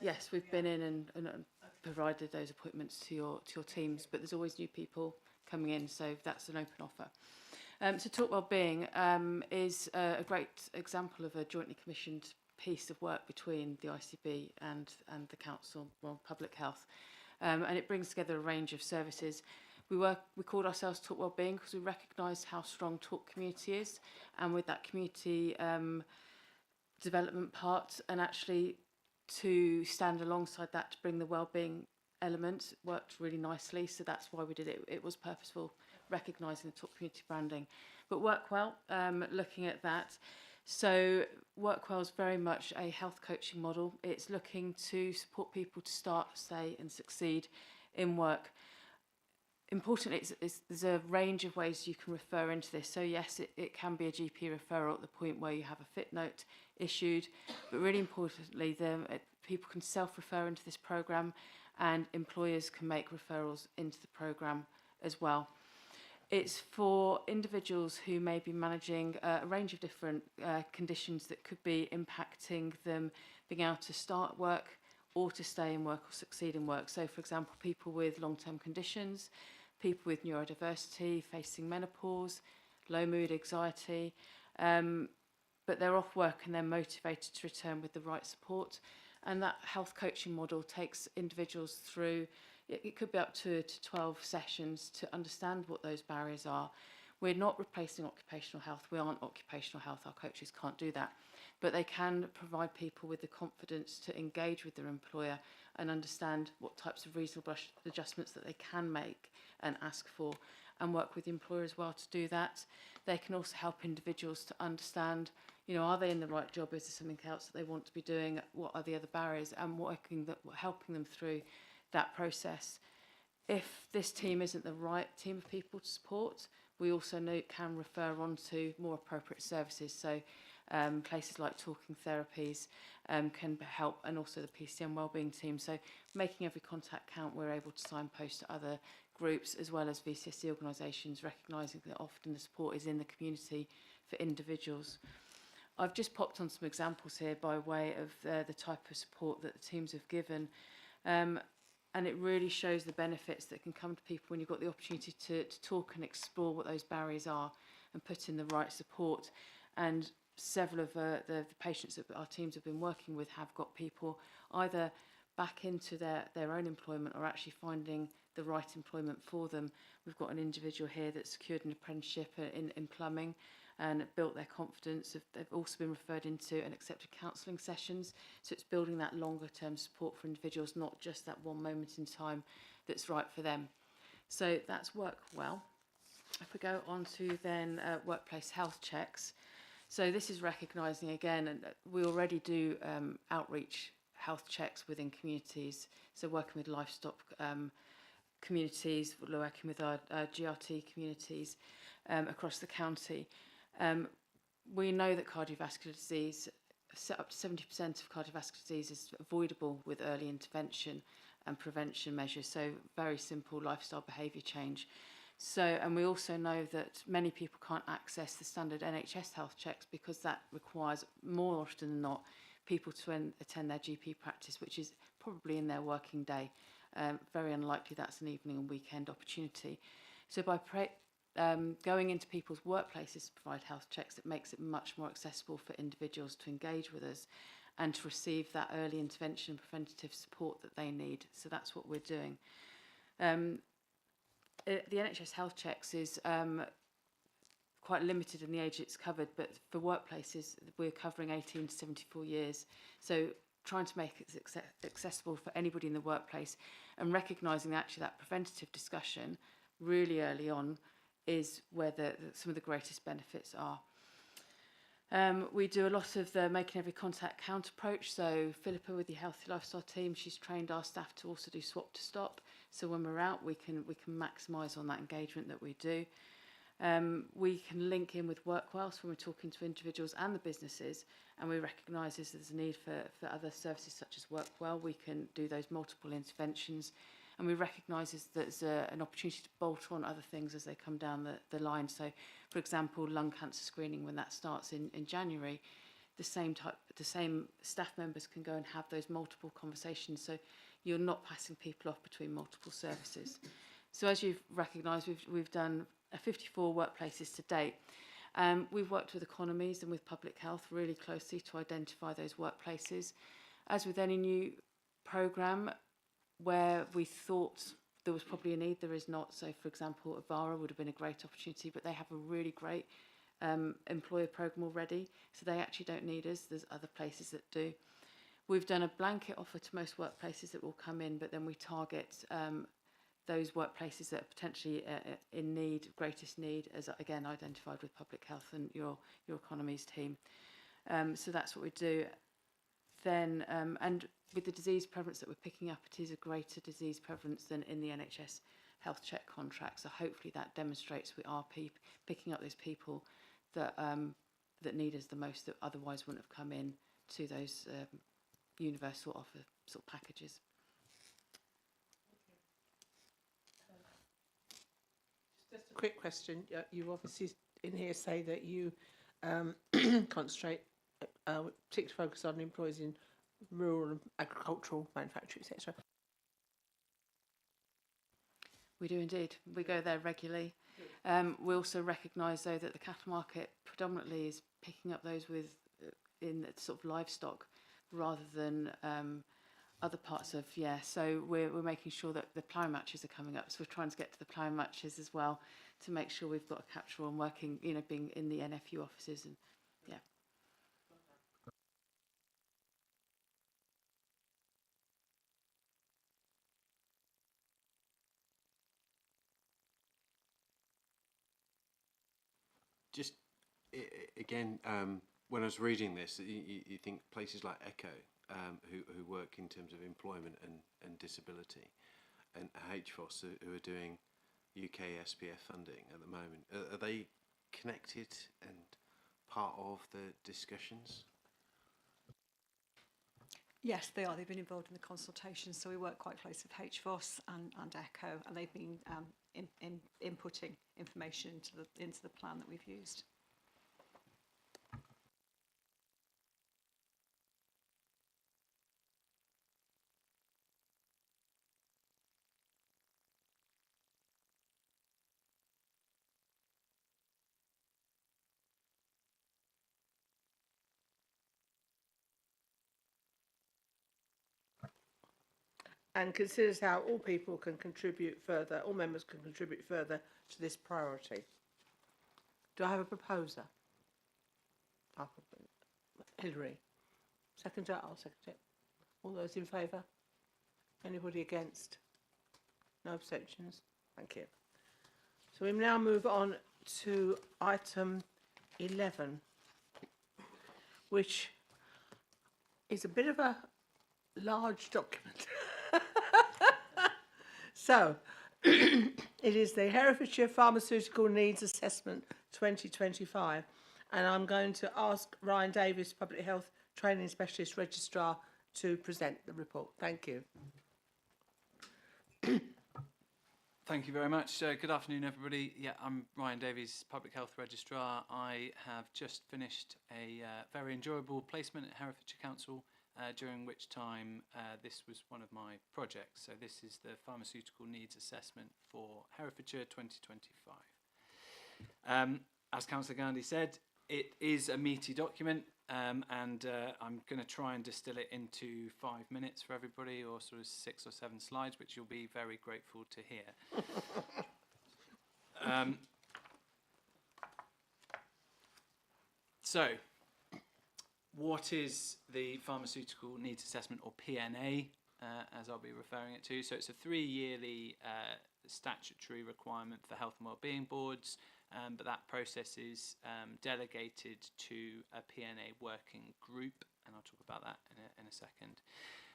Yes, we've been in and provided those appointments to your teams, but there's always new people coming in, so that's an open offer. So Talk Wellbeing is a great example of a jointly commissioned piece of work between the ICB and the council, well, public health, and it brings together a range of services. We called ourselves Talk Wellbeing because we recognised how strong Talk community is, and with that community development part, and actually to stand alongside that to bring the wellbeing element worked really nicely. So that's why we did it. It was purposeful, recognising the Talk community branding. But Work Well, looking at that. So Work Well is very much a health coaching model. It's looking to support people to start, stay and succeed in work. Importantly, there's a range of ways you can refer into this. So yes, it can be a GP referral at the point where you have a fit note issued, but really importantly, people can self-refer into this programme, and employers can make referrals into the programme as well. It's for individuals who may be managing a range of different conditions that could be impacting them being able to start work or to stay in work or succeed in work. So, for example, people with long-term conditions, people with neurodiversity, facing menopause, low mood, anxiety, but they're off work and they're motivated to return with the right support. And that health coaching model takes individuals through, it could be up to 12 sessions to understand what those barriers are. We're not replacing occupational health. We aren't occupational health. Our coaches can't do that. But they can provide people with the confidence to engage with their employer and understand what types of reasonable adjustments that they can make and ask for, and work with the employer as well to do that. They can also help individuals to understand, You know, are they in the right job? Is there something else that they want to be doing? What are the other barriers? And helping them through that process. If this team isn't the right team of people to support, we also can refer on to more appropriate services. So places like talking therapies can help, and also the PCN wellbeing team. So making every contact count, we're able to signpost to other groups as well as VCSE organisations, recognising that often the support is in the community for individuals. I've just popped on some examples here by way of the type of support that the teams have given. And it really shows the benefits that can come to people when you've got the opportunity to talk and explore what those barriers are and put in the right support. And several of the patients that our teams have been working with have got people either back into their own employment or actually finding the right employment for them. We've got an individual here that secured an apprenticeship in plumbing and built their confidence. They've also been referred into and accepted counselling sessions. So it's building that longer term support for individuals, not just that one moment in time that's right for them. So that's worked well. If we go on to then workplace health checks. So this is recognising again, and we already do outreach health checks within communities. So working with livestock communities, working with our GRT communities across the county. We know that cardiovascular disease, up to 70% of cardiovascular disease is avoidable with early intervention and prevention measures. So very simple lifestyle behaviour change. So, and we also know that many people can't access the standard NHS health checks because that requires more often than not people to attend their GP practice, which is probably in their working day. Very unlikely that's an evening and weekend opportunity. So by going into people's workplaces to provide health checks, it makes it much more accessible for individuals to engage with us and to receive that early intervention and preventative support that they need. So that's what we're doing. The NHS health checks is quite limited in the age it's covered, but for workplaces, we're covering 18 to 74 years. So trying to make it accessible for anybody in the workplace and recognising that actually that preventative discussion really early on is where some of the greatest benefits are. We do a lot of the making every contact count approach. So Philippa with the Healthy Lifestyle team, she's trained our staff to also do swap to stop. So when we're out, we can maximise on that engagement that we do. We can link in with work whilst when we're talking to individuals and the businesses, and we recognise there's a need for other services such as work well. We can do those multiple interventions, and we recognise there's an opportunity to bolt on other things as they come down the line. So, for example, lung cancer screening, when that starts in January, the same staff members can go and have those multiple conversations. So you're not passing people off between multiple services. So as you've recognised, we've done 54 workplaces to date. We've worked with economies and with public health really closely to identify those workplaces. As with any new programme, where we thought there was probably a need, there is not. So, for example, Avara would have been a great opportunity, but they have a really great employer programme already, so they actually don't need us. There's other places that do. We've done a blanket offer to most workplaces that will come in, but then we target those workplaces that are potentially in need, greatest need, as again identified with public health and your economies team. So that's what we do. Then, and with the disease prevalence that we're picking up, it is a greater disease prevalence than in the NHS health check contract. So hopefully that demonstrates we are picking up those people that that need us the most, that otherwise wouldn't have come in to those universal offer sort of packages. Just a quick question. You obviously in here say that you concentrate, particularly focus on employees in rural and agricultural manufacturing, etc. We do indeed. We go there regularly. We also recognise, though, that the cattle market predominantly is picking up those in sort of livestock rather than other parts of, so we're making sure that the ploughing matches are coming up. So we're trying to get to the ploughing matches as well to make sure we've got a capture on working, being in the NFU offices and, Just again, when I was reading this, you think places like Echo, who work in terms of employment and disability, and HFOS, who are doing UK SPF funding at the moment, are they connected and part of the discussions? Yes, they are. They've been involved in the consultations, so we work quite closely with HFOS and Echo, and they've been inputting information into the plan that we've used. And considers how all people can contribute further, all members can contribute further to this priority. Do I have a proposer? Hilary. Seconder? I'll second it. All those in favour? Anybody against? No abstentions? Thank you. So we now move on to item 11, which is a bit of a large document. So, it is the Herefordshire Pharmaceutical Needs Assessment 2025, and I'm going to ask Ryan Davis, Public Health Training Specialist Registrar, to present the report. Thank you. Thank you very much. Good afternoon, everybody. Yeah, I'm Ryan Davies, Public Health Registrar. I have just finished a very enjoyable placement at Herefordshire Council, during which time this was one of my projects. So this is the Pharmaceutical Needs Assessment for Herefordshire 2025. As Councillor Gandhi said, it is a meaty document, and I'm going to try and distill it into 5 minutes for everybody, or sort of 6 or 7 slides, which you'll be very grateful to hear. So, what is the Pharmaceutical Needs Assessment, or PNA, as I'll be referring it to? So it's a 3-yearly statutory requirement for health and wellbeing boards, but that process is delegated to a PNA working group, and I'll talk about that in a second.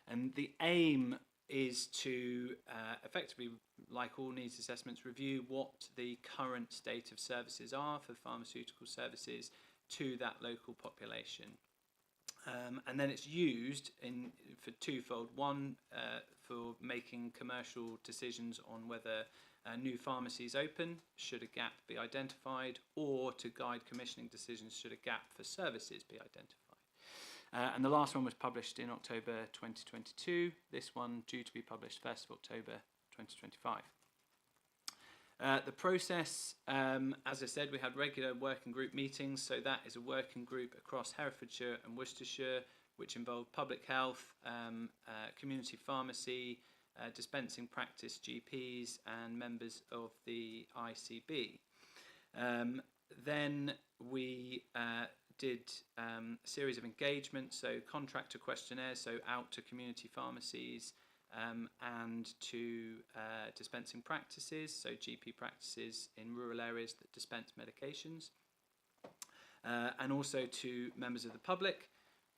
And the aim is to effectively, like all needs assessments, review what the current state of services are for pharmaceutical services to that local population. And then it's used for twofold. One, for making commercial decisions on whether new pharmacies open, should a gap be identified, or to guide commissioning decisions should a gap for services be identified. And the last one was published in October 2022. This one due to be published 1st of October 2025. The process, as I said, we had regular working group meetings. So that is a working group across Herefordshire and Worcestershire, which involved public health, community pharmacy, dispensing practice GPs, and members of the ICB. Then we did a series of engagements, so contractor questionnaires, so out to community pharmacies, and to dispensing practices, so GP practices in rural areas that dispense medications, and also to members of the public.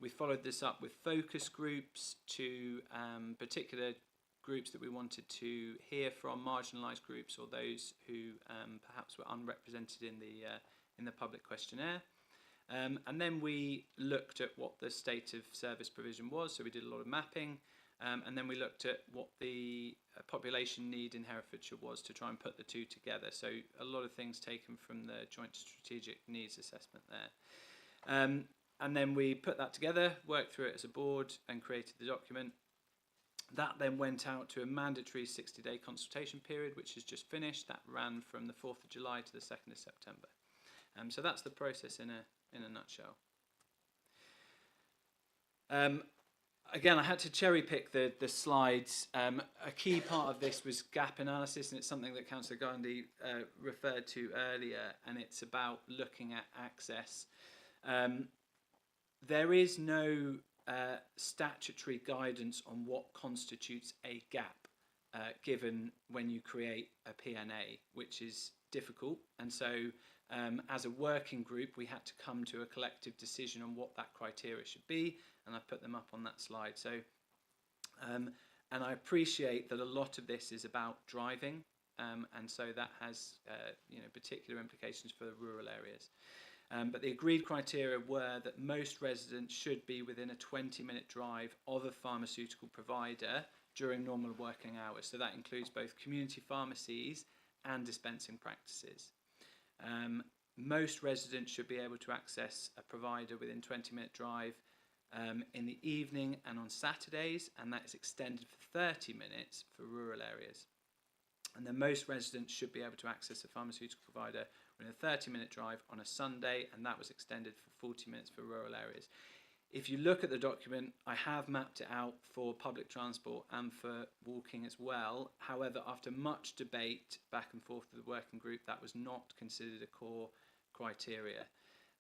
We followed this up with focus groups to particular groups that we wanted to hear from, marginalised groups, or those who perhaps were unrepresented in the public questionnaire. And then we looked at what the state of service provision was, so we did a lot of mapping. And then we looked at what the population need in Herefordshire was to try and put the two together. So a lot of things taken from the Joint Strategic Needs Assessment there. And then we put that together, worked through it as a board, and created the document. That then went out to a mandatory 60-day consultation period, which has just finished. That ran from the 4th of July to the 2nd of September. So that's the process in a nutshell. Again, I had to cherry pick the slides. A key part of this was gap analysis, and it's something that Councillor Gandhi referred to earlier, and it's about looking at access. There is no statutory guidance on what constitutes a gap, given when you create a PNA, which is difficult. And so As a working group, we had to come to a collective decision on what that criteria should be, and I put them up on that slide. So, and I appreciate that a lot of this is about driving, and so that has particular implications for the rural areas. But the agreed criteria were that most residents should be within a 20-minute drive of a pharmaceutical provider during normal working hours. So that includes both community pharmacies and dispensing practices. Most residents should be able to access a provider within 20-minute drive in the evening and on Saturdays, and that is extended for 30 minutes for rural areas. And then most residents should be able to access a pharmaceutical provider within a 30-minute drive on a Sunday, and that was extended for 40 minutes for rural areas. If you look at the document, I have mapped it out for public transport and for walking as well. However, after much debate back and forth with the working group, that was not considered a core criteria.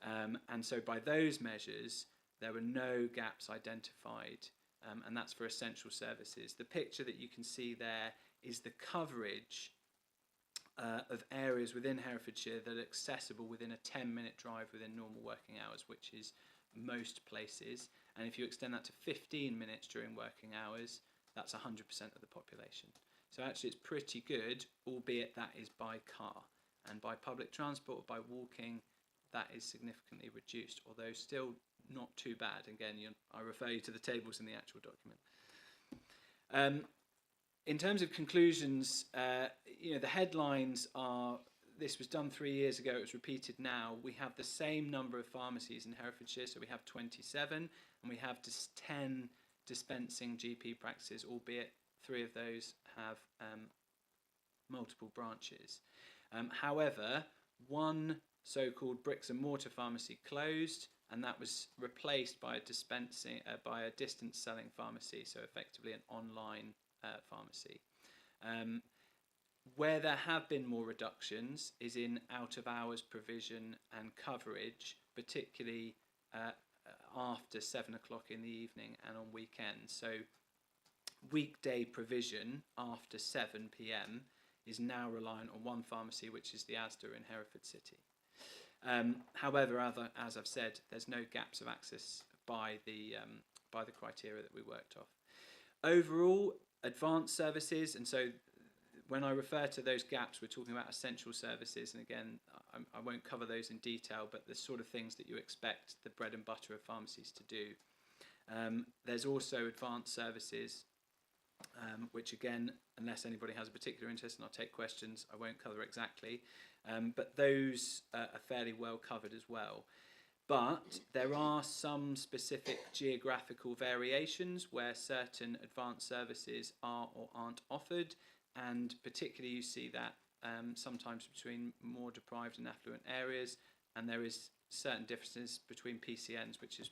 And so by those measures, there were no gaps identified, and that's for essential services. The picture that you can see there is the coverage of areas within Herefordshire that are accessible within a 10-minute drive within normal working hours, which is most places. And if you extend that to 15 minutes during working hours, that's 100% of the population. So actually it's pretty good, albeit that is by car. And by public transport or by walking, that is significantly reduced, although still not too bad. Again, I refer you to the tables in the actual document. In terms of conclusions, the headlines are, this was done 3 years ago, it was repeated now. We have the same number of pharmacies in Herefordshire, so we have 27, and we have just 10 dispensing GP practices, albeit 3 of those have multiple branches. However, one so-called bricks and mortar pharmacy closed, and that was replaced by a distance selling pharmacy, so effectively an online pharmacy. Where there have been more reductions is in out-of-hours provision and coverage, particularly after 7 o'clock in the evening and on weekends. So weekday provision after 7 p.m. is now reliant on one pharmacy, which is the Asda in Hereford City. However, as I've said, there's no gaps of access by the criteria that we worked off. Overall, advanced services, and so when I refer to those gaps, we're talking about essential services, and again, I won't cover those in detail, but the sort of things that you expect the bread and butter of pharmacies to do. There's also advanced services, which again, unless anybody has a particular interest, and I'll take questions, I won't cover exactly, but those are fairly well covered as well. But there are some specific geographical variations where certain advanced services are or aren't offered, and particularly you see that sometimes between more deprived and affluent areas, and there is certain differences between PCNs, which is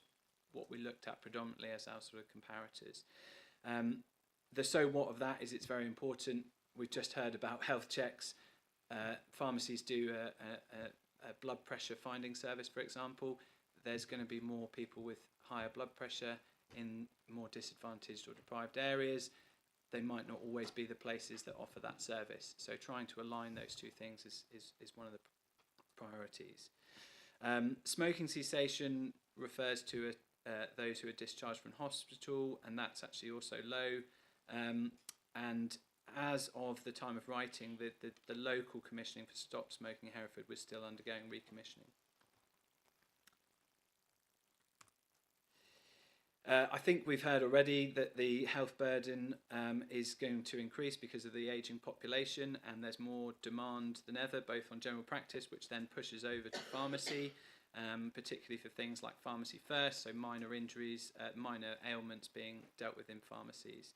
what we looked at predominantly as our sort of comparators. The so what of that is it's very important. We've just heard about health checks. Pharmacies do a blood pressure finding service, for example. There's going to be more people with higher blood pressure in more disadvantaged or deprived areas. They might not always be the places that offer that service. So trying to align those two things is one of the priorities. Smoking cessation refers to those who are discharged from hospital, and that's actually also low. And as of the time of writing, the local commissioning for Stop Smoking in Hereford was still undergoing recommissioning. I think we've heard already that the health burden is going to increase because of the ageing population, and there's more demand than ever, both on general practice, which then pushes over to pharmacy, particularly for things like pharmacy first, so minor injuries, minor ailments being dealt with in pharmacies.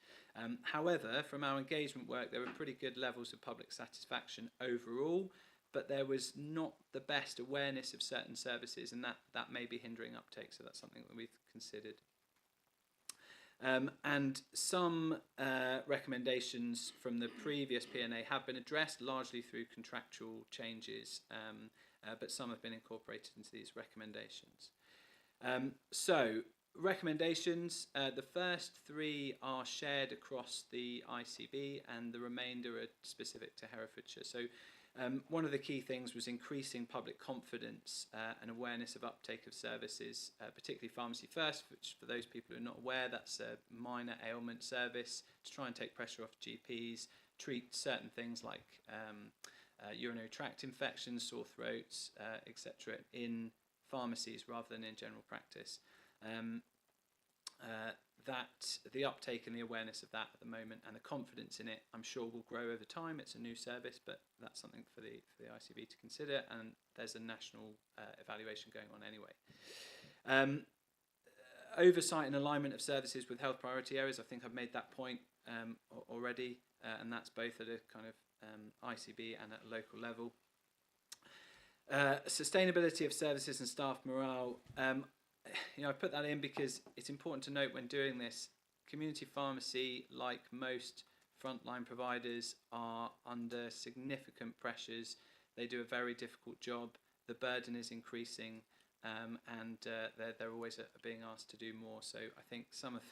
However, from our engagement work, there were pretty good levels of public satisfaction overall, but there was not the best awareness of certain services, and that may be hindering uptake, so that's something that we've considered. And some recommendations from the previous P&A have been addressed largely through contractual changes, but some have been incorporated into these recommendations. So, recommendations, the first 3 are shared across the ICB and the remainder are specific to Herefordshire. So, One of the key things was increasing public confidence and awareness of uptake of services, particularly Pharmacy First, which for those people who are not aware, that's a minor ailment service to try and take pressure off GPs, treat certain things like urinary tract infections, sore throats, etc. in pharmacies rather than in general practice. That the uptake and the awareness of that at the moment and the confidence in it, I'm sure, will grow over time. It's a new service, but that's something for the ICB to consider, and there's a national evaluation going on anyway. Oversight and alignment of services with health priority areas, I think I've made that point already, and that's both at a kind of ICB and at a local level. Sustainability of services and staff morale. I put that in because it's important to note when doing this, community pharmacy, like most frontline providers, are under significant pressures. They do a very difficult job. The burden is increasing, and they're always being asked to do more. So I think some of,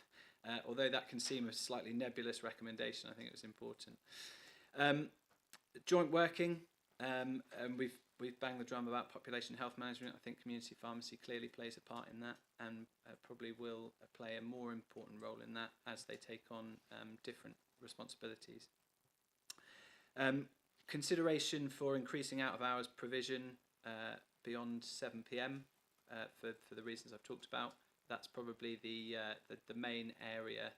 although that can seem a slightly nebulous recommendation, I think it was important. Joint working, and we've banged the drum about population health management. I think community pharmacy clearly plays a part in that, and probably will play a more important role in that as they take on different responsibilities. Consideration for increasing out of hours provision beyond 7 p.m. For the reasons I've talked about. That's probably the main area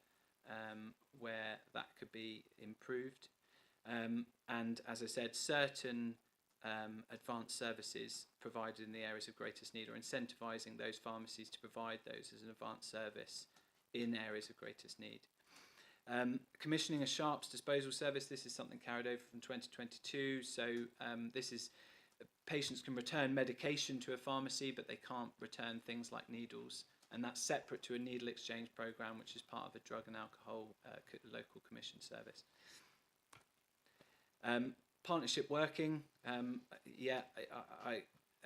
where that could be improved. And as I said, certain advanced services provided in the areas of greatest need, or incentivising those pharmacies to provide those as an advanced service in areas of greatest need. Commissioning a sharps disposal service, this is something carried over from 2022, so this is patients can return medication to a pharmacy, but they can't return things like needles, and that's separate to a needle exchange programme, which is part of a drug and alcohol local commission service. Partnership working,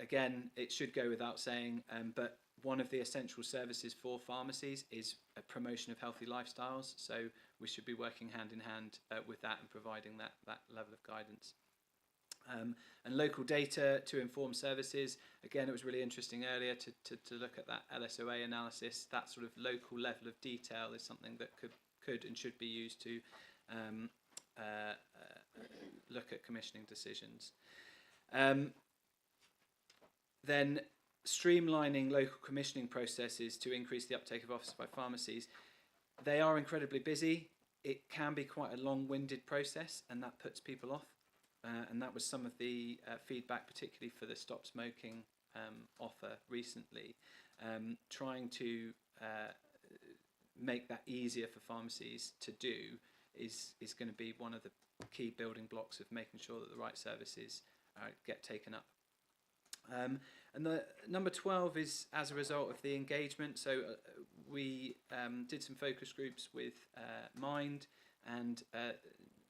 again, it should go without saying, but one of the essential services for pharmacies is a promotion of healthy lifestyles, so we should be working hand in hand with that and providing that level of guidance. And local data to inform services. Again, it was really interesting earlier to look at that LSOA analysis. That sort of local level of detail is something that could and should be used to look at commissioning decisions. Then streamlining local commissioning processes to increase the uptake of offers by pharmacies. They are incredibly busy. It can be quite a long-winded process, and that puts people off. And that was some of the feedback, particularly for the Stop Smoking offer recently. Trying to make that easier for pharmacies to do is going to be one of the key building blocks of making sure that the right services get taken up. And the number 12 is as a result of the engagement. So we did some focus groups with Mind, and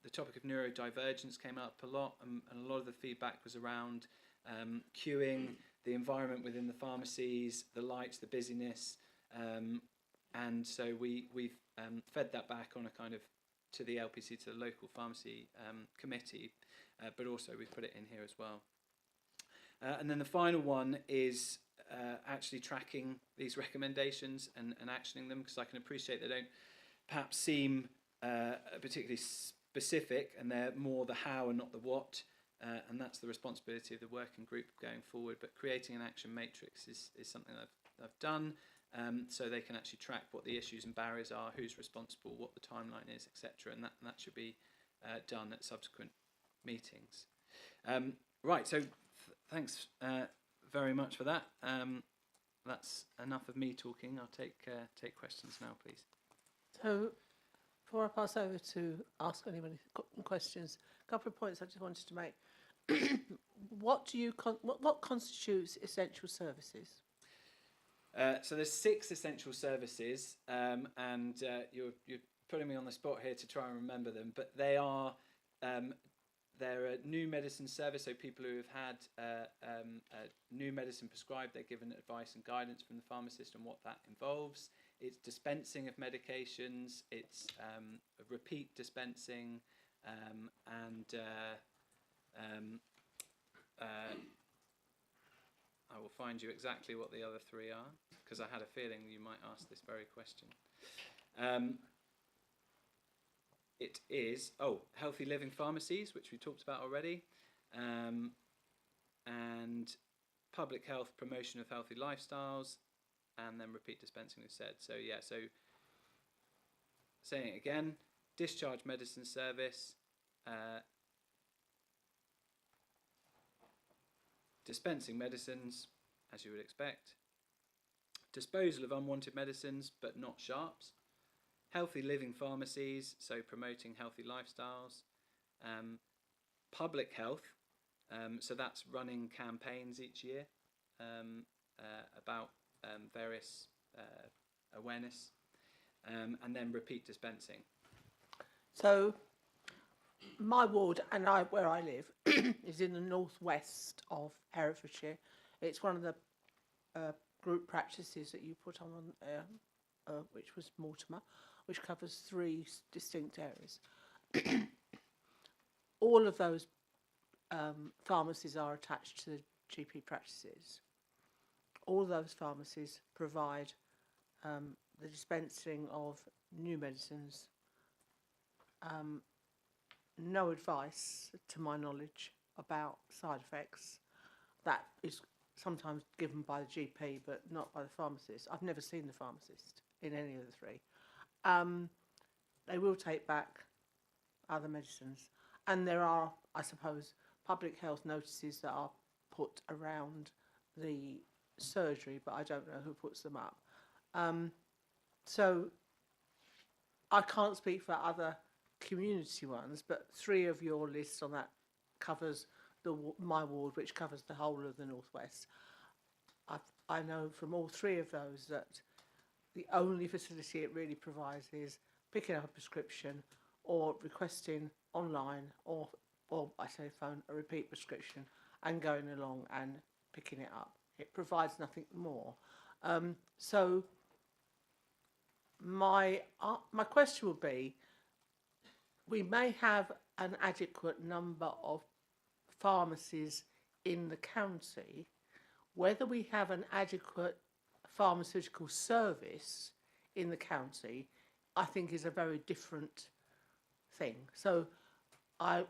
the topic of neurodivergence came up a lot, and a lot of the feedback was around queuing, the environment within the pharmacies, the lights, the busyness, and so we've fed that back on a kind of to the LPC, to the local pharmacy committee, but also we've put it in here as well. And then the final one is actually tracking these recommendations and actioning them, because I can appreciate they don't perhaps seem particularly specific, and they're more the how and not the what, and that's the responsibility of the working group going forward. But creating an action matrix is something that I've done, so they can actually track what the issues and barriers are, who's responsible, what the timeline is, etc., and that should be done at subsequent meetings. Right, so thanks very much for that. That's enough of me talking. I'll take questions now, please. So, before I pass over to ask anyone who's got questions, a couple of points I just wanted to make. What constitutes essential services? So there's 6 essential services, and you're putting me on the spot here to try and remember them. But they are they're a new medicine service, so people who have had new medicine prescribed, they're given advice and guidance from the pharmacist on what that involves. It's dispensing of medications, it's repeat dispensing, and I will find you exactly what the other three are, because I had a feeling you might ask this very question. It is, healthy living pharmacies, which we talked about already, and public health, promotion of healthy lifestyles, and then repeat dispensing, we said. So yeah, so saying it again, discharge medicine service, dispensing medicines, as you would expect, disposal of unwanted medicines but not sharps, healthy living pharmacies, so promoting healthy lifestyles, public health, so that's running campaigns each year about various awareness, and then repeat dispensing. So my ward and where I live is in the northwest of Herefordshire. It's one of the group practices that you put on, which was Mortimer, which covers 3 distinct areas. All of those pharmacies are attached to the GP practices. All those pharmacies provide the dispensing of new medicines. No advice, to my knowledge, about side effects. That is sometimes given by the GP, but not by the pharmacist. I've never seen the pharmacist in any of the 3. They will take back other medicines. And there are, I suppose, public health notices that are put around the surgery, but I don't know who puts them up. So I can't speak for other community ones, but 3 of your lists on that covers my ward, which covers the whole of the northwest. I know from all 3 of those that the only facility it really provides is picking up a prescription or requesting online or by telephone a repeat prescription and going along and picking it up. It provides nothing more. So my question would be, we may have an adequate number of pharmacies in the county. Whether we have an adequate pharmaceutical service in the county, I think is a very different thing. So I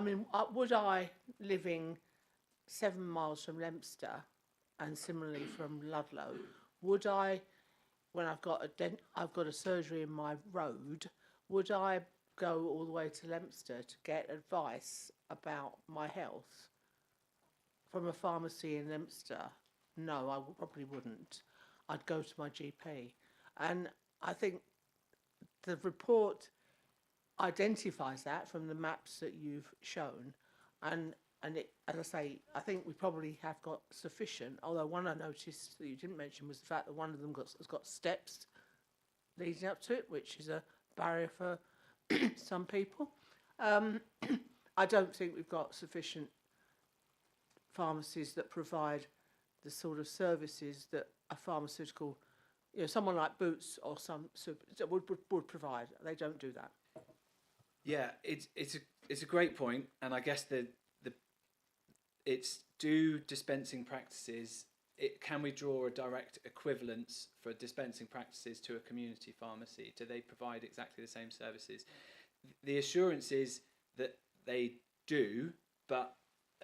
mean, would I, living 7 miles from Leominster and similarly from Ludlow, would I, when I've got a surgery in my road, would I go all the way to Leominster to get advice about my health from a pharmacy in Leominster? No, I probably wouldn't. I'd go to my GP. And I think the report identifies that from the maps that you've shown. And it, as I say, I think we probably have got sufficient, although one I noticed that you didn't mention was the fact that one of them has got steps leading up to it, which is a barrier for some people. I don't think we've got sufficient pharmacies that provide the sort of services that a pharmaceutical, someone like Boots or some would provide. They don't do that. Yeah, it's a great point, and I guess it's do dispensing practices. Can we draw a direct equivalence for dispensing practices to a community pharmacy? Do they provide exactly the same services? The assurance is that they do, but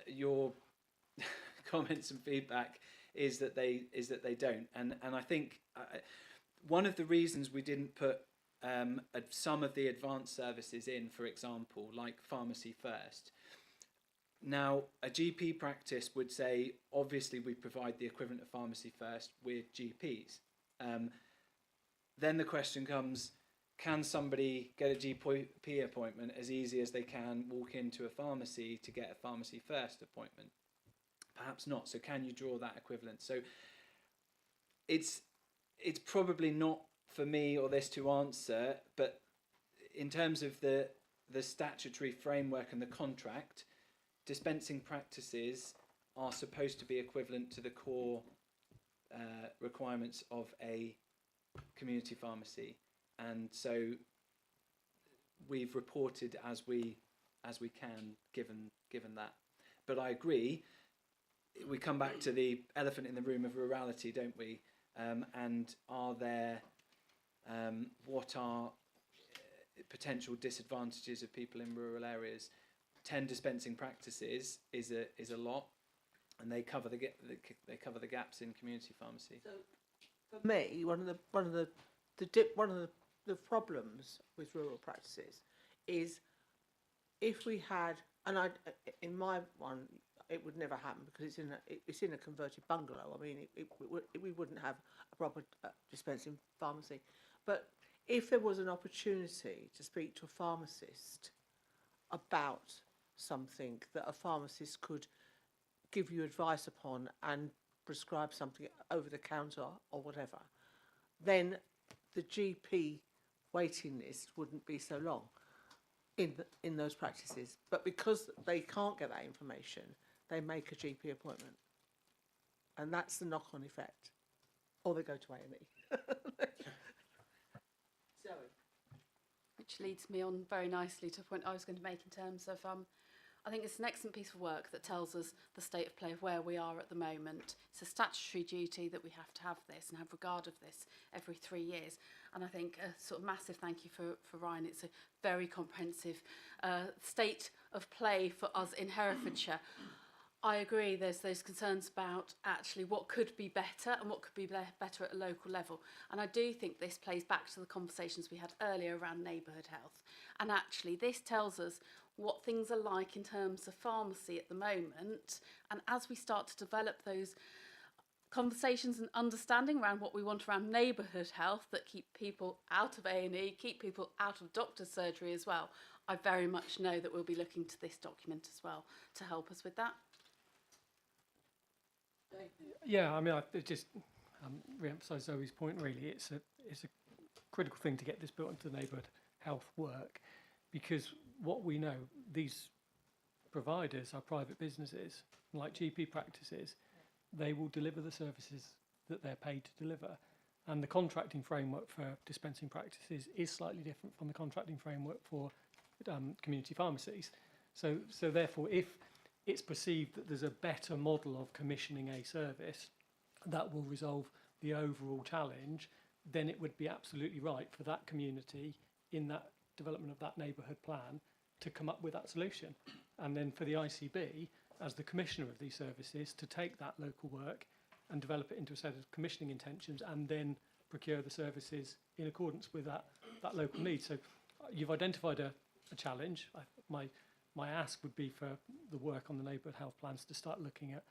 your comments and feedback is that they don't. And I think one of the reasons we didn't put some of the advanced services in, for example, like Pharmacy First. Now, a GP practice would say, obviously, we provide the equivalent of Pharmacy First with GPs. Then the question comes, can somebody get a GP appointment as easy as they can walk into a pharmacy to get a Pharmacy First appointment? Perhaps not. So can you draw that equivalent? So it's probably not for me or this to answer, but in terms of the statutory framework and the contract, dispensing practices are supposed to be equivalent to the core requirements of a community pharmacy, and so we've reported as we can given that. But I agree we come back to the elephant in the room of rurality, don't we? And are there what are potential disadvantages of people in rural areas? 10 dispensing practices is a lot, and they cover the gaps in community pharmacy. So, for me, one of the problems with rural practices is if we had, and in my one, it would never happen because it's in a converted bungalow. I mean, we wouldn't have a proper dispensing pharmacy. But if there was an opportunity to speak to a pharmacist about something that a pharmacist could give you advice upon and prescribe something over the counter or whatever, then the GP waiting list wouldn't be so long in those practices. But because they can't get that information, they make a GP appointment, and that's the knock-on effect. Or they go to A&E. Zoe. Which leads me on very nicely to a point I was going to make in terms of, I think it's an excellent piece of work that tells us the state of play of where we are at the moment. It's a statutory duty that we have to have this and have regard of this every 3 years. And I think a sort of massive thank you for Ryan. It's a very comprehensive state of play for us in Herefordshire. I agree, there's those concerns about actually what could be better and what could be better at a local level. And I do think this plays back to the conversations we had earlier around neighbourhood health. And actually this tells us what things are like in terms of pharmacy at the moment. And as we start to develop those conversations and understanding around what we want around neighbourhood health that keep people out of A&E, keep people out of doctor's surgery as well, I very much know that we'll be looking to this document as well to help us with that. Yeah, I mean, I just re-emphasise Zoe's point. Really, it's a critical thing to get this built into the neighbourhood health work, because what we know, these providers are private businesses like GP practices. They will deliver the services that they're paid to deliver, and the contracting framework for dispensing practices is slightly different from the contracting framework for community pharmacies. So therefore, if it's perceived that there's a better model of commissioning a service that will resolve the overall challenge, then it would be absolutely right for that community in that development of that neighbourhood plan to come up with that solution. And then for the ICB, as the commissioner of these services, to take that local work and develop it into a set of commissioning intentions and then procure the services in accordance with that local need. So you've identified a challenge. My ask would be for the work on the neighbourhood health plans to start looking at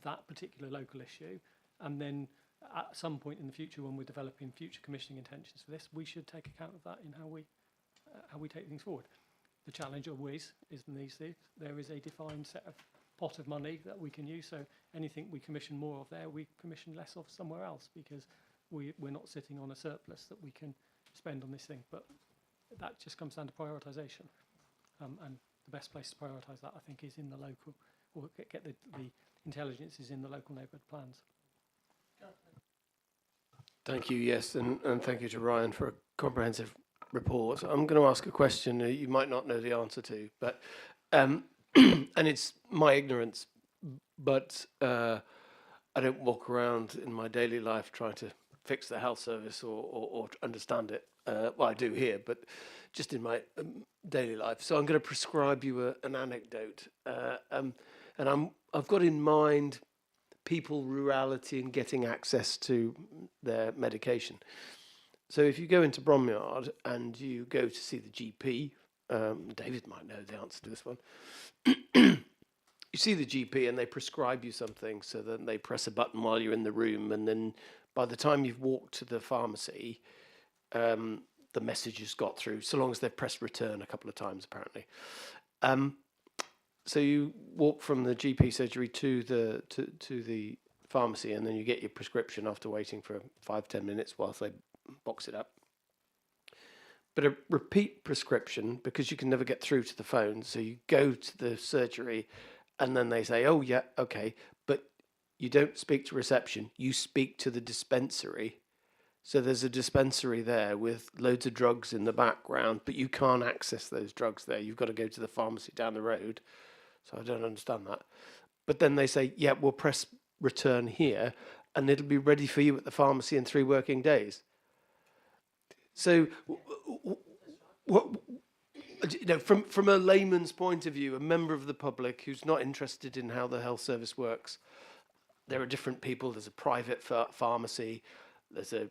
that particular local issue, and then at some point in the future, when we're developing future commissioning intentions for this, we should take account of that in how we take things forward. The challenge always is in these things, there is a defined set of pot of money that we can use, so anything we commission more of there, we commission less of somewhere else, because we're not sitting on a surplus that we can spend on this thing. But that just comes down to prioritisation, and the best place to prioritise that, I think, is in the local, or get the intelligence is in the local neighbourhood plans. Thank you, yes, and thank you to Ryan for a comprehensive report. I'm going to ask a question you might not know the answer to, but and it's my ignorance, but I don't walk around in my daily life trying to fix the health service or understand it. Well, I do here, but just in my daily life. So I'm going to prescribe you an anecdote, and I've got in mind people, rurality, and getting access to their medication. So if you go into Bromyard and you go to see the GP, David might know the answer to this one. You see the GP and they prescribe you something, so then they press a button while you're in the room, and then by the time you've walked to the pharmacy, the message has got through, so long as they've pressed return a couple of times, apparently. So you walk from the GP surgery to the pharmacy, and then you get your prescription after waiting for 5-10 minutes whilst they box it up. But a repeat prescription, because you can never get through to the phone, so you go to the surgery, and then they say, oh yeah, okay, but you don't speak to reception, you speak to the dispensary. So there's a dispensary there with loads of drugs in the background, but you can't access those drugs there. You've got to go to the pharmacy down the road. So I don't understand that. but then they say, yeah, we'll press return here and it'll be ready for you at the pharmacy in 3 working days. So, what, you know, from a layman's point of view, a member of the public who's not interested in how the health service works, there are different people. There's a private pharmacy, there's a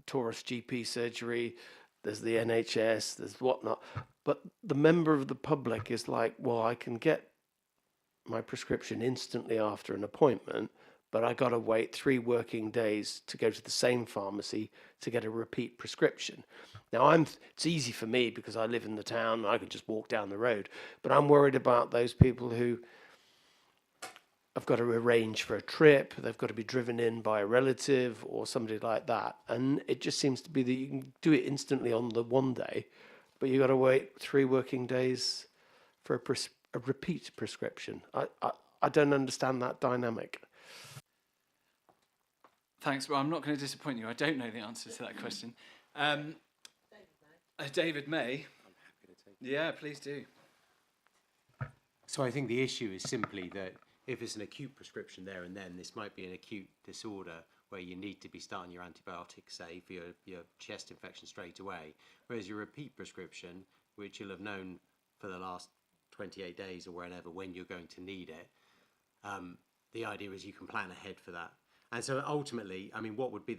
tourist GP surgery, there's the NHS, there's whatnot. But the member of the public is like, well, I can get my prescription instantly after an appointment, but I got to wait 3 working days to go to the same pharmacy to get a repeat prescription. Now, it's easy for me because I live in the town and I can just walk down the road, but I'm worried about those people who have got to arrange for a trip, they've got to be driven in by a relative or somebody like that. And it just seems to be that you can do it instantly on the one day, but you've got to wait 3 working days for a repeat prescription. I don't understand that dynamic. Thanks. Well, I'm not going to disappoint you. I don't know the answer to that question. David May. I'm happy to take it. Yeah, please do. So I think the issue is simply that if it's an acute prescription there and then, this might be an acute disorder where you need to be starting your antibiotics, say, for your chest infection straight away. Whereas your repeat prescription, which you'll have known for the last 28 days or whenever when you're going to need it, the idea is you can plan ahead for that. And so ultimately, I mean, what would be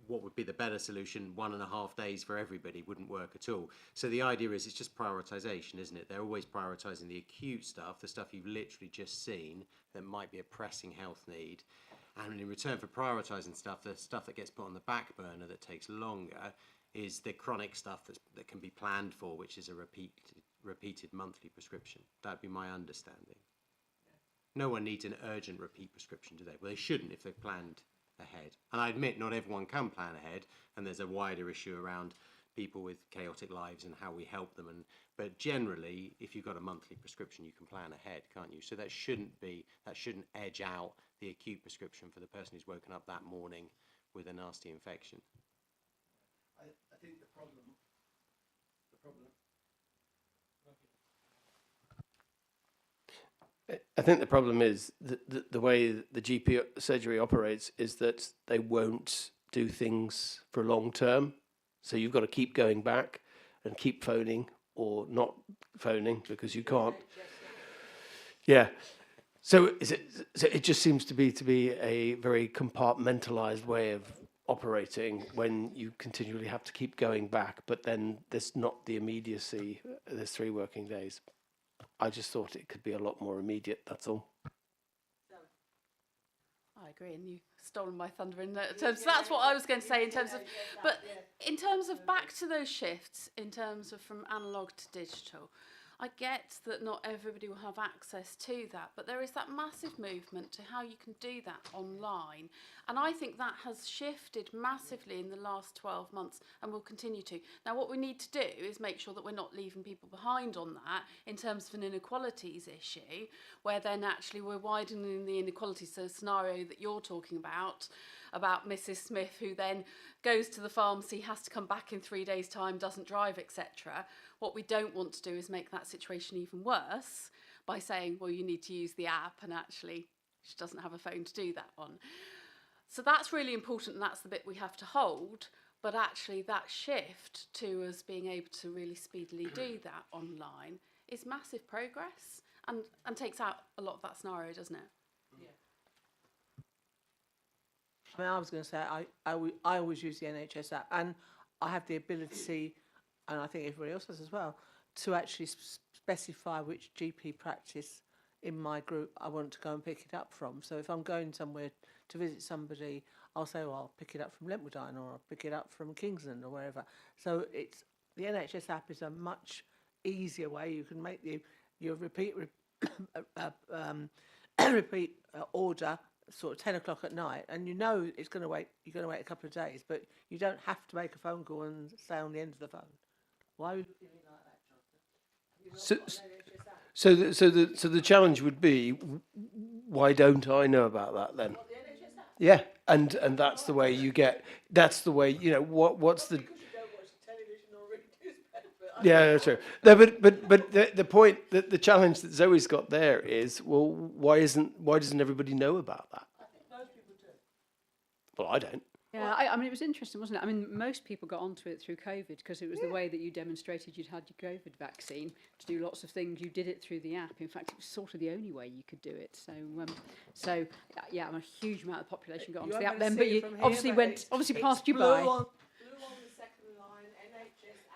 what would be the better solution? 1.5 days for everybody wouldn't work at all. So the idea is it's just prioritization, isn't it? They're always prioritizing the acute stuff, the stuff you've literally just seen that might be a pressing health need. And in return for prioritizing stuff, the stuff that gets put on the back burner that takes longer is the chronic stuff that can be planned for, which is a repeated monthly prescription. That'd be my understanding. No one needs an urgent repeat prescription, do they? Well, they shouldn't if they've planned ahead. And I admit not everyone can plan ahead, and there's a wider issue around people with chaotic lives and how we help them. But generally, if you've got a monthly prescription, you can plan ahead, can't you? So that shouldn't edge out the acute prescription for the person who's woken up that morning with a nasty infection. I think the problem. I think the problem is the way the GP surgery operates is that they won't do things for long term. So you've got to keep going back and keep phoning or not phoning because you can't. Yeah. So it just seems to be a very compartmentalized way of operating when you continually have to keep going back, but then there's not the immediacy. There's 3 working days. I just thought it could be a lot more immediate, that's all. I agree, and you've stolen my thunder in terms. That's what I was going to say in terms of, but in terms of back to those shifts, in terms of from analogue to digital, I get that not everybody will have access to that, but there is that massive movement to how you can do that online. And I think that has shifted massively in the last 12 months and will continue to. Now, what we need to do is make sure that we're not leaving people behind on that in terms of an inequalities issue, where then actually we're widening the inequalities. So the scenario that you're talking about Mrs. Smith, who then goes to the pharmacy, has to come back in 3 days' time, doesn't drive, etc. What we don't want to do is make that situation even worse by saying, well, you need to use the app, and actually she doesn't have a phone to do that on. So that's really important, and that's the bit we have to hold. But actually that shift to us being able to really speedily do that online is massive progress and takes out a lot of that scenario, doesn't it? Yeah. I mean, I was going to say, I always use the NHS app, and I have the ability, and I think everybody else does as well, to actually specify which GP practice in my group I want to go and pick it up from. So if I'm going somewhere to visit somebody, I'll say, well, I'll pick it up from Lentwoodine, or I'll pick it up from Kingsland, or wherever. So the NHS app is a much easier way. You can make your repeat order sort of 10 o'clock at night, and you know you're going to wait a couple of days, but you don't have to make a phone call and stay on the end of the phone. Why would you do like that, Jonathan? So the challenge would be, why don't I know about that then? Yeah, and that's the way you get. That's the way, you know. What's the? Because you don't watch the television or read newspaper. Yeah, that's true. No, but the point, that the challenge that Zoe's got there is, well, why doesn't everybody know about that? I think most people do. Well, I don't. Yeah, I mean, it was interesting, wasn't it? I mean, most people got onto it through COVID because it was the way that you demonstrated you'd had your COVID vaccine to do lots of things. You did it through the app. In fact, it was sort of the only way you could do it. So yeah, a huge amount of the population got onto the app then, but you obviously passed you by. Blue on the second line NHS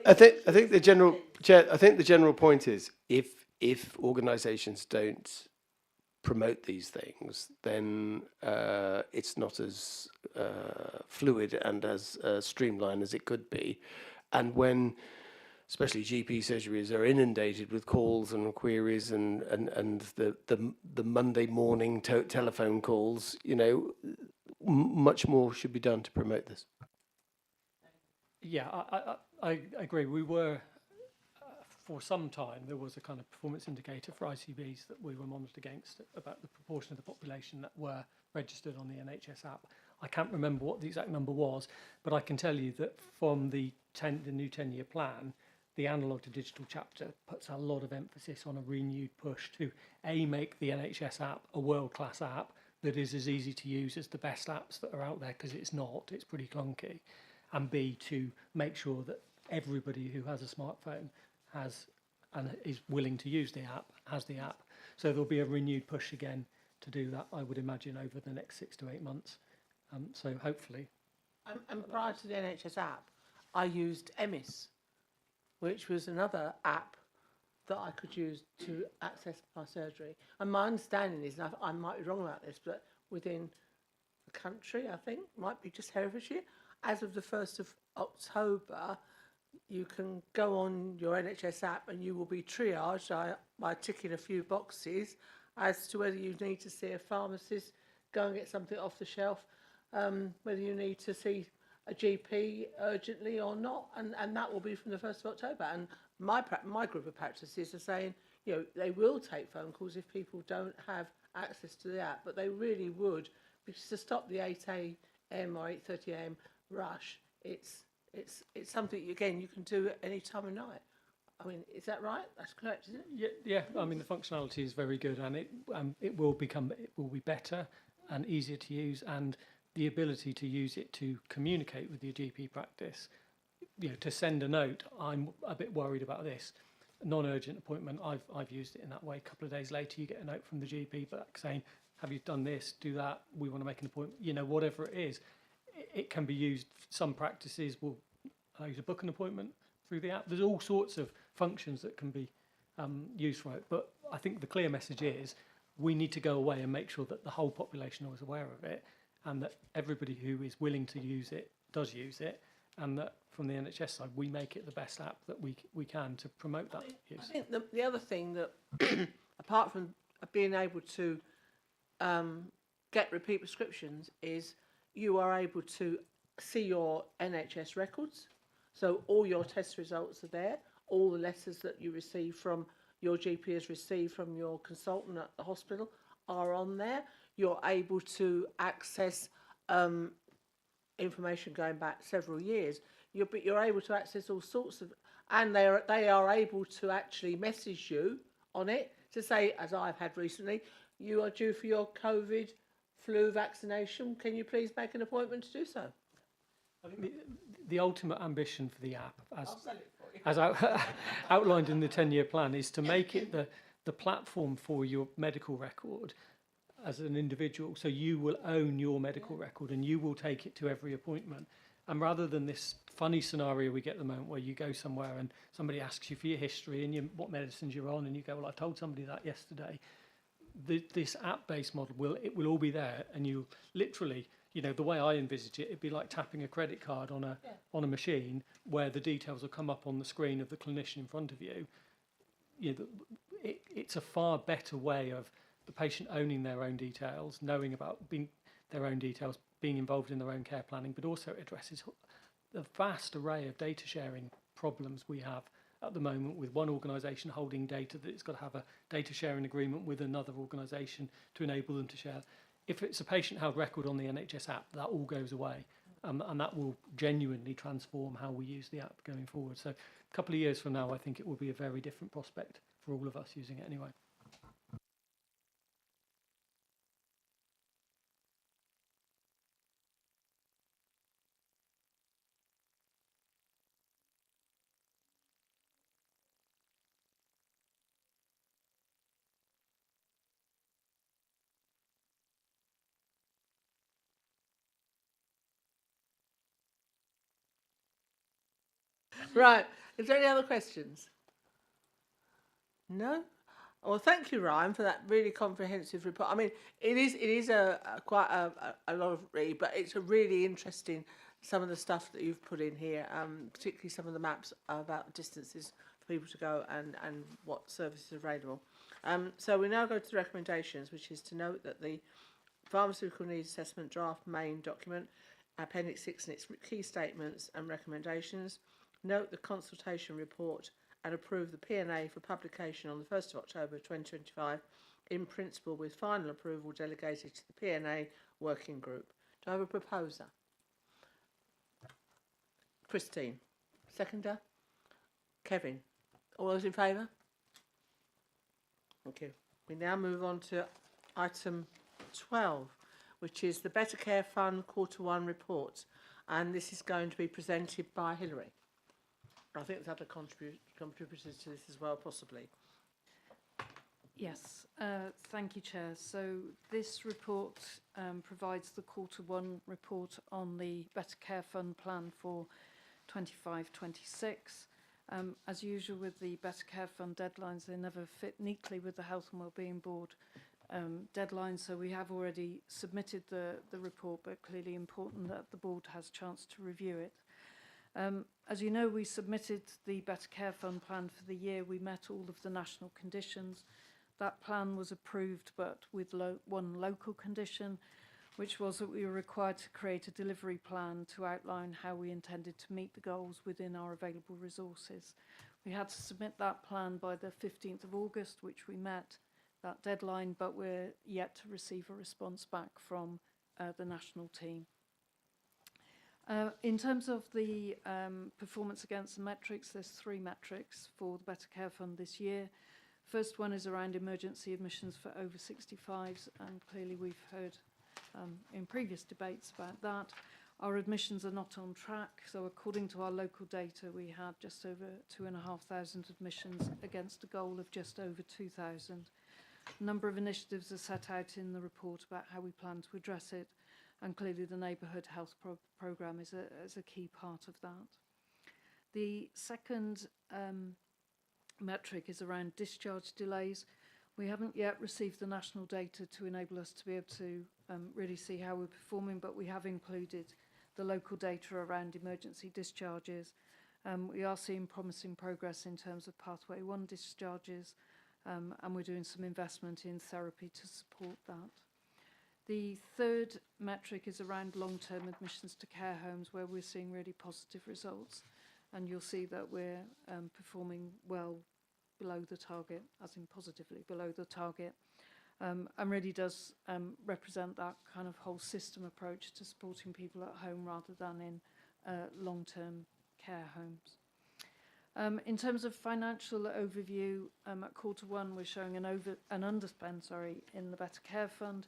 app. I think the general Chair, I think the general point is, if organisations don't promote these things, then it's not as fluid and as streamlined as it could be. And when especially GP surgeries are inundated with calls and queries and the Monday morning telephone calls, you know, much more should be done to promote this. Yeah, I agree. We were, for some time, there was a kind of performance indicator for ICBs that we were monitored against about the proportion of the population that were registered on the NHS app. I can't remember what the exact number was, but I can tell you that from the new 10-year plan, the analog to digital chapter puts a lot of emphasis on a renewed push to A, make the NHS app a world-class app that is as easy to use as the best apps that are out there, because it's not, it's pretty clunky, and B, to make sure that everybody who has a smartphone has and is willing to use the app has the app. So there'll be a renewed push again to do that, I would imagine, over the next 6 to 8 months. So hopefully. And prior to the NHS app, I used EMIS, which was another app that I could use to access my surgery. And my understanding is, and I might be wrong about this, but within the country, I think, might be just Herefordshire, as of the 1st of October, you can go on your NHS app and you will be triaged by ticking a few boxes as to whether you need to see a pharmacist, go and get something off the shelf, whether you need to see a GP urgently or not, and that will be from the 1st of October. And my group of practices are saying, you know, they will take phone calls if people don't have access to the app, but they really would, because to stop the 8 a.m. or 8:30 a.m. rush, it's something, again, you can do at any time of night. I mean, is that right? That's correct, isn't it? Yeah. I mean, the functionality is very good, and it will be better and easier to use, and the ability to use it to communicate with your GP practice, you know, to send a note. I'm a bit worried about this. Non-urgent appointment, I've used it in that way. A couple of days later, you get a note from the GP back saying, have you done this, do that, we want to make an appointment, you know, whatever it is. It can be used. Some practices will allow you to book an appointment through the app. There's all sorts of functions that can be used for it. But I think the clear message is we need to go away and make sure that the whole population is aware of it, and that everybody who is willing to use it does use it, and that from the NHS side we make it the best app that we can to promote that use. I think the other thing that, apart from being able to get repeat prescriptions, is you are able to see your NHS records. So all your test results are there. All the letters that you receive from your GP has received from your consultant at the hospital are on there. You're able to access information going back several years. You're able to access all sorts of, and they are able to actually message you on it to say, as I've had recently, you are due for your COVID flu vaccination. Can you please make an appointment to do so? I think the ultimate ambition for the app, as outlined in the 10-year plan, is to make it the platform for your medical record as an individual. So you will own your medical record and you will take it to every appointment. And rather than this funny scenario we get at the moment where you go somewhere and somebody asks you for your history and what medicines you're on, and you go, well, I told somebody that yesterday. This app-based model will all be there, and you literally, you know, the way I envisage it, it'd be like tapping a credit card on a machine where the details will come up on the screen of the clinician in front of you. You know, it's a far better way of the patient owning their own details, knowing about their own details, being involved in their own care planning, but also it addresses the vast array of data sharing problems we have at the moment, with one organisation holding data that it's got to have a data sharing agreement with another organisation to enable them to share. If it's a patient held record on the NHS app, that all goes away. and that will genuinely transform how we use the app going forward. So a couple of years from now, I think it will be a very different prospect for all of us using it anyway. Right. Is there any other questions? No? Well, thank you, Ryan, for that really comprehensive report. I mean, it is quite a lot of read, but it's a really interesting, some of the stuff that you've put in here, particularly some of the maps about distances for people to go and what services are available. So we now go to the recommendations, which is to note that the Pharmaceutical Needs Assessment Draft Main Document, Appendix 6 and its key statements and recommendations, note the consultation report and approve the P&A for publication on the 1st of October 2025 in principle, with final approval delegated to the P&A working group. Do I have a proposer? Christine. Seconder? Kevin. All those in favour? Thank you. We now move on to item 12, which is the Better Care Fund Q1 report, and this is going to be presented by Hilary. I think there's other contributors to this as well, possibly. Yes, thank you, Chair. So this report provides the Q1 report on the Better Care Fund plan for 25-26. As usual with the Better Care Fund deadlines, they never fit neatly with the Health and Wellbeing Board deadlines, so we have already submitted the report, but clearly important that the board has a chance to review it. As you know, we submitted the Better Care Fund plan for the year. We met all of the national conditions. That plan was approved, but with one local condition, which was that we were required to create a delivery plan to outline how we intended to meet the goals within our available resources. We had to submit that plan by the 15th of August, which we met that deadline, but we're yet to receive a response back from the national team. In terms of the performance against the metrics, there's 3 metrics for the Better Care Fund this year. First one is around emergency admissions for over 65s, and clearly we've heard in previous debates about that. Our admissions are not on track, so according to our local data, we had just over 2,500 admissions against a goal of just over 2,000. A number of initiatives are set out in the report about how we plan to address it, and clearly the Neighbourhood Health Programme is a key part of that. The second metric is around discharge delays. We haven't yet received the national data to enable us to be able to really see how we're performing, but we have included the local data around emergency discharges. We are seeing promising progress in terms of Pathway 1 discharges, and we're doing some investment in therapy to support that. The third metric is around long-term admissions to care homes, where we're seeing really positive results, and you'll see that we're performing well below the target, as in positively below the target, and really does represent that kind of whole system approach to supporting people at home rather than in long-term care homes. In terms of financial overview, at Q1 we're showing an underspend, in the Better Care Fund,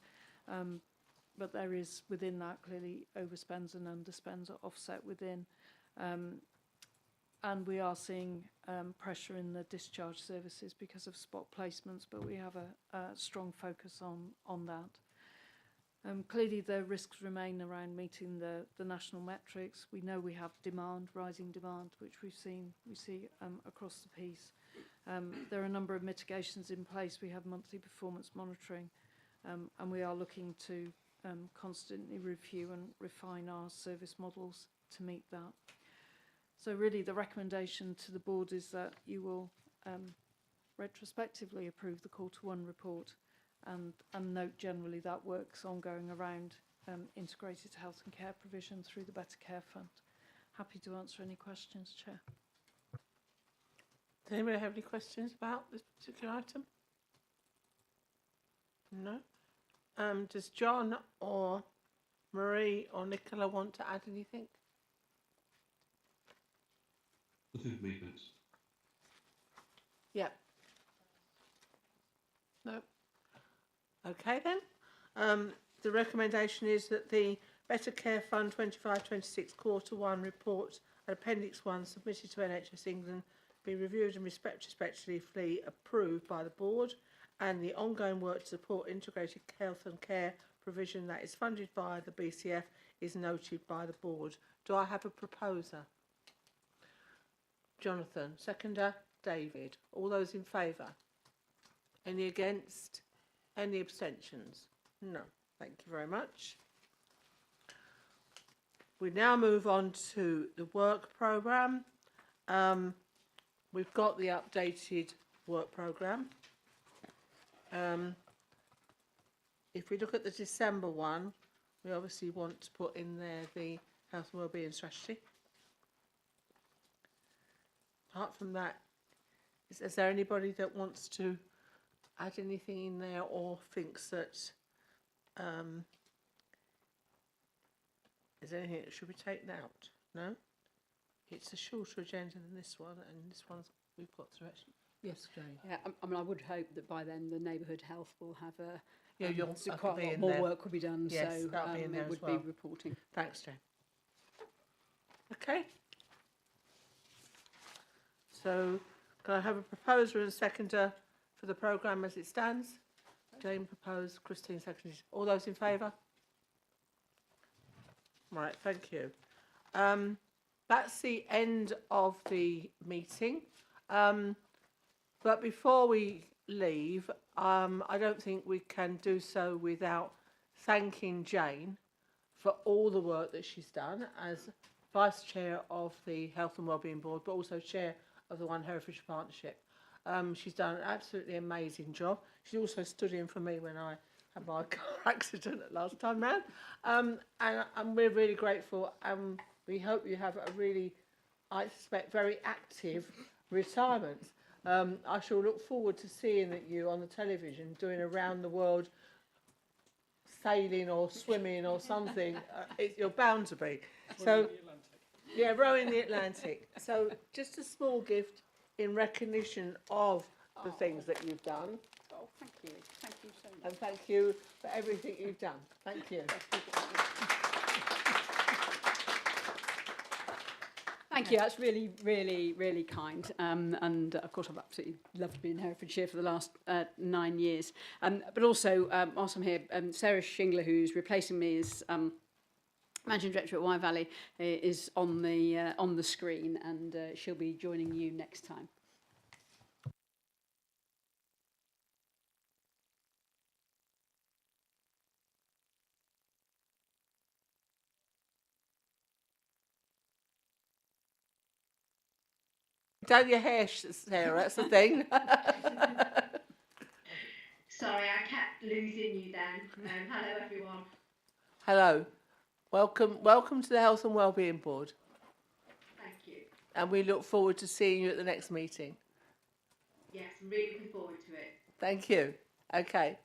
but there is within that clearly overspends and underspends are offset within, and we are seeing pressure in the discharge services because of spot placements, but we have a strong focus on that. Clearly the risks remain around meeting the national metrics. We know we have rising demand, which we see across the piece. There are a number of mitigations in place. We have monthly performance monitoring, and we are looking to constantly review and refine our service models to meet that. So really the recommendation to the board is that you will retrospectively approve the Q1 report and note generally that work's ongoing around integrated health and care provision through the Better Care Fund. Happy to answer any questions, Chair. Does anybody have any questions about this particular item? No? Does John or Marie or Nicola want to add anything? Nothing for me, thanks. Yep. No. Okay then. The recommendation is that the Better Care Fund 25-26 Quarter 1 report and Appendix 1 submitted to NHS England be reviewed and respectively approved by the board, and the ongoing work to support integrated health and care provision that is funded via the BCF is noted by the board. Do I have a proposer? Jonathan. Seconder, David. All those in favour? Any against? Any abstentions? No. Thank you very much. We now move on to the work programme. We've got the updated work programme. If we look at the December one, we obviously want to put in there the health and wellbeing strategy. Apart from that, is there anybody that wants to add anything in there or thinks that is there anything that should be taken out? No? It's a shorter agenda than this one, and this one's we've got through actually. Yes, Jane. Yeah, I mean, I would hope that by then the neighbourhood health will have a so quite a lot more work will be done. Yes, so that'll be in there it would as well. be reporting. Thanks, Jane. Okay. So, can I have a proposer and a seconder for the programme as it stands? Jane proposed, Christine seconded. All those in favour? Right, thank you. That's the end of the meeting. But before we leave, I don't think we can do so without thanking Jane for all the work that she's done as Vice Chair of the Health and Wellbeing Board, but also Chair of the One Herefordshire Partnership. She's done an absolutely amazing job. She also stood in for me when I had my car accident last time round. And we're really grateful, and we hope you have a really, I suspect, very active retirement. I shall look forward to seeing you on the television doing around the world sailing or swimming or something. You're bound to be. So, yeah, rowing the Atlantic. So, just a small gift in recognition of the things that you've done. Oh, thank you. Thank you so much. And thank you for everything you've done. Thank you. Thank you. That's really, really, really kind. And of course, I've absolutely loved being in Herefordshire for the last 9 years. But also, whilst I'm here, Sarah Shingler, who's replacing me as Managing Director at Wye Valley, is on the screen, and she'll be joining you next time. Done your hair, Sarah, that's the thing. Sorry, I kept losing you then. Hello, everyone. Hello. Welcome to the Health and Wellbeing Board. Thank you. And we look forward to seeing you at the next meeting. Yes, I'm really looking forward to it. Thank you. Okay.